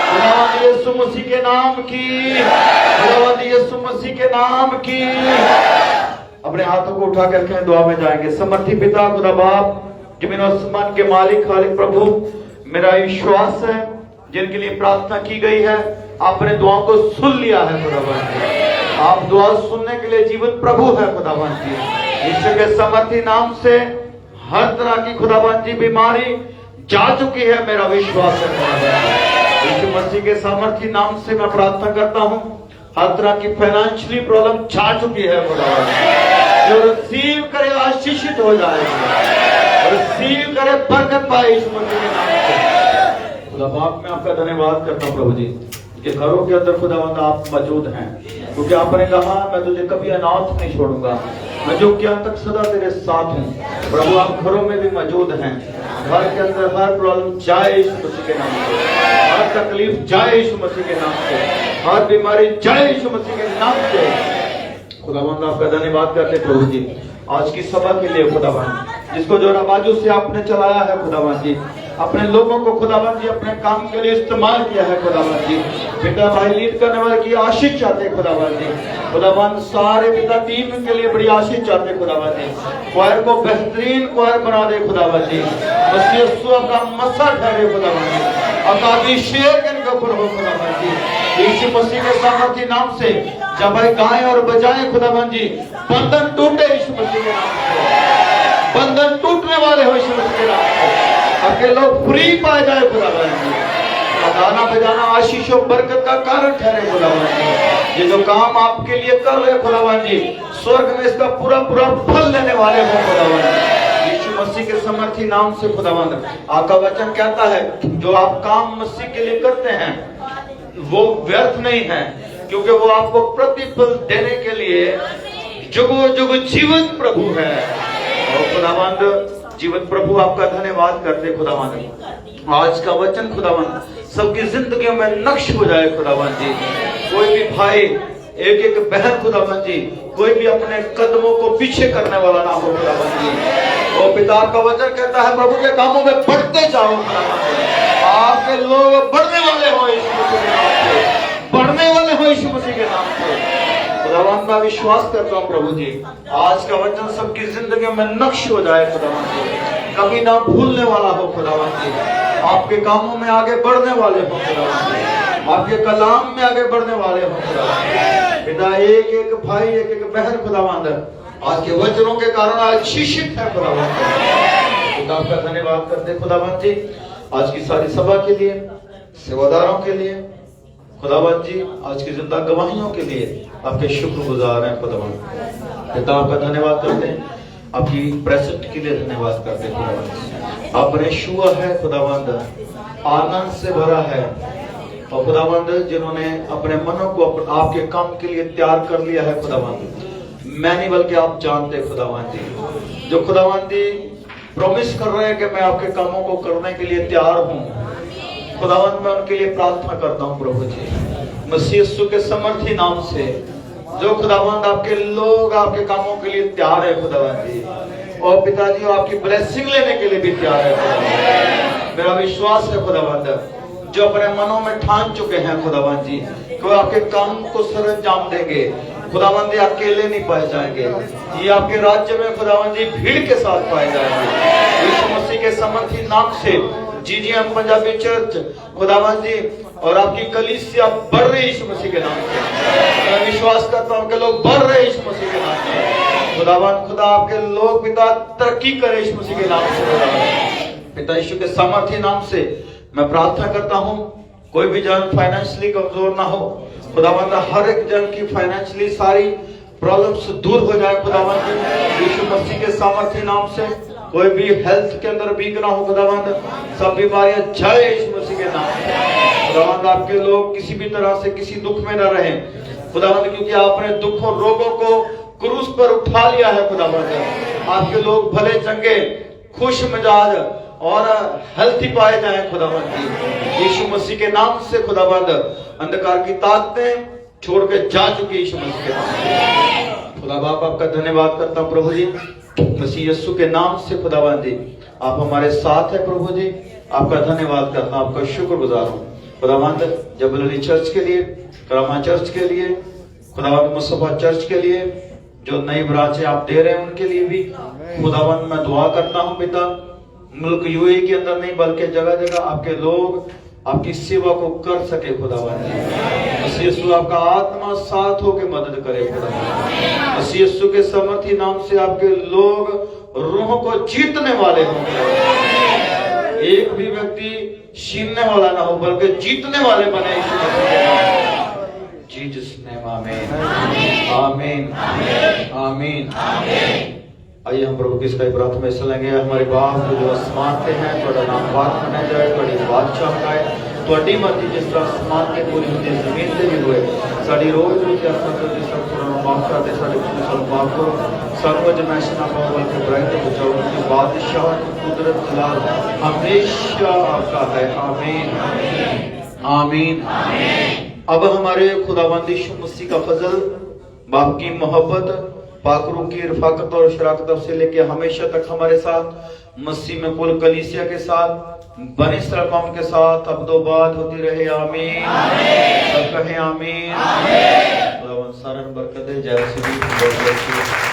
खुदावंद यीशु मसीह के नाम की, खुदावंद यीशु मसीह के नाम की। अपने हाथों को उठा करके हम दुआ में जाएंगे। समर्थी पिता खुदा बाप, जमीन और आसमान के मालिक खालिक प्रभु, मेरा विश्वास है जिनके लिए प्रार्थना की गई है आपने दुआओं को सुन लिया है खुदावंद जी। आप दुआ सुनने के लिए जीवन प्रभु है खुदावंद जी। यीशु के समर्थी नाम से हर तरह की खुदावंद जी बीमारी जा चुकी है, मेरा विश्वास है खुदावंद। यीशु मसीह के सामर्थी नाम से मैं प्रार्थना करता हूँ, हर तरह की फाइनेंशियली प्रॉब्लम जा चुकी है खुदावंद। जो रिसीव करे आशीषित हो जाएगी, रिसीव करे बरकत पाए यीशु मसीह के नाम से। खुदा बाप मैं आपका धन्यवाद करता हूँ प्रभु जी कि घरों के अंदर खुदावंद आप मौजूद हैं, क्योंकि आपने कहा मैं तुझे कभी अनाथ नहीं छोड़ूंगा, मैं जो क्या तक सदा तेरे साथ हूँ। प्रभु आप घरों में भी मौजूद हैं, घर के अंदर हर प्रॉब्लम जाए यीशु मसीह के नाम से, हर तकलीफ जाए यीशु मसीह के नाम से, हर बीमारी जाए यीशु मसीह के नाम से। खुदावंद आपका धन्यवाद करते प्रभु जी आज की सभा के लिए खुदावंद, जिसको जो बाजू से आपने चलाया है खुदावंद जी, अपने लोगों को खुदावंद जी अपने काम के लिए इस्तेमाल किया है खुदावंद जी। पिता भाई लीड करने वाले की आशीष चाहते खुदावंद जी, खुदावंद सारे पिता टीम के लिए बड़ी आशीष चाहते खुदावंद जी। क्वायर को बेहतरीन क्वायर बना दे खुदावंद जी, मसीह यीशु का मसा ठहरे खुदावंद जी, अभिषेक इनके ऊपर हो खुदावंद जी। यीशु मसीह के सामर्थी नाम से जब भाई गाएं और बजाएं खुदावंद जी, बंधन टूटे यीशु मसीह के नाम से, बंधन टूटने वाले हो यीशु मसीह के नाम से, ताकि लोग फ्री पाए जाए खुदावंद जी। गाना बजाना आशीष और बरकत का कारण ठहरे खुदावंद जी। ये जो काम आपके लिए कर रहे खुदावंद जी, स्वर्ग में इसका पूरा पूरा फल लेने वाले हो खुदावंद जी। यीशु मसीह के समर्थी नाम से खुदावंद आपका वचन कहता है जो आप काम मसीह के लिए करते हैं वो व्यर्थ नहीं है, क्योंकि वो आपको प्रतिफल देने के लिए जुगो जुग जीवन प्रभु है। और खुदावंद जीवन प्रभु आपका धन्यवाद करते खुदावंद। आज का वचन खुदावंद सबकी जिंदगियों में नक्श हो जाए खुदावंद जी। कोई भी भाई एक एक बहन खुदावंद जी, कोई भी अपने कदमों को पीछे करने वाला ना हो खुदावंद जी। और पिता का वचन कहता है प्रभु के कामों में बढ़ते जाओ खुदावंद जी। आपके लोग बढ़ने वाले हो यीशु मसीह के नाम से, बढ़ने वाले हो यीशु मसीह के नाम से। खुदावंद मैं विश्वास करता हूँ प्रभु जी आज का वचन सबकी जिंदगी में नक्श हो जाए खुदावंद जी, कभी ना भूलने वाला हो खुदावंद जी। आपके कामों में आगे बढ़ने वाले हो खुदावंद जी, आपके कलाम में आगे बढ़ने वाले हो खुदावंद। पिता एक एक भाई एक एक बहन खुदावंद आज के वचनों के कारण आशीषित है खुदावंद। पिता आपका धन्यवाद करते खुदावंद जी आज की सारी सभा के लिए, सेवादारों के लिए खुदावंद जी, आज की जिंदा गवाहियों के लिए आपके शुक्रगुजार हैं खुदावंद। पिता आपका धन्यवाद करते हैं, आपकी प्रेजेंट के लिए धन्यवाद करते हैं खुदावंद। आप यहोवा है खुदावंद, आनंद से भरा है। और खुदावंद जिन्होंने अपने मनों को आपके काम के लिए तैयार कर लिया है खुदावंद, मैं नहीं बल्कि आप जानते खुदावंद जी। जो खुदावंद जी प्रॉमिस कर रहे हैं कि मैं आपके कामों को करने के लिए तैयार हूँ खुदावंद, मैं उनके लिए प्रार्थना करता हूँ प्रभु जी मसीह यीशु के समर्थी नाम से। जो खुदावंद आपके लोग आपके कामों के लिए तैयार है खुदावंद जी, और पिताजी आपकी ब्लेसिंग लेने के लिए भी तैयार है खुदावंद। मेरा विश्वास है खुदावंद जो अपने मनों में ठान चुके हैं खुदावंद जी कि आपके काम को सरंजाम देंगे खुदावंद जी, अकेले नहीं पाए जाएंगे, ये आपके राज्य में खुदावंद जी भीड़ के साथ पाए जाएंगे यीशु मसीह के समर्थी नाम से। जीजीएम पंजाबी चर्च खुदावंद जी और आपकी कलीसिया बढ़ रही यीशु मसीह के नाम से। मैं विश्वास करता हूँ कि लोग बढ़ रहे यीशु मसीह के नाम से खुदावंद। खुदा आपके लोग पिता तरक्की करे यीशु मसीह के नाम से खुदावंद। पिता यीशु के सामर्थी नाम से मैं प्रार्थना करता हूँ कोई भी जन फाइनेंशियली कमजोर ना हो खुदावंद, हर एक जन की फाइनेंशियली सारी प्रॉब्लम्स दूर हो जाए खुदावंद यीशु मसीह के सामर्थी नाम से। कोई भी हेल्थ के अंदर वीक ना हो खुदावंद, सब बीमारियां जाए यीशु मसीह के नाम से खुदावंद। आपके लोग किसी भी तरह से किसी दुख में ना रहे खुदावंद, क्योंकि आपने दुख और रोगों को क्रूस पर उठा लिया है खुदावंद। आपके लोग भले चंगे खुश मिजाज और हेल्थी पाए जाए खुदावंद यीशु मसीह के नाम से खुदावंद। अंधकार की ताकतें छोड़ के जा चुकी यीशु मसीह के नाम से। खुदा बाप आपका धन्यवाद करता हूँ प्रभु जी मसीह यीशु के नाम से खुदावंद जी। आप हमारे साथ है प्रभु जी, आपका धन्यवाद करता हूं, आपका शुक्रगुजार हूं खुदावंद जबल अली चर्च के लिए, करामा चर्च के लिए, खुदावंद मुस्तफा चर्च के लिए, जो नई ब्रांचें आप दे रहे हैं उनके लिए भी खुदावंद मैं दुआ करता हूं पिता, मुल्क यूएई के अंदर नहीं बल्कि जगह जगह आपके लोग आपकी सेवा को कर सके खुदावंद। यीशु आपका आत्मा साथ होके मदद करे खुदावंद। यीशु के समर्थी नाम से आपके लोग रूहों को जीतने वाले होंगे, एक भी व्यक्ति छीनने वाला ना हो बल्कि जीतने वाले बने। जीसस नेम आमीन आमीन आमीन। आइए हम प्रभु की इसका प्रार्थना में हिस्सा लेंगे। हमारे बाप जो आसमान पे हैं, ਤੁਹਾਡਾ नाम पाक मनाया जाए, ਤੁਹਾਡੀ बादशाह आए, ਤੁਹਾਡੀ मर्जी जिस तरह आसमान पे पूरी होती है जमीन पे भी होए। साडी रोज रोज असां तो जिस तरह पुराना माफ कर दे, साडे सब पाप को सर्व जमैश ना पाओ बल्कि बुराई से बचाओ। की बादशाह कुदरत जलाल हमेशा आपका है। आमीन आमीन आमीन। अब हमारे खुदावंद यीशु मसीह का फजल, बाप की मोहब्बत, पाकरू की रफाकत और शराकत से लेके हमेशा तक हमारे साथ मसीह में कुल कलीसिया के साथ बनी सरकम के साथ अब दो बात होती रहे। आमीन सब कहें आमीन। खुदावंद सारा बरकत दे। जय मसीह।